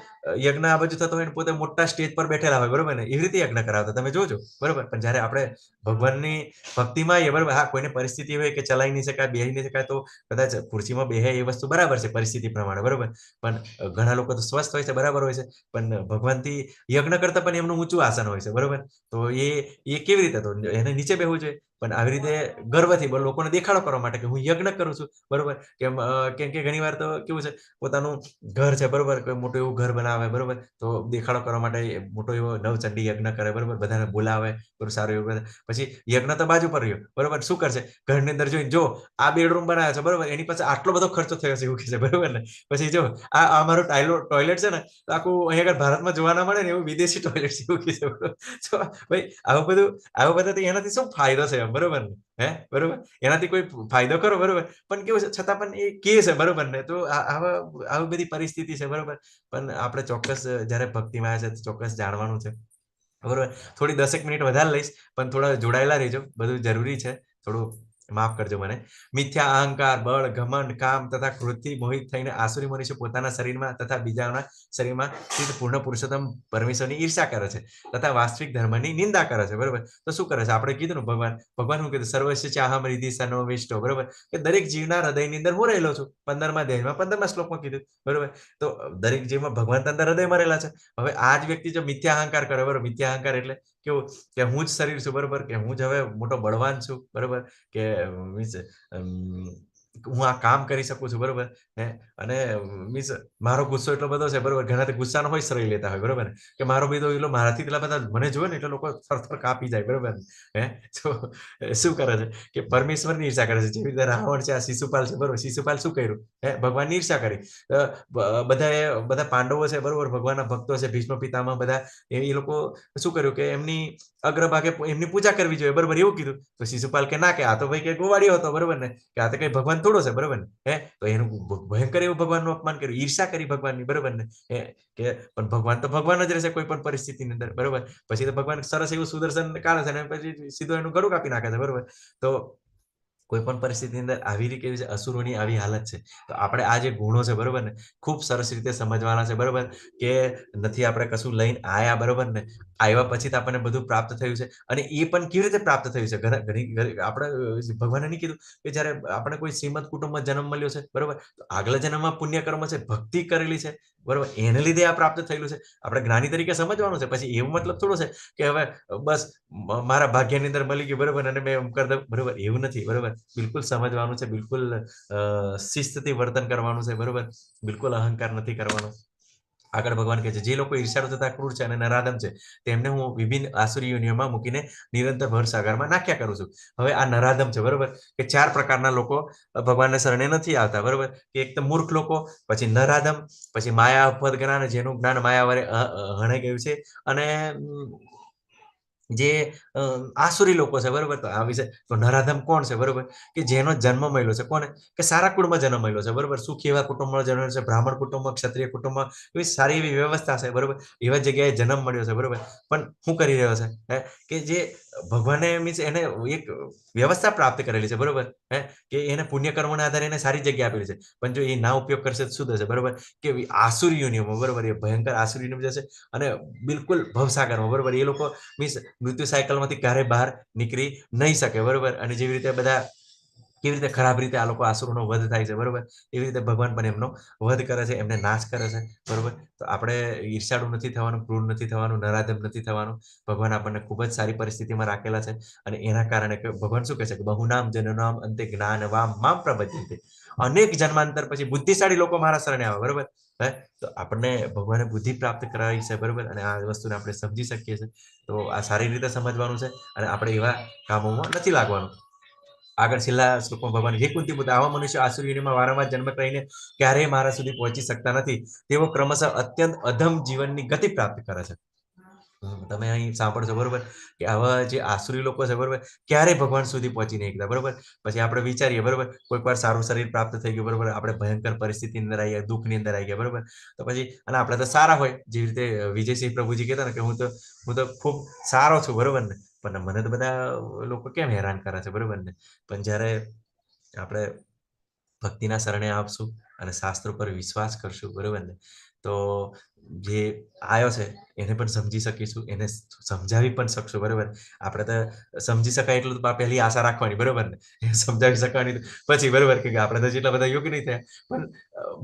[SPEAKER 1] યજ્ઞ આ બાજુ થતો હોય ને પોતે મોટા સ્ટેજ પર બેઠેલા હોય, બરોબર ને, એવી રીતે યજ્ઞ કરાવતા તમે જોજો, બરોબર. પણ જ્યારે આપણે ભગવાનની ભક્તિમાં આવીએ, બરોબર, હા કોઈને પરિસ્થિતિ હોય કે ચલાવી નહીં શકાય, બેહી નહીં શકાય, તો કદાચ ખુરશીમાં બેહે એ વસ્તુ બરાબર છે પરિસ્થિતિ પ્રમાણે, બરોબર, પણ ઘણા લોકો તો સ્વસ્થ હોય છે, બરાબર હોય છે, પણ ભગવાનથી યજ્ઞ કરતા પણ એમનું ઊંચું આસન હોય છે, બરોબર. તો એ કેવી રીતે? તો એને નીચે બેહવું જોઈએ, પણ આવી રીતે ગર્વથી લોકોને દેખાડો કરવા માટે કે હું યજ્ઞ કરું છું, બરોબર. કેમ કે ઘણીવાર તો કેવું છે પોતાનું ઘર છે, બરોબર, કોઈ મોટું એવું ઘર બનાવે, બરોબર, તો દેખાડો કરવા માટે મોટો એવો નવચંડી યજ્ઞ કરે, બરોબર, બધાને બોલાવે, બરોબર, સારું એવું કરે. પછી યજ્ઞ તો બાજુ પર રહ્યો, બરોબર, શું કરશે? ઘરની અંદર જોઈને જો આ બેડરૂમ બનાવે છે, બરોબર, એની પાસે આટલો બધો ખર્ચો થયો છે એવું કહે છે, બરોબર ને. પછી જો આ મારું ટોયલેટ છે ને, તો આખું અહીંયા આગળ ભારતમાં જોવા ના મળે ને એવું વિદેશી ટોયલેટ છે એવું કહે છે, બરોબર. તો ભાઈ આવું બધું એનાથી શું ફાયદો છે, બરોબર ને, બરોબર, એનાથી કોઈ ફાયદો કરો, બરોબર, પણ કેવું છે છતાં પણ એ કહે છે, બરોબર ને. તો આવી બધી પરિસ્થિતિ છે, બરોબર. પણ આપણે ચોક્કસ જ્યારે ભક્તિમાં આવ્યા છે ચોક્કસ જાણવાનું છે, બરોબર. થોડી 10 મિનિટ વધારે લઈશ, પણ થોડા જોડાયેલા રહેજો, બધું જરૂરી છે. થોડું માફ કરજો મને. મિથ્યા અહંકાર, બળ, ઘમંડ, કામ તથા ક્રોધથી મોહિત થઈને આસુરી મનુષ્ય પોતાના શરીરમાં તથા બીજાના શરીરમાં સ્થિત પૂર્ણ પુરુષોત્તમ પરમેશ્વરની ઈર્ષા કરે છે તથા વાસ્તવિક ધર્મની નિંદા કરે છે, બરોબર. તો શું કરે છે? આપણે કીધું ને ભગવાન શું કીધું? સર્વસ્ય ચાહમ હૃદિ સન્નિવિષ્ટો, બરોબર, કે દરેક જીવના હૃદયની અંદર હું રહેલો છું. 15મા અધ્યાયમાં 15મા શ્લોકમાં કીધું, બરોબર. તો દરેક જીવમાં ભગવાન તો અંદર હૃદયમાં રહેલા છે. હવે આ જ વ્યક્તિ જો મિથ્યા અહંકાર કરે, બરોબર, મિથ્યા અહંકાર એટલે કેવું કે હું જ શરીર છું, બરોબર, કે હું જ હવે મોટો બળવાન છું, બરોબર, કે મીન્સ હું આ કામ કરી શકું છું, બરોબર, અને મીન્સ મારો ગુસ્સો એટલો બધો છે, બરોબર, ઘણા ગુસ્સાનો હોય શ્રેય લેતા હોય, બરોબર, કે મારો બીજો એટલો મારાથી એટલા બધા મને જોવે ને એટલે લોકો થરથર કાપી જાય, બરોબર. તો શું કરે છે કે પરમેશ્વરની ઈર્ષા કરે છે. જેવી રીતે રાવણ છે, આ શિશુપાલ છે, બરોબર, શિશુપાલ શું કર્યું? ભગવાનની ઈર્ષા કરી. બધા પાંડવો છે, બરોબર, ભગવાનના ભક્તો છે, ભીષ્મ પિતામહ, બધા એ લોકો શું કર્યું કે એમની અગ્રભાગે એમની પૂજા કરવી જોઈએ, બરોબર, એવું કીધું. તો શિશુપાલ કે ના, કે આ તો ભાઈ કે ગોવાળિયો હતો, બરોબર ને, કે આ તો કઈ ભગવાન થોડો છે, બરોબર ને. તો એનું ભયંકર એવું ભગવાનનું અપમાન કર્યું, ઈર્ષા કરી ભગવાનની, બરોબર ને. કે પણ ભગવાન તો ભગવાન જ રહેશે કોઈ પણ પરિસ્થિતિની અંદર, બરોબર. પછી તો ભગવાન સરસ એવું સુદર્શન કાઢે છે અને પછી સીધું એનું ગળું કાપી નાખે છે, બરોબર. તો કોઈ પણ પરિસ્થિતિની અંદર આવી રીતે કેવી છે, અસુરોની આવી હાલત છે. તો આપણે આ જે ગુણો છે, બરોબર ને, ખૂબ સરસ રીતે સમજવાના છે, બરોબર, કે નથી આપણે કશું લઈને આયા, બરોબર ને, આવ્યા પછી તો આપણને બધું પ્રાપ્ત થયું છે. અને એ પણ કેવી રીતે પ્રાપ્ત થયું છે? આપણે ભગવાને નહીં કીધું કે જ્યારે આપણે કોઈ શ્રીમંત કુટુંબમાં જન્મ મળ્યો છે, બરોબર, તો આગલા જન્મમાં પુણ્ય કર્મ છે, ભક્તિ કરેલી છે, બરોબર, એને લીધે આ પ્રાપ્ત થયેલું છે. આપણે જ્ઞાની તરીકે સમજવાનું છે. પછી એવું મતલબ થોડો છે કે હવે બસ મારા ભાગ્યની અંદર મળી ગયું, બરોબર, અને મેં એમ કરી દઉં, બરોબર, એવું નથી, બરોબર. બિલકુલ સમજવાનું છે, બિલકુલ શિસ્તથી વર્તન કરવાનું છે, બરોબર, બિલકુલ અહંકાર નથી કરવાનો. આગળ ભગવાન કહે છે જે લોકો ઈર્ષાળુ તથા ક્રૂર છે અને નરાધમ છે તેમને હું વિભિન્ન આસુરી યોનિઓમાં મૂકીને નિરંતર ભવસાગરમાં નાખ્યા કરું છું. હવે આ નરાધમ છે, બરોબર, કે 4 પ્રકારના લોકો ભગવાનને શરણે નથી આવતા, બરોબર, કે એક તો મૂર્ખ લોકો, પછી નરાધમ, પછી માયા અપદ જ્ઞાન, જેનું જ્ઞાન માયા વડે હણાઈ ગયું છે, અને જે આસુરી લોકો છે બરોબર. તો આ વિશે તો નરાધમ કોણ છે બરોબર, કે જેનો જન્મ મળ્યો છે કોને, કે સારા કુળમાં જન્મ મળ્યો છે બરોબર, સુખી એવા કુટુંબમાં જન્મ છે, બ્રાહ્મણ કુટુંબમાં, ક્ષત્રિય કુટુંબમાં, એવી સારી એવી વ્યવસ્થા છે બરોબર, એવા જગ્યાએ જન્મ મળ્યો છે બરોબર. પણ શું કરી રહ્યો છે કે જે ભગવાને મીન્સ એને એક વ્યવસ્થા પ્રાપ્ત કરેલી છે બરોબર, કે એને પુણ્ય કર્મોના આધારે એને સારી જગ્યા આપેલી છે. પણ જો એ ના ઉપયોગ કરશે તો શું થશે બરોબર, કે આસુરી યોનિઓમાં બરોબર, એ ભયંકર આસુરી યોનિમાં જશે અને બિલકુલ ભવસાગરમાં બરોબર. એ લોકો મીન્સ મૃત્યુ સાયકલમાંથી ક્યારે બહાર નીકળી નહીં શકે બરોબર. અને જેવી રીતે બધા કેવી રીતે ખરાબ રીતે આ લોકો આસુરોનો વધ થાય છે બરોબર, એવી રીતે ભગવાન પણ એમનો વધ કરે છે, એમને નાશ કરે છે બરોબર. તો આપણે ઈર્ષાળુ નથી થવાનું, ક્રૂર નથી થવાનું, નરાધમ નથી થવાનું. ભગવાન આપણને ખૂબ જ સારી પરિસ્થિતિમાં રાખેલા છે. અને એના કારણે ભગવાન શું કહે છે કે બહુનામ જનનામ અંતે જ્ઞાન વામ મામ પ્રબધ્યન્તે, અનેક જન્માંતર પછી બુદ્ધિશાળી લોકો મારા શરણે આવે બરોબર. તો આપણને ભગવાને બુદ્ધિ પ્રાપ્ત કરાવી છે બરોબર, અને આ વસ્તુને આપણે સમજી શકીએ છીએ. તો આ સારી રીતે સમજવાનું છે અને આપણે એવા કામોમાં નથી લાગવાનું. આગળ છેલ્લા શ્લોકમાં ભગવાન હે કુંતી પુત્ર, આવા મનુષ્ય આસુરી યોનિમાં વારંવાર જન્મ કરીને ક્યારેય મારા સુધી પહોંચી શકતા નથી. તેઓ ક્રમશઃ અત્યંત અધમ જીવનની ગતિ પ્રાપ્ત કરે છે. તમે અહીં સાંભળશો બરોબર, કે આવા જે આસુરી લોકો છે બરોબર, ક્યારેય ભગવાન સુધી પહોંચી નહીં શકતા બરોબર. પછી આપણે વિચારીએ બરોબર, કોઈક વાર સારું શરીર પ્રાપ્ત થઈ ગયું બરોબર, આપણે ભયંકર પરિસ્થિતિની અંદર આવી ગયા, દુઃખની અંદર આવી ગયા બરોબર. તો પછી અને આપણે તો સારા હોય, જેવી રીતે વિજયસિંહ પ્રભુજી કહેતા ને કે હું તો ખૂબ સારો છું બરોબર ને, પણ મને તો બધા લોકો કેમ હેરાન કરે છે બરોબર ને. પણ જ્યારે આપણે ભક્તિના શરણે આવશું અને શાસ્ત્રો પર વિશ્વાસ કરશું બરોબર ને, તો જે આવ્યો છે એને પણ સમજી શકીશું, એને સમજાવી પણ શકશું બરોબર. આપણે તો સમજી શકાય એટલું તો પહેલી આશા રાખવાની બરોબર ને, સમજાવી શકવાની પછી બરોબર, કે આપણે તો જેટલા બધા યોગ્ય નહીં થયા, પણ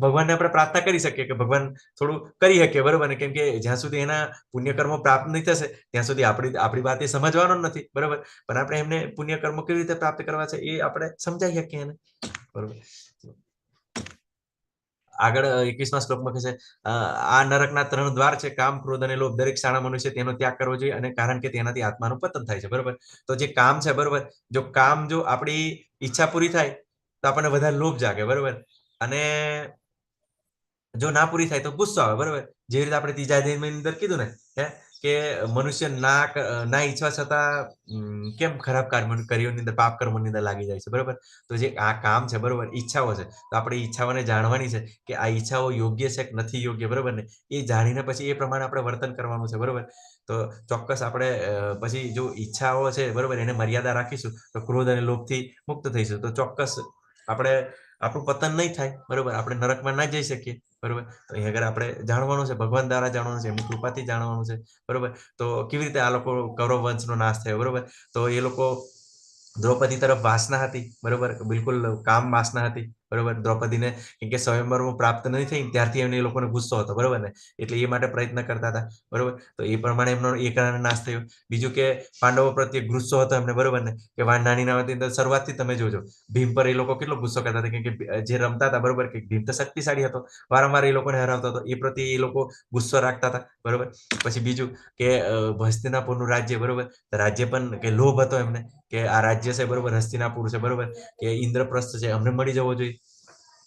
[SPEAKER 1] ભગવાનને આપણે પ્રાર્થના કરી શકીએ કે ભગવાન થોડું કરી શકીએ બરોબર ને. કેમ કે જ્યાં સુધી એના પુણ્યકર્મો પ્રાપ્ત નહીં થશે ત્યાં સુધી આપણી વાત એ સમજવાનો નથી બરોબર. પણ આપણે એમને પુણ્યકર્મો કેવી રીતે પ્રાપ્ત કરવા છે એ આપણે સમજાવી શકીએ એને બરોબર. આગળ 21મા શ્લોકમાં કહે છે આ નરકના 3 દ્વાર છે, કામ, ક્રોધ અને લોભ. દરેક શાણા મનુષ્ય તેનો ત્યાગ કરવો જોઈએ, અને કારણ કે તેનાથી આત્માનું પતન થાય છે બરોબર. તો જે કામ છે બરોબર, જો આપણી ઈચ્છા પૂરી થાય તો આપણને વધારે લોભ જાગે બરોબર, અને જો ના પૂરી થાય તો ગુસ્સો આવે બરોબર. જેવી રીતે આપણે ત્રીજા અધ્યાયની અંદર કીધું ને કે મનુષ્ય ના ઈચ્છવા છતાં કેમ ખરાબ કર્મોની અંદર, પાપ કર્મોની અંદર લાગી જાય છે બરોબર. તો જે આ કામ છે બરોબર, ઈચ્છાઓ છે, તો આપણે ઈચ્છાઓને જાણવાની છે કે આ ઈચ્છાઓ યોગ્ય છે કે નથી યોગ્ય બરોબર ને. એ જાણીને પછી એ પ્રમાણે આપણે વર્તન કરવાનું છે બરોબર. તો ચોક્કસ આપણે પછી જો ઈચ્છાઓ છે બરોબર, એને મર્યાદા રાખીશું તો ક્રોધ અને લોભથી મુક્ત થઈશું. તો ચોક્કસ આપણે આપણું પતન નહીં થાય બરોબર, આપણે નરકમાં ના જઈ શકીએ બરોબર. તો અહીં આગળ આપણે જાણવાનું છે, ભગવાન દ્વારા જાણવાનું છે, એમની કૃપાથી જાણવાનું છે બરોબર. તો કેવી રીતે આ લોકો કૌરવ વંશનો નાશ થયો બરોબર. તો એ લોકો દ્રૌપદી તરફ વાસના હતી બરોબર, બિલકુલ કામ વાસના હતી બરોબર. દ્રૌપદીને કેમ કે સ્વયંવરમાં પ્રાપ્ત નહીં થઈ ત્યારથી એમને એ લોકોને ગુસ્સો હતો બરોબર ને, એટલે એ માટે પ્રયત્ન કરતા હતા બરોબર. તો એ પ્રમાણે એમનો એ કારણે નાશ થયો. બીજું કે પાંડવો પ્રત્યે ગુસ્સો હતો એમને બરોબર ને, કે નાની નાની શરૂઆતથી તમે જોજો ભીમ પર એ લોકો કેટલો ગુસ્સો કરતા હતા, કેમ કે જે રમતા હતા બરોબર, કે ભીમ તો શક્તિશાળી હતો, વારંવાર એ લોકોને હરાવતો હતો, એ પ્રત્યે એ લોકો ગુસ્સો રાખતા હતા બરોબર. પછી બીજું કે હસ્તિનાપુરનું રાજ્ય બરોબર, રાજ્ય પણ કે લોભ હતો એમને, કે આ રાજ્ય છે બરોબર, હસ્તિનાપુર છે બરોબર, કે ઇન્દ્રપ્રસ્થ છે, અમને મળી જવો જોઈએ.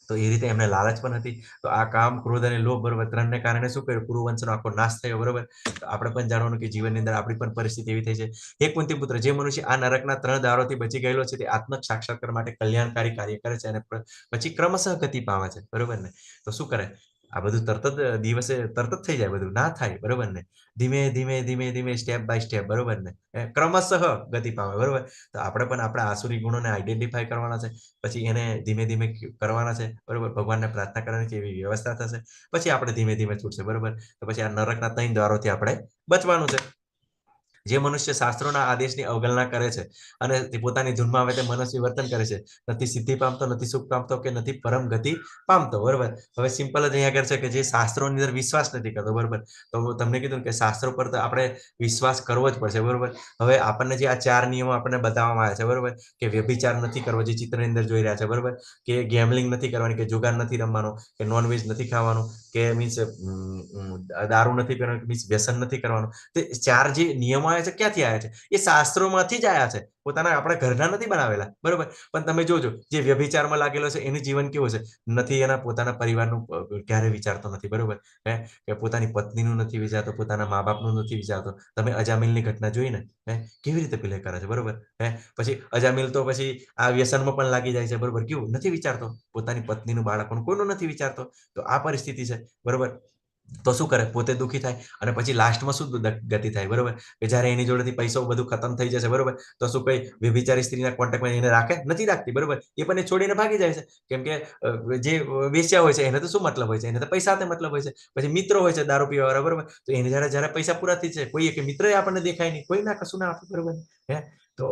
[SPEAKER 1] તો એ રીતે એમને લાલચ પણ હતી. તો આ કામ, ક્રોધ અને લોભ બરોબર, ત્રણને કારણે શું કર્યું, કુરુવંશનો આખો નાશ થયો બરોબર. તો આપણે પણ જાણવાનું કે જીવનની અંદર આપણી પણ પરિસ્થિતિ એવી થઈ છે. હે કુંતી પુત્ર, જે મનુષ્ય આ નરકના 3 દારોથી બચી ગયેલો છે તે આત્મ સાક્ષાત્કાર માટે કલ્યાણકારી કાર્ય કરે છે અને પછી ક્રમશઃ ગતિ પામે છે બરોબર ને. તો શું કરે, આ બધું તરત જ થઈ જાય, બધું ના થાય બરોબર ને. ધીમે સ્ટેપ બાય સ્ટેપ બરોબર ને, ક્રમશઃ ગતિ પામે બરોબર. તો આપણે પણ આપણા આસુરી ગુણોને આઈડેન્ટિફાઈ કરવાના છે, પછી એને ધીમે કરવાના છે બરોબર. ભગવાનને પ્રાર્થના કરવાની છે, એવી વ્યવસ્થા થશે, પછી આપણે ધીમે છૂટશે બરોબર. તો પછી આ નરકના 3 દ્વારોથી આપણે બચવાનું છે. જે મનુષ્ય શાસ્ત્રોના આદેશની અવગણના કરે છે અને તે પોતાની ધૂનમાં આવે તે મનસ્વી વર્તન કરે છે, નથી સિદ્ધિ પામતો, નથી સુખ પામતો કે નથી પરમ ગતિ પામતો બરોબર. હવે સિમ્પલ જ અહીંયા આગળ છે કે જે શાસ્ત્રોની અંદર વિશ્વાસ નથી કરતો બરોબર. તો તમને કીધું કે શાસ્ત્રો પર તો આપણે વિશ્વાસ કરવો જ પડશે બરોબર. હવે આપણને જે આ 4 નિયમો આપણને બતાવવામાં આવ્યા છે બરોબર, કે વ્યભિચાર નથી કરવો, જે ચિત્રની અંદર જોઈ રહ્યા છે બરોબર, કે ગેમલિંગ નથી કરવાની, કે જુગાર નથી રમવાનો, કે નોનવેજ નથી ખાવાનું, કે મીન્સ દારૂ નથી પીવાનું, મીન્સ વ્યસન નથી કરવાનું. તે 4 જે નિયમો આવ્યા છે ક્યાંથી આવ્યા છે? એ શાસ્ત્રોમાંથી જ આવ્યા છે, પોતાના આપણા ઘરના નથી બનાવેલા, બરોબર? પણ તમે જોજો, જે વ્યભિચારમાં લાગેલો છે એનું જીવન કેવું છે? નથી એના પોતાના પરિવારનું ક્યારે વિચારતો નથી, બરોબર? કે પોતાની પત્નીનું નથી વિચારતો, પોતાના મા બાપનું નથી વિચારતો. તમે અજામિલની ઘટના જોઈ ને, કેવી રીતે પ્લે કરે છે, બરોબર? પછી અજામિલ તો પછી આ વ્યસનમાં પણ લાગી જાય છે, બરોબર? કેવું નથી વિચારતો, પોતાની પત્નીનું, બાળકોનું કોઈનું નથી વિચારતો. તો આ પરિસ્થિતિ છે, બરોબર? તો શું કરે? પોતે દુઃખી થાય અને પછી લાસ્ટમાં શું ગતિ થાય, બરોબર? કે જ્યારે એની જોડેથી પૈસો બધું ખતમ થઈ જશે, બરોબર? તો શું કઈ વ્યભિચારી સ્ત્રીના કોન્ટેક્ટમાં એને રાખે? નથી રાખતી, બરોબર? એ પણ એ છોડીને ભાગી જાય છે, કેમ કે જે વેશ્યા હોય છે એને તો શું મતલબ હોય છે? એને તો પૈસા સાથે મતલબ હોય છે. પછી મિત્રો હોય છે દારૂ પીવાવાળા, બરોબર? તો એને જ્યારે પૈસા પૂરા થઈ છે, કોઈ કે મિત્ર આપણને દેખાય નહીં, કોઈ ના કશું ના આપે, બરોબર? તો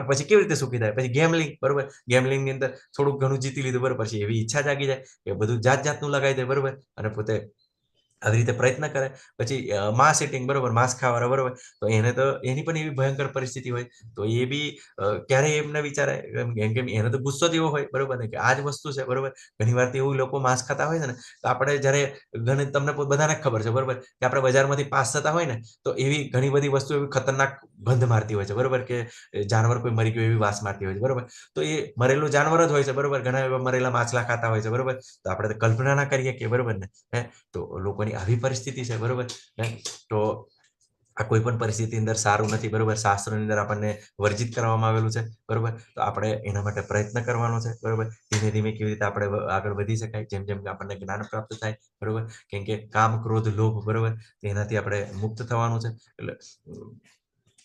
[SPEAKER 1] પછી કેવી રીતે સુખી થાય? પછી ગેમલિંગ, બરોબર? ગેમલિંગની અંદર થોડુંક ઘણું જીતી લીધું, બરોબર? પછી એવી ઈચ્છા જાગી જાય કે બધું જાતનું લગાવી દે, બરોબર? અને પોતે આવી રીતે પ્રયત્ન કરે. પછી માંસ ઇટિંગ, બરોબર? માંસ ખાવાવાળા, બરોબર? તો એને તો એની પણ એવી ભયંકર પરિસ્થિતિ હોય, તો એ બી ક્યારેય એમ ન વિચારે, કેમ એને તો ગુસ્સો જ એવો હોય, બરોબર ને, કે આ જ વસ્તુ છે, બરોબર? ઘણી વાર તો એવું લોકો માંસ ખાતા હોય છે ને, તો આપણે જ્યારે તમને બધાને ખબર છે, બરોબર, કે આપણે બજારમાંથી પાસ થતા હોય ને, તો એવી ઘણી બધી વસ્તુ એવી ખતરનાક ગંધ મારતી હોય છે, બરોબર? કે જાનવર કોઈ મરી ગયું એવી વાસ મારતી હોય છે, બરોબર? તો એ મરેલું જાનવર જ હોય છે, બરોબર? ઘણા એવા મરેલા માછલા ખાતા હોય છે, બરોબર? તો આપણે તો કલ્પના ના કરીએ કે, બરોબર ને? તો લોકોની આવી પરિસ્થિતિ છે, બરોબર? તો આ કોઈ પણ પરિસ્થિતિ અંદર સારું નથી, બરોબર? શાસ્ત્રોની અંદર આપણને વર્જિત કરવામાં આવેલું છે, બરોબર? તો આપણે એના માટે પ્રયત્ન કરવાનો છે, બરોબર? ધીમે ધીમે કેવી રીતે આપણે આગળ વધી શકાય, જેમ જેમ આપણને જ્ઞાન પ્રાપ્ત થાય, બરોબર? કેમ કે કામ, ક્રોધ, લોભ, બરોબર, તેનાથી આપણે મુક્ત થવાનું છે. એટલે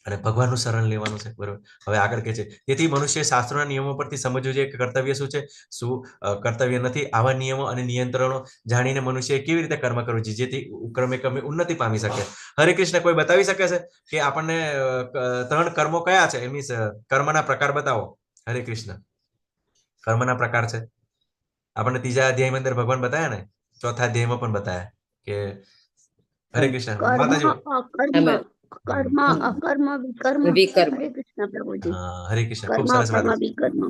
[SPEAKER 1] અને ભગવાનનું શરણ લેવાનું છે, બરોબર? હવે આગળ કહે છે, તેથી મનુષ્ય શાસ્ત્રોના નિયમો પરથી સમજવું જોઈએ કે કર્તવ્ય શું છે, શું કર્તવ્ય નથી. આવા નિયમો અને નિયંત્રણો જાણીને મનુષ્યએ કેવી રીતે કર્મ કરવું જોઈએ, જેથી ક્રમે ક્રમે ઉન્નતિ પામી શકે. હરે કૃષ્ણ, કોઈ બતાવી શકે છે કે આપણને 3 કર્મો કયા છે? મીન્સ કર્મના પ્રકાર બતાવો. હરે કૃષ્ણ. કર્મના પ્રકાર છે આપણને 3જા અધ્યાયમાં અંદર ભગવાન બતાવ્યા ને, 4થા અધ્યાયમાં પણ બતાવ્યા કે હરે કૃષ્ણ
[SPEAKER 3] કર્મ
[SPEAKER 1] માતાજી.
[SPEAKER 3] અકર્મ, કર્મ અકર્મ વિકર્મ.
[SPEAKER 2] વિકર્મ.
[SPEAKER 3] હરે કૃષ્ણ પ્રભુજી.
[SPEAKER 1] હા, હરે કૃષ્ણ. ખૂબ
[SPEAKER 3] કર્મ
[SPEAKER 1] સરસ
[SPEAKER 3] અકર્મ
[SPEAKER 1] માતાજી,
[SPEAKER 3] વિકર્મ.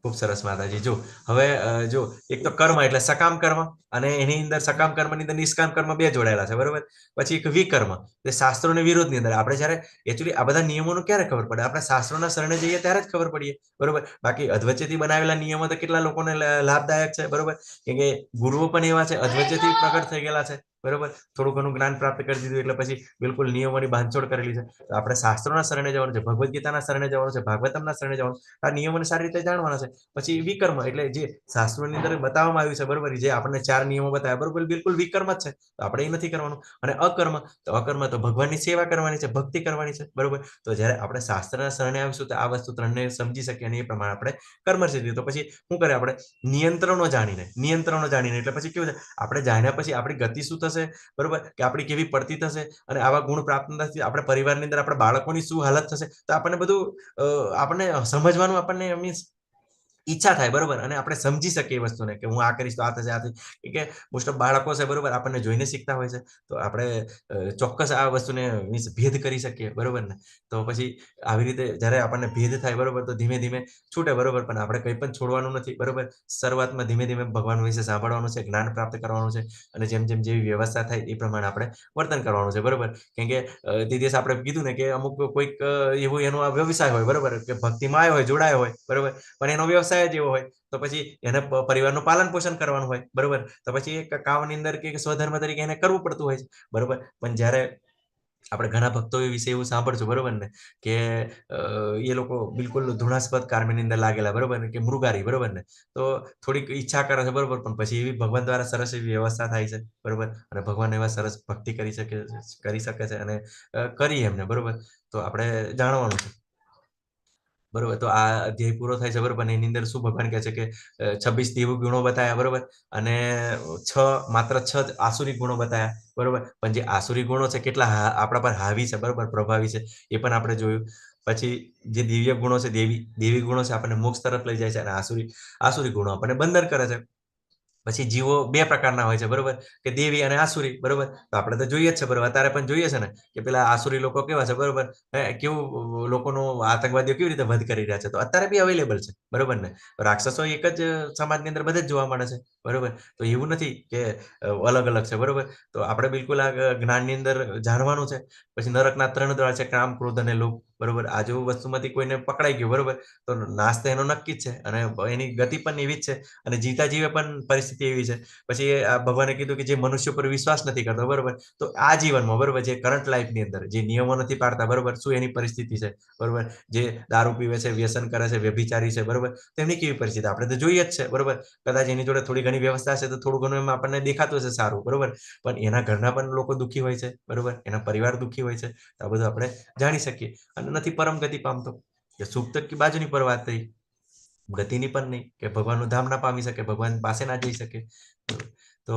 [SPEAKER 1] ખૂબ સરસ માતાજી. જો હવે જો એક તો કર્મ એટલે સકામ કર્મ, અને એની અંદર સકામ કર્મની અંદર નિષ્કામ કર્મ બે જોડાયેલા છે, બરોબર? પછી એક વિકર્મ, તે શાસ્ત્રોને વિરોધની અંદર. આપણે જ્યારે એકચ્યુઅલી આ બધા નિયમોનું ક્યારે ખબર પડે? આપણે શાસ્ત્રોના શરણે જઈએ ત્યારે જ ખબર પડીએ, બરોબર? બાકી અધવચ્ચેથી બનાવેલા નિયમો તો કેટલા લોકોને લાભદાયક છે, બરોબર? કેમ કે ગુરુઓ પણ એવા છે, અધવચ્ચેથી પ્રગટ થઈ ગયેલા છે, બરોબર? થોડું ઘણું જ્ઞાન પ્રાપ્ત કરી દીધું એટલે પછી બિલકુલ નિયમોની બાંધછોડ કરેલી છે. તો આપણે શાસ્ત્રોના શરણે જવાનું છે, ભગવદ્ ગીતાના શરણે જવાનું છે, ભાગવતમના શરણે જવાનું, આ નિયમોને સારી રીતે જાણવાના છે. પછી વિકર્મ એટલે જે શાસ્ત્રોની અંદર બતાવવામાં આવ્યું છે, બરોબર, જે આપણને 4 નિયમો બતાવ્યા, બરોબર, બિલકુલ વિકર્મ જ છે, તો આપણે એ નથી કરવાનું. અને અકર્મ તો ભગવાનની સેવા કરવાની છે, ભક્તિ કરવાની છે, બરોબર? તો જ્યારે આપણે શાસ્ત્રના શરણે આવીશું તો આ વસ્તુ 3ને સમજી શકીએ અને એ પ્રમાણે આપણે કર્મ સિદ્ધિ. તો પછી શું કરે? આપણે નિયંત્રણો જાણીને એટલે પછી કેવું છે, આપણે જાણ્યા પછી આપણી ગતિ શું થશે, બરોબર? કે આપણી કેવી પડતી થશે, અને આવા ગુણ પ્રાપ્ત થશે, આપણે પરિવારની અંદર આપણા બાળકોની શું હાલત થશે, તો આપણને બધું આપણને સમજવાનું આપણને મીન્સ ઈચ્છા થાય, બરોબર? અને આપણે સમજી શકીએ એ વસ્તુને કે હું આ કરીશ તો આ થશે, આ થશે. કે મોસ્ટ ઓફ બાળકો છે, બરોબર, આપણને જોઈને શીખતા હોય છે, તો આપણે ચોક્કસ આ વસ્તુને મીન્સ ભેદ કરી શકીએ, બરોબર ને? તો પછી આવી રીતે જ્યારે આપણને ભેદ થાય, બરોબર, તો ધીમે ધીમે છૂટે, બરોબર? પણ આપણે કંઈ પણ છોડવાનું નથી, બરોબર? શરૂઆતમાં ધીમે ધીમે ભગવાન વિશે સાંભળવાનું છે, જ્ઞાન પ્રાપ્ત કરવાનું છે, અને જેમ જેમ જેવી વ્યવસ્થા થાય એ પ્રમાણે આપણે વર્તન કરવાનું છે, બરોબર? કેમ કે તે દિવસ આપણે કીધું ને કે અમુક કોઈક એવું એનો વ્યવસાય હોય, બરોબર, કે ભક્તિમાં આવ્યો હોય, જોડાયો હોય, બરોબર, પણ એનો વ્યવસાય જ એવો હોય, તો પછી એને પરિવારનું પાલન પોષણ કરવાનું હોય, બરોબર? તો પછી એક કામની અંદર કે સ્વધર્મ તરીકે એને કરવું પડતું હોય છે, બરોબર? પણ જ્યારે આપણે ઘણા ભક્તો વિશે એવું સાંભળશું, બરોબર ને, કે એ લોકો બિલકુલ ધૃણાસ્પદ કાર્યની અંદર લાગેલા, બરોબર ને, કે મૃગારી, બરોબર ને, તો થોડીક ઈચ્છા કરે છે, બરોબર, પણ પછી એવી ભગવાન દ્વારા સરસ એવી વ્યવસ્થા થાય છે, બરોબર, અને ભગવાન એવા સરસ ભક્તિ કરી શકે છે, અને કરી એમને, બરોબર? તો આપણે જાણવાનું છે, બરોબર? તો આ અધ્યાય પૂરો થાય છે, બરોબર? એની અંદર શું ભગવાન કહે છે કે 26 દેવી ગુણો બતાવ્યા, બરોબર, અને માત્ર 6 જ આસુરી ગુણો બતાવ્યા, બરોબર? પણ જે આસુરી ગુણો છે કેટલા આપણા પર હાવી છે, બરોબર, પ્રભાવી છે, એ પણ આપણે જોયું. પછી જે દિવ્ય ગુણો છે, દેવી ગુણો છે, આપણને મોક્ષ તરફ લઈ જાય છે, અને આસુરી ગુણો આપણને બંધન કરે છે. પછી જીવો બે પ્રકારના હોય છે, બરોબર, કે દેવી અને આસુરી, બરોબર. તો આપણે તો જોઈએ જ છે, બરોબર, અત્યારે પણ જોઈએ છે ને કે પેલા આસુરી લોકો કેવા છે, બરોબર, કેવું લોકોનો આતંકવાદીઓ કેવી રીતે વધ કરી રહ્યા છે, તો અત્યારે બી અવેલેબલ છે, બરોબર ને. રાક્ષસો એક જ સમાજની અંદર બધે જ જોવા મળે છે, બરોબર. તો એવું નથી કે અલગ અલગ છે, બરોબર. તો આપણે બિલકુલ આ જ્ઞાનની અંદર જાણવાનું છે. પછી નરકના 3 દ્વાર છે, કામ, ક્રોધ અને લોભ, બરોબર. આ જો વસ્તુમાંથી કોઈને પકડાઈ ગયું, બરોબર, તો નાશ તો એનો નક્કી જ છે અને એની ગતિ પણ એવી જ છે અને જીવતા જીવે પણ પરિસ્થિતિ એવી છે. પછી આ ભગવાને કીધું કે જે મનુષ્ય પર વિશ્વાસ નથી કરતો, બરોબર, તો આ જીવનમાં, બરોબર, જે કરંટ લાઈફની અંદર જે નિયમો નથી પાડતા, બરોબર, શું એની પરિસ્થિતિ છે, બરોબર. જે દારૂ પીવે છે, વ્યસન કરે છે, વ્યભિચારી છે, બરોબર, તેમની કેવી પરિસ્થિતિ આપણે તો જોઈએ જ છે, બરોબર. કદાચ એની જોડે થોડી ઘણી વ્યવસ્થા છે તો થોડું ઘણું એમાં આપણને દેખાતું હશે સારું, બરોબર, પણ એના ઘરના પણ લોકો દુઃખી હોય છે, બરોબર, એના પરિવાર દુઃખી હોય છે. તો આ બધું આપણે જાણી શકીએ અને નથી પરમ ગતિ પામતો, કે સુખ તક की બાજુની પર વાત થઈ, ગતિની પણ નહીં, કે ભગવાનનું ધામ ના પામી શકે, ભગવાન પાસે ના જઈ શકે. તો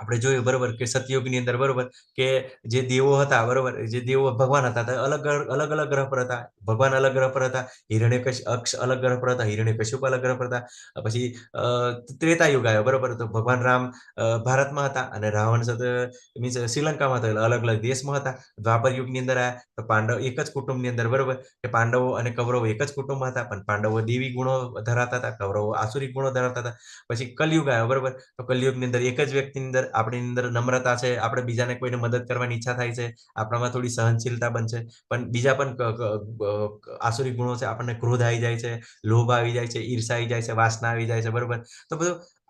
[SPEAKER 1] આપણે જોયું, બરોબર, કે સતયુગની અંદર, બરોબર, કે જે દેવો હતા, બરોબર, જે દેવો ભગવાન હતા, અલગ અલગ અલગ ગ્રહ પર હતા. ભગવાન અલગ ગ્રહ પર હતા, અક્ષ અલગ ગ્રહ પર હતા, હિરણ્યકશ્યપ અલગ ગ્રહ પર હતા. પછી ત્રેતાયુગ આવ્યો, બરોબર, તો ભગવાન રામ ભારતમાં હતા અને રાવણ સાથે મીન્સ શ્રીલંકામાં હતા, એટલે અલગ અલગ દેશમાં હતા. દ્વાપર યુગની અંદર આવ્યા તો પાંડવ એક જ કુટુંબની અંદર, બરોબર, કે પાંડવો અને કૌરવો એક જ કુટુંબમાં હતા, પણ પાંડવો દેવી ગુણો ધરાવતા હતા, કૌરવો આસુરી ગુણો ધરાવતા હતા. પછી કલયુગ આવ્યો, બરોબર, તો કલયુગની અંદર એક જ વ્યક્તિની અંદર આપણી અંદર નમ્રતા છે, આપણે બીજાને કોઈને મદદ કરવાની ઈચ્છા થાય છે, આપણામાં થોડી સહનશીલતા બનશે. પણ બીજા પણ આસુરી ગુણો છે, આપણને ક્રોધ આવી જાય છે, લોભ આવી જાય છે, ઈર્ષા આવી જાય છે, વાસના આવી જાય છે, બરોબર. તો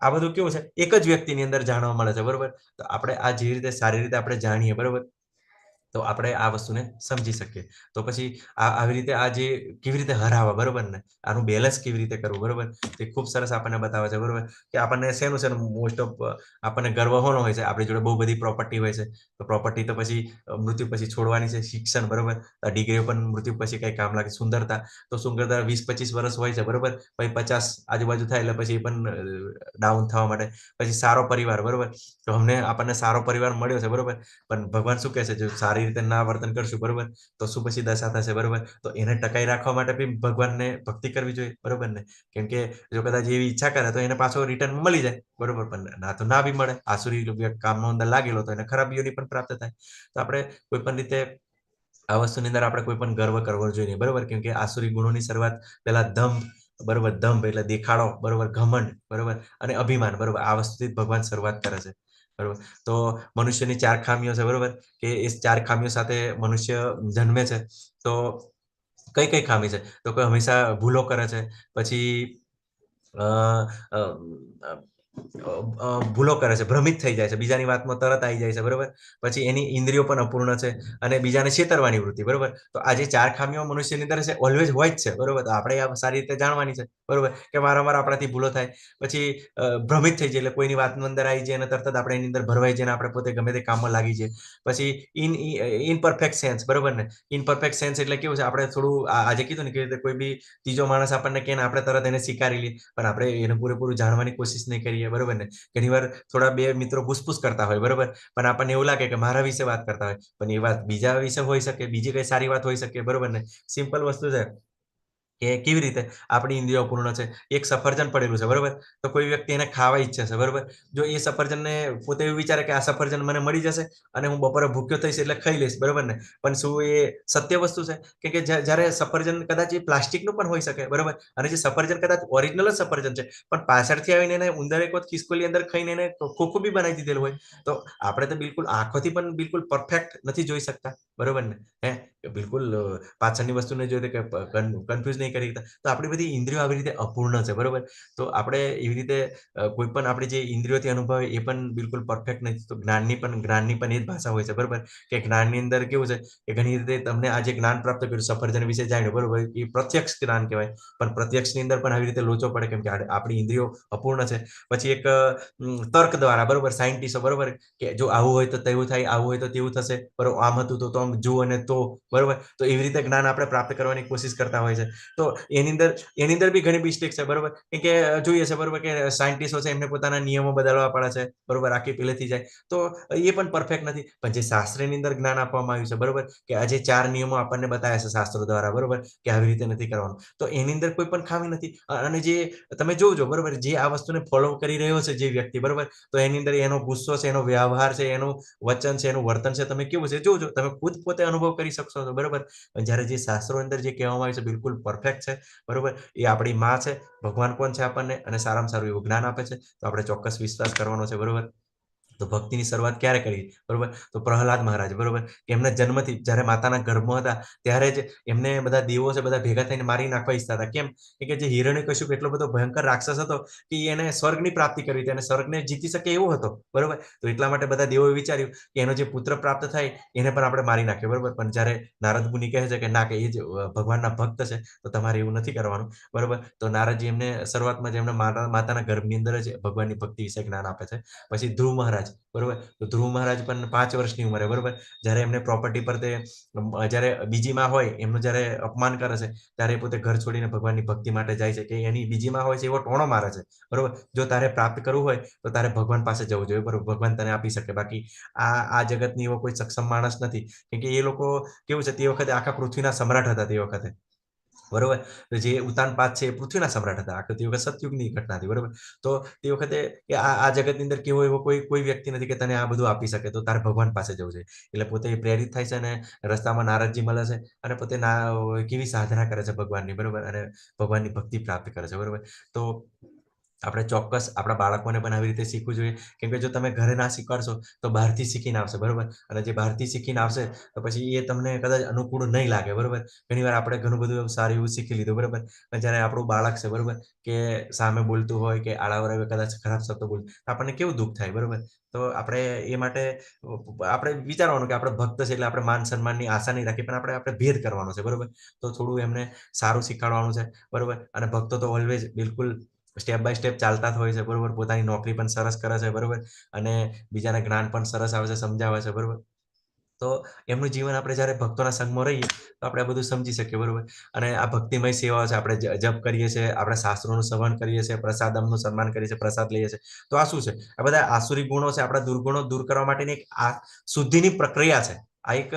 [SPEAKER 1] આ બધું કેવું છે, એક જ વ્યક્તિની અંદર જાણવા મળે છે, બરોબર. તો આપણે આ જે રીતે સારી રીતે આપણે જાણીએ, બરોબર, તો આપણે આ વસ્તુને સમજી શકીએ. તો પછી આવી રીતે આ જે કેવી રીતે હરાવવા, બરોબર ને, આનું બેલેન્સ કેવી રીતે કરવું, બરોબર, તે ખૂબ સરસ આપણને બતાવે છે, બરોબર. કે આપણને શેનું શેનું મોસ્ટ ઓફ આપણને ગર્વ હોનો હોય છે, આપણી જોડે બહુ બધી પ્રોપર્ટી હોય છે, તો પ્રોપર્ટી તો પછી મૃત્યુ પછી છોડવાની છે. શિક્ષણ, બરોબર, ડિગ્રીઓ પણ મૃત્યુ પછી કઈ કામ લાગે. સુંદરતા, તો સુંદરતા 20-25 વર્ષ હોય છે, બરોબર, પછી 50 આજુબાજુ થાય એટલે પછી એ પણ ડાઉન થવા માટે. પછી સારો પરિવાર, બરોબર, તો આપણને સારો પરિવાર મળ્યો છે, બરોબર, પણ ભગવાન શું કહે છે, જો સારી રીતે ના વર્તન કરશું, બરોબર, તો શું પછી દશા થશે, બરોબર. તો એને ટકાઈ રાખવા માટે બી ભગવાનને ભક્તિ કરવી જોઈએ, બરોબર ને. કેમ કે જો કદાચ એવી ઈચ્છા કરે તો એને પાછો રિટર્ન મળી જાય, બરોબર, પણ ના તો ના બી મળે. આસુરી કામનો અંદર લાગેલો તો એને ખરાબીઓની પણ પ્રાપ્ત થાય. તો આપણે કોઈ પણ રીતે આ વસ્તુની અંદર આપણે કોઈ પણ ગર્વ કરવો જોઈએ નહીં, બરોબર. કેમ કે આસુરી ગુણોની શરૂઆત પહેલા દંભ, બરોબર, દંભ એટલે દેખાડો, બરોબર, ઘમંડ, બરોબર, અને અભિમાન, બરોબર, આ વસ્તુથી ભગવાન શરૂઆત કરે છે, બરોબર. તો મનુષ્યની 4 ખામીઓ છે, બરોબર, કે એ 4 ખામીઓ સાથે મનુષ્ય જન્મે છે. તો કઈ કઈ ખામી છે, તો કોઈ હંમેશા ભૂલો કરે છે. પછી ભૂલો કરે છે, ભ્રમિત થઈ જાય છે, બીજાની વાતમાં તરત આવી જાય છે, બરોબર. પછી એની ઇન્દ્રિયો પણ અપૂર્ણ છે અને બીજાને છેતરવાની વૃત્તિ, બરોબર. તો આ જે 4 ખામીઓ મનુષ્યની અંદર છે, ઓલવેઝ હોય જ છે, બરોબર. તો આપણે આ સારી રીતે જાણવાની છે, બરોબર, કે વારંવાર આપણાથી ભૂલો થાય. પછી ભ્રમિત થઈ જાય એટલે કોઈની વાતની અંદર આવી જાય અને તરત જ આપણે એની અંદર ભરવાઈ જઈને આપણે પોતે ગમે તે કામમાં લાગી જઈએ. પછી ઇનપરફેક્ટ સેન્સ, બરોબર ને. ઇનપરફેક્ટ સેન્સ એટલે કેવું છે, આપણે થોડું આજે કીધું ને કે કોઈ બી ત્રીજો માણસ આપણને કહે ને આપણે તરત એને સ્વીકારી લઈએ, પણ આપણે એને પૂરેપૂરું જાણવાની કોશિશ નહીં કરીએ, બરોબર ને. ઘણીવાર થોડા બે મિત્રો પૂછપૂછ કરતા હોય, બરોબર, પણ આપણને એવું લાગે કે મારા વિશે વાત કરતા હોય, પણ એ વાત બીજા વિશે હોઈ શકે, બીજી કઈ સારી વાત હોઈ શકે, બરોબર ને. સિમ્પલ વસ્તુ છે કે કેવી રીતે આપણી ઇન્દ્રિયો પૂર્ણ છે. એક સફરજન પડેલું છે, બરોબર, તો કોઈ વ્યક્તિ એને ખાવા ઈચ્છે છે, બરોબર. જો એ સફરજનને પોતે એવું વિચારે કે આ સફરજન મને મળી જશે અને હું બપોરે ભૂખ્યો થઈશ એટલે ખાઈ લઈશ, બરોબર ને. પણ શું એ સત્ય વસ્તુ છે કે જ્યારે સફરજન કદાચ એ પ્લાસ્ટિકનું પણ હોઈ શકે, બરોબર, અને જે સફરજન કદાચ ઓરિજિનલ જ સફરજન છે, પણ પાછળથી આવીને એને ઉંદરે એક વખત ખિસકોલી અંદર ખાઈને એને ખોખું બી બનાવી દીધેલું હોય, તો આપણે તો બિલકુલ આંખોથી પણ બિલકુલ પરફેક્ટ નથી જોઈ શકતા, બરોબર ને. બિલકુલ પાછળની વસ્તુને જોઈએ કે કન્ફ્યુઝ નહીં કરી શકતા. તો આપણી બધી ઇન્દ્રિયો આવી રીતે અપૂર્ણ છે, બરોબર. તો આપણે એવી રીતે કોઈ પણ આપણે જે ઇન્દ્રિયોથી અનુભવે એ પણ બિલકુલ પરફેક્ટ નથી. તો જ્ઞાનની પણ એ જ ભાષા હોય છે, બરોબર, કે જ્ઞાનની અંદર કેવું છે કે ઘણી રીતે તમને આજે જ્ઞાન પ્રાપ્ત કર્યું, સફરજન વિશે જાણ્યું, બરોબર, એ પ્રત્યક્ષ જ્ઞાન કહેવાય. પણ પ્રત્યક્ષની અંદર પણ આવી રીતે લોચો પડે, કેમ કે આપણી ઇન્દ્રિયો અપૂર્ણ છે. પછી એક તર્ક દ્વારા, બરોબર, સાયન્ટિસ્ટો, બરોબર, કે જો આવું હોય તો તેવું થાય, આવું હોય તો તેવું થશે, બરોબર, આમ હતું તો આમ જો અને તો બરોબર. તો એવી રીતે જ્ઞાન આપણે પ્રાપ્ત કરવાની કોશિશ કરતા હોય છે. તો એની અંદર બી ઘણી મિસ્ટેક છે, બરોબર. કેમ કે જોઈએ છે, બરોબર, કે સાયન્ટિસ્ટો છે એમને પોતાના નિયમો બદલવા પડે છે, બરોબર, આખી પહેલેથી જાય. તો એ પણ પરફેક્ટ નથી. પણ જે શાસ્ત્રની અંદર જ્ઞાન આપવામાં આવ્યું છે, બરોબર, કે આ જે 4 નિયમો આપણને બતાવ્યા છે શાસ્ત્રો દ્વારા, બરોબર, કે આવી રીતે નથી કરવાનું. તો એની અંદર કોઈ પણ ખામી નથી. અને જે તમે જોજો, બરોબર, જે આ વસ્તુને ફોલો કરી રહ્યો છે જે વ્યક્તિ, બરોબર, તો એની અંદર એનો ગુસ્સો છે, એનો વ્યવહાર છે, એનું વચન છે, એનું વર્તન છે, તમે કેવું છે જોજો, તમે ખુદ પોતે અનુભવ કરી શકશો છો, બરોબર. જ્યારે જે શાસ્ત્રો અંદર જે કહેવામાં આવ્યું છે બિલકુલ પરફેક્ટ છે, બરોબર. એ આપણી માં છે, ભગવાન કોણ છે આપણને, અને સારામાં સારું એવું જ્ઞાન આપે છે. તો આપણે ચોક્કસ વિશ્વાસ કરવાનો છે, બરોબર. તો ભક્તિની શરૂઆત ક્યારે કરી, બરોબર? તો પ્રહલાદ મહારાજ, બરોબર, કે એમના જન્મથી જ્યારે માતાના ગર્ભમાં હતા ત્યારે જ એમને બધા દેવો છે બધા ભેગા થઈને મારી નાખવા ઈચ્છતા હતા. કેમ? કે જે હિરણ્યકશ્યપ એટલો બધો ભયંકર રાક્ષસ હતો કે એને સ્વર્ગની પ્રાપ્તિ કરવી હતી અને સ્વર્ગને જીતી શકે એવો હતો, બરોબર. તો એટલા માટે બધા દેવોએ વિચાર્યું કે એનો જે પુત્ર પ્રાપ્ત થાય એને પણ આપણે મારી નાખીએ, બરોબર. પણ જ્યારે નારદ મુનિ કહે છે કે ના, કે એ જ ભગવાનના ભક્ત છે, તો તમારે એવું નથી કરવાનું, બરોબર. તો નારદજી એમને શરૂઆતમાં જ એમને માતાના ગર્ભની અંદર જ ભગવાનની ભક્તિ વિશે જ્ઞાન આપે છે. પછી ધ્રુવ મહારાજ, બરોબર. તો ધ્રુવ મહારાજ પણ 5 વર્ષની ઉંમરે, બરોબર, જ્યારે એમને પ્રોપર્ટી પર તે જ્યારે બીજી માં હોય એમનું જ્યારે અપમાન કરે છે ત્યારે એ પોતે ઘર છોડીને ભગવાનની ભક્તિ માટે જાય છે, કે એની બીજી માં હોય છે એવો ટોણો મારે છે, બરોબર. જો તારે પ્રાપ્ત કરવું હોય તો તારે ભગવાન પાસે જવું જોઈએ, બરોબર. ભગવાન તને આપી શકે, બાકી આ જગતની એવો કોઈ સક્ષમ માણસ નથી. કેમ કે એ લોકો કેવું છે, તે વખતે આખા પૃથ્વીના સમ્રાટ હતા તે વખતે, બરોબર. જે ઉતાનપાદ છે એ પૃથ્વીના સમ્રાટ હતા. આખો તે વખત સતયુગની ઘટના હતી, બરોબર. તો તે વખતે આ જગતની અંદર કેવો એવો કોઈ વ્યક્તિ નથી કે તને આ બધું આપી શકે, તો તારે ભગવાન પાસે જવું જોઈએ. એટલે પોતે પ્રેરિત થાય છે અને રસ્તામાં નારદજી મળે છે અને પોતે કેવી સાધના કરે છે ભગવાનની, બરોબર, અને ભગવાનની ભક્તિ પ્રાપ્ત કરે છે, બરોબર. તો આપણે ચોક્કસ આપણા બાળકોને પણ આવી રીતે શીખવું જોઈએ. કેમ કે જો તમે ઘરે ના શીખવાડશો તો બહારથી શીખીને આવશે, બરોબર. અને જે બહારથી શીખીને આવશે તો પછી એ તમને કદાચ અનુકૂળ નહીં લાગે, બરોબર. ઘણીવાર આપણે ઘણું બધું એવું સારું એવું શીખી લીધું, બરોબર. પણ જ્યારે આપણું બાળક છે, બરોબર, કે સામે બોલતું હોય કે આડાવડે કદાચ ખરાબ શબ્દો બોલે તો આપણને કેવું દુઃખ થાય, બરોબર. તો આપણે એ માટે આપણે વિચારવાનું કે આપણે ભક્ત છે એટલે આપણે માન સન્માનની આશા નહીં રાખીએ, પણ આપણે ભેદ કરવાનો છે, બરોબર. તો થોડું એમને સારું શીખવાડવાનું છે, બરોબર. અને ભક્તો તો ઓલવેઝ બિલકુલ સ્ટેપ બાય સ્ટેપ ચાલતા જ હોય છે, બરોબર. પોતાની નોકરી પણ સરસ કરે છે, બરોબર. અને બીજાને જ્ઞાન પણ સરસ આવે છે, સમજાવે છે, બરોબર. તો એમનું જીવન આપણે જ્યારે ભક્તોના સંગમાં રહીએ તો આપણે આ બધું સમજી શકીએ, બરોબર. અને આ ભક્તિમય સેવાઓ છે, આપણે જપ કરીએ છીએ, આપણે શાસ્ત્રોનું શ્રવણ કરીએ છીએ, પ્રસાદમનું સન્માન કરીએ છીએ, પ્રસાદ લઈએ છીએ. તો આ શું છે? આ બધા આસુરી ગુણો છે, આપણા દુર્ગુણો દૂર કરવા માટેની એક આ શુદ્ધિની પ્રક્રિયા છે. આ એક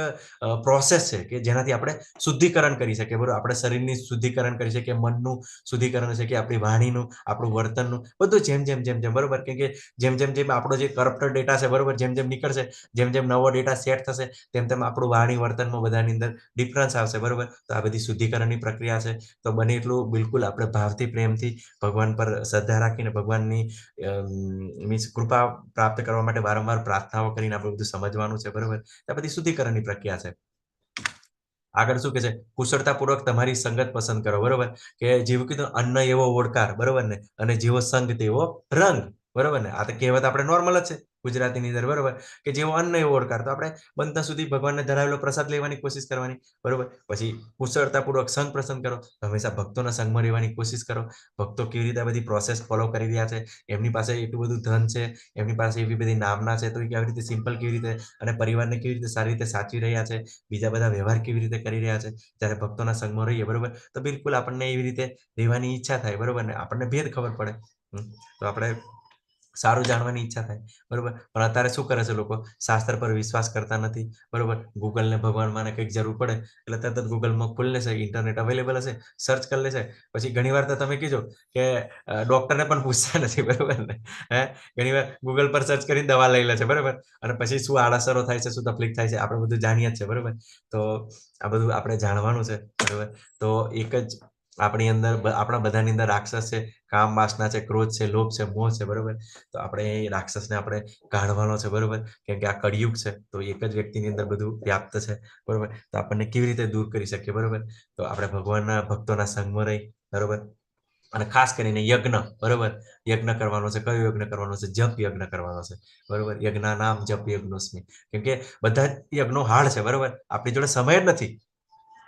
[SPEAKER 1] પ્રોસેસ છે કે જેનાથી આપણે શુદ્ધિકરણ કરી શકીએ, બરોબર. આપણે શરીરની શુદ્ધિકરણ કરી શકીએ, મનનું શુદ્ધિકરણ છે કે આપણી વાણીનું, આપણું વર્તનનું, બધું જેમ, બરોબર. કેમ કે જેમ આપણો જે કરપ્ટર ડેટા છે, બરોબર, જેમ નીકળશે, જેમ નવો ડેટા સેટ થશે, તેમ આપણું વાણી વર્તનમાં બધાની અંદર ડિફરન્સ આવશે, બરોબર. તો આ બધી શુદ્ધિકરણની પ્રક્રિયા છે. તો બને એટલું બિલકુલ આપણે ભાવથી, પ્રેમથી ભગવાન પર શ્રદ્ધા રાખીને ભગવાનની મીન્સ કૃપા પ્રાપ્ત કરવા માટે વારંવાર પ્રાર્થનાઓ કરીને આપણે બધું સમજવાનું છે, બરોબર. આ બધી શુદ્ધિકરણની પ્રક્રિયા છે. આગળ શું કે છે? કુશળતાપૂર્વક તમારી સંગત પસંદ કરો, બરોબર. કે જેવું કીધું, અન્ન એવો ઓડકાર, બરોબર ને, અને જેવો સંગ તેવો રંગ, બરોબર ને. આ તો કહેવત આપણે નોર્મલ જ છે ગુજરાતીની અંદર, બરોબર. કે જેવો અન્ન એવો ઓડકાર, તો આપણે બનતા સુધી ભગવાનને ધરાવેલો પ્રસાદ લેવાની કોશિશ કરવાની, બરોબર. પછી કુશળતાપૂર્વક સંગ પસંદ કરો, હંમેશા ભક્તોના સંગમાં રહેવાની કોશિશ કરો. ભક્તો કેવી રીતે આ બધી પ્રોસેસ ફોલો કરી રહ્યા છે, એમની પાસે એટલું બધું ધન છે, એમની પાસે એવી બધી નામના છે, તો એ કેવી રીતે સિમ્પલ, કેવી રીતે, અને પરિવારને કેવી રીતે સારી રીતે સાચવી રહ્યા છે, બીજા બધા વ્યવહાર કેવી રીતે કરી રહ્યા છે. જ્યારે ભક્તોના સંગમાં રહીએ, બરોબર, તો બિલકુલ આપણને એવી રીતે રહેવાની ઈચ્છા થાય, બરોબર ને. આપણને ભેદ ખબર પડે, તો આપણે સારું જાણવાની ઈચ્છા થાય, બરોબર. પણ અત્યારે શું કરે છે લોકો? શાસ્ત્ર પર વિશ્વાસ કરતા નથી, બરોબર. ગૂગલને ભગવાન માને કંઈક જરૂર પડે એટલે તરત જ ગૂગલમાં ખોલી લેશે, ઇન્ટરનેટ અવેલેબલ હશે, સર્ચ કરી લેશે. પછી ઘણીવાર તો તમે કીધો કે ડોક્ટરને પણ પૂછતા નથી, બરોબર ને. ઘણીવાર ગૂગલ પર સર્ચ કરીને દવા લઈ લે છે, બરોબર. અને પછી શું આડાઅસરો થાય છે, શું તકલીફ થાય છે, આપણે બધું જાણીએ જ છે, બરોબર. તો આ બધું આપણે જાણવાનું છે, બરોબર. તો એક જ આપણી અંદર, આપણા બધાની અંદર રાક્ષસ છે, કામ વાસના છે, ક્રોધ છે, લોભ છે, મોહ છે, બરોબર. તો આપણે એ રાક્ષસને આપણે કાઢવાનો છે, બરોબર. કેમ કે આ કળિયુગ છે, તો એક જ વ્યક્તિની અંદર બધું વ્યાપ્ત છે, બરોબર. તો આપણને કેવી રીતે દૂર કરી શકીએ, બરોબર. તો આપણે ભગવાનના ભક્તોના સંગમાં રહી, બરોબર. અને ખાસ કરીને યજ્ઞ, બરોબર. યજ્ઞ કરવાનો છે. કયો યજ્ઞ કરવાનો છે? જપ યજ્ઞ કરવાનો છે, બરોબર. યજ્ઞ નામ જપ યજ્ઞોસ્મિ. કેમ કે બધા જ યજ્ઞો હાર્ડ છે, બરોબર. આપણી જોડે સમય જ નથી.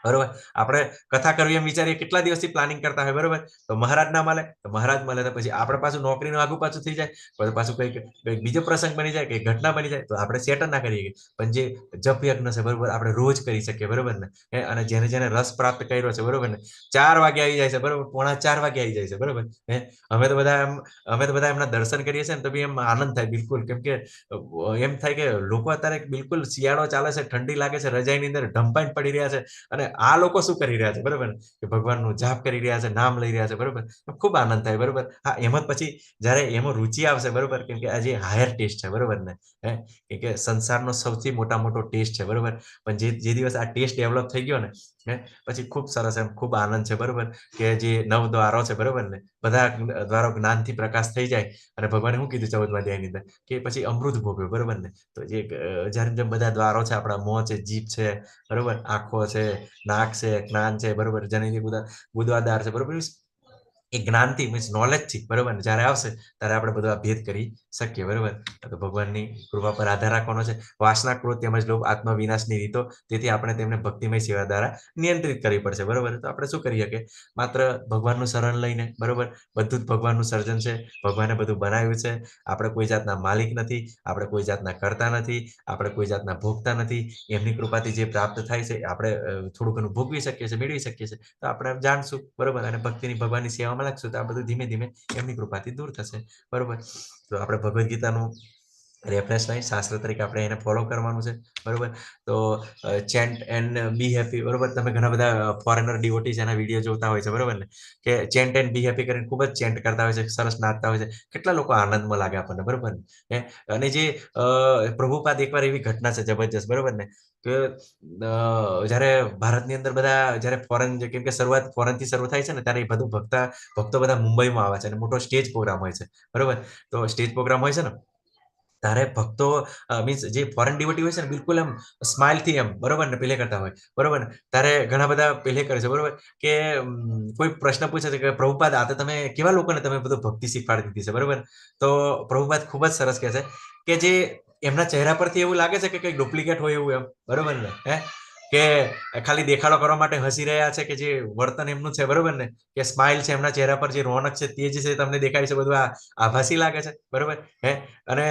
[SPEAKER 1] બરોબર. આપણે કથા કરવી એમ વિચારીએ, કેટલા દિવસથી પ્લાનિંગ કરતા હોય, બરોબર. તો મહારાજ ના મળે, તો મહારાજ મળે તો પછી આપણે પાછું નોકરીનું આગુ પાછું થઈ જાય, પછી પાછું કંઈક બીજો પ્રસંગ બની જાય, કંઈક ઘટના બની જાય, તો આપણે સેટ ના કરી શકીએ. પણ જે જપ યજ્ઞ છે, બરોબર, આપણે રોજ કરી શકીએ, બરોબર ને. અને જેને જેને રસ પ્રાપ્ત કર્યો છે, બરોબર ને, 4 વાગે આવી જાય છે, બરોબર, 3:45 વાગે આવી જાય છે, બરોબર. અમે તો બધા એમના દર્શન કરીએ છીએ ને, તો બી એમ આનંદ થાય બિલકુલ. કેમ કે એમ થાય કે લોકો અત્યારે બિલકુલ શિયાળો ચાલે છે, ઠંડી લાગે છે, રજાઈની અંદર ઢંપાઈને પડી રહ્યા છે, અને આ લોકો શું કરી રહ્યા છે, બરોબર, કે ભગવાનનું જાપ કરી રહ્યા છે, નામ લઈ રહ્યા છે, બરોબર. ખૂબ આનંદ થાય, બરોબર. હા, એમાં પછી જ્યારે એમાં રુચિ આવશે, બરોબર, કેમ કે આ જે હાયર ટેસ્ટ છે, બરોબર ને, કે સંસારનો સૌથી મોટો ટેસ્ટ છે, બરોબર. પણ જે દિવસ આ ટેસ્ટ ડેવલપ થઈ ગયો ને, પછી ખૂબ સરસ, એમ ખૂબ આનંદ છે, બરોબર. કે જે 9 દ્વારો છે, બરોબર ને, બધા દ્વારો જ્ઞાનથી પ્રકાશ થઈ જાય. અને ભગવાને શું કીધું 14મા અધ્યાયની અંદર, કે પછી અમૃત ભોગવ્યો, બરોબર ને. તો જે જ્યારે બધા દ્વારો છે, આપણા મોં છે, જીભ છે, બરોબર, આંખો છે, નાક છે, જ્ઞાન છે, બરોબર, જનેન્દ્રિય ગુદાદ્વાર છે, બરોબર. એ જ્ઞાનથી મીન્સ નોલેજથી, બરોબર, જ્યારે આવશે ત્યારે આપણે બધું ભેદ કરી શકીએ, બરોબર. તો ભગવાનની કૃપા પર આધાર રાખવાનો છે. વાસના, ક્રોધ તેમજ લોભ આત્મા વિનાશની રીતો, તેથી આપણે તેમને ભક્તિમય સેવા દ્વારા નિયંત્રિત કરવી પડશે, બરોબર. તો આપણે શું કરીએ કે માત્ર ભગવાનનું શરણ લઈને, બરોબર, બધું જ ભગવાનનું સર્જન છે, ભગવાને બધું બનાવ્યું છે. આપણે કોઈ જાતના માલિક નથી, આપણે કોઈ જાતના કરતા નથી, આપણે કોઈ જાતના ભોગતા નથી. એમની કૃપાથી જે પ્રાપ્ત થાય છે, આપણે થોડું ઘણું ભોગવી શકીએ છીએ, મેળવી શકીએ છીએ. તો આપણે જાણશું, બરોબર, અને ભક્તિની ભગવાનની સેવામાં લાગશું, તો આ બધું ધીમે ધીમે એમની કૃપાથી દૂર થશે, બરોબર. તો આપણે ભગવદ્ ગીતાનું રેફરન્સ નહીં, શાસ્ત્ર તરીકે આપણે એને ફોલો કરવાનું છે, બરોબર. તો ચેન્ટ એન્ડ બી હેપી, બરોબર. તમે ઘણા બધા ફોરેનર ડિવોટીઝ એના વિડીયો જોતા હોય છે, બરોબર ને, કે ચેન્ટ એન્ડ બી હેપી કરીને ખૂબ જ ચેન્ટ કરતા હોય છે, સરસ નાચતા હોય છે. કેટલા લોકો આનંદમાં લાગે આપણને, બરોબર ને. અને જે પ્રભુપાદ એકવાર એવી ઘટના છે જબરજસ્ત, બરોબર ને, કે જ્યારે ભારતની અંદર બધા જ્યારે ફોરેન, કેમ કે શરૂઆત ફોરેનથી શરૂ થાય છે ને, ત્યારે એ બધું ભક્તો બધા મુંબઈમાં આવે છે, અને મોટો સ્ટેજ પ્રોગ્રામ હોય છે, બરોબર. તો સ્ટેજ પ્રોગ્રામ હોય છે ને, ત્યારે ભક્તો મીન્સ જે ફોરેન ડિવોટી હોય છે ને, બિલકુલ એમ સ્માઇલથી એમ, બરોબર ને, પેલે કરતા હોય, બરોબર ને. ત્યારે ઘણા બધા પેલે કરે છે, બરોબર, કે કોઈ પ્રશ્ન પૂછે છે કે પ્રભુપાદ, આ તો તમે કેવા લોકોને તમે બધું ભક્તિ શીખવાડી દીધી છે, બરોબર. તો પ્રભુપાદ ખૂબ જ સરસ કહે છે કે જે એમના ચહેરા પરથી એવું લાગે છે કે કંઈક ડુપ્લિકેટ હોય એવું, એમ, બરોબર ને, કે ખાલી દેખાડો કરવા માટે હસી રહ્યા છે, કે જે વર્તન એમનું છે, બરોબર ને, કે સ્માઇલ છે એમના ચહેરા પર, જે રોનક છે તે જ છે, તમને દેખાય છે, બધું આ આભાસી લાગે છે, બરોબર. અને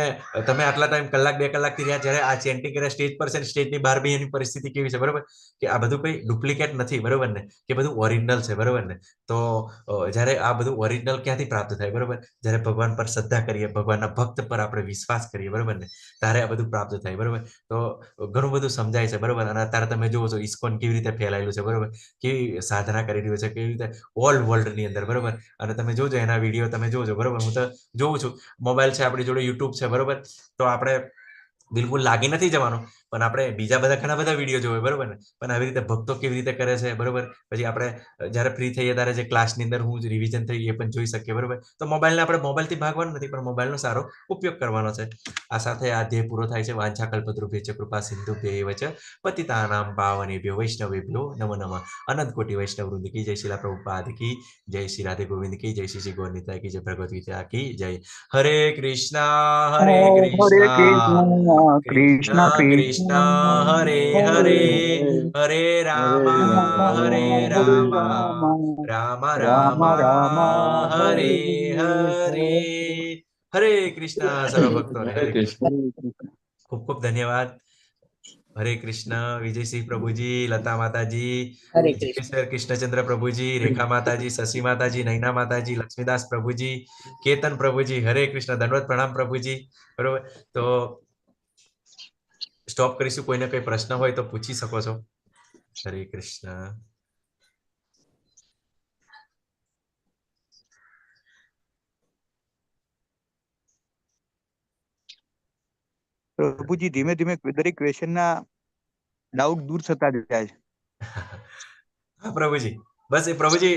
[SPEAKER 1] તમે આટલા ટાઈમ, કલાક 2 કલાકથી રહ્યા, જ્યારે આ ચેન્ટિંગ કરે સ્ટેજ પર છે, સ્ટેજની બહાર બી એની પરિસ્થિતિ કેવી છે, બરોબર, કે આ બધું કોઈ ડુપ્લિકેટ નથી, બરોબર ને, કે બધું ઓરિજિનલ છે, બરોબર ને. તો જ્યારે આ બધું ઓરિજિનલ ક્યાંથી પ્રાપ્ત થાય, બરોબર, જ્યારે ભગવાન પર શ્રદ્ધા કરીએ, ભગવાનના ભક્ત પર આપણે વિશ્વાસ કરીએ, બરોબર ને, ત્યારે આ બધું પ્રાપ્ત થાય, બરોબર. તો ઘણું બધું સમજાય છે, બરોબર. અને અત્યારે તમે જુઓ છો ઇસ્કોન કેવી રીતે ફેલાયેલું છે, બરોબર, કેવી સાધના કરી રહ્યું છે, કેવી રીતે ઓલ વર્લ્ડની અંદર, બરોબર. અને તમે જોજો એના વિડીયો, તમે જોજો, બરોબર. હું તો જોઉં છું, મોબાઈલ છે આપણી જોડે, યુટ્યુબ છે, બરોબર. તો આપણે બિલકુલ લાગી નથી જવાનું, પણ આપણે બીજા બધા ઘણા બધા વિડીયો જોવે, બરોબર ને. પણ આવી રીતે ભક્તો કેવી રીતે કરે છે, બરોબર. પછી આપણે જ્યારે ફ્રી થઈએ ત્યારે જે ક્લાસની અંદર હું રિવિઝન થઈ એ પણ જોઈ શકીએ, બરોબર. તો મોબાઈલને આપણે મોબાઈલથી ભાગવાનું નથી, પણ મોબાઈલનો સારો ઉપયોગ કરવાનો છે. આ સાથે આ ધ્યેય પૂરો થાય છે. વાંછા કલ્પતરુભ્યશ્ચ કૃપા સિંધુભ્યૈવ ચ પતિતાનાં પાવનેભ્યો વૈષ્ણવેભ્યો નમો નમઃ. અનંત કોટી વૈષ્ણવ વૃંદ કી જય, શીલા પ્રભુપાદ કી જય, શ્રી રાધે ગોવિંદ કી જય, શ્રી ગૌર નિતાય કી જય, ભગવદ ગીતા કી જય. હરે કૃષ્ણ, હરે
[SPEAKER 5] Hare
[SPEAKER 1] Krishna,
[SPEAKER 5] Krishna,
[SPEAKER 1] Krishna
[SPEAKER 5] Krishna,
[SPEAKER 1] Krishna હરે
[SPEAKER 5] Hare
[SPEAKER 1] હરે,
[SPEAKER 5] Hare,
[SPEAKER 1] હરે
[SPEAKER 5] Hare
[SPEAKER 1] રામા હરે
[SPEAKER 5] Rama, Hare
[SPEAKER 1] Rama,
[SPEAKER 5] Rama,
[SPEAKER 1] Ram
[SPEAKER 5] Rama Rama,
[SPEAKER 1] Rama હરે
[SPEAKER 5] Hare
[SPEAKER 1] હરે.
[SPEAKER 5] Hare.
[SPEAKER 1] હરે કૃષ્ણ સર્વ ભક્તોને,
[SPEAKER 5] Hare
[SPEAKER 1] હરે કૃષ્ણ.
[SPEAKER 5] Krishna.
[SPEAKER 1] ખૂબ ખૂબ ધન્યવાદ. હરે કૃષ્ણ, વિજયસિંહ પ્રભુજી, લતા માતાજી,
[SPEAKER 2] હરે કૃષ્ણ.
[SPEAKER 1] જયેશ્વર કૃષ્ણચંદ્ર પ્રભુજી, રેખા માતાજી, શશી માતાજી, નૈના માતાજી, લક્ષ્મીદાસ પ્રભુજી, કેતન પ્રભુજી, હરે કૃષ્ણ, દંડવત પ્રણામ પ્રભુજી, બરોબર. તો સ્ટોપ કરીશું. કોઈને કોઈ પ્રશ્ન હોય તો પૂછી શકો છો. હરે કૃષ્ણ.
[SPEAKER 5] પ્રભુજી, ધીમે ધીમે દરેક ક્વેશ્ચન ના ડાઉટ દૂર થતા જાય છે.
[SPEAKER 1] હા પ્રભુજી, બસ એ પ્રભુજી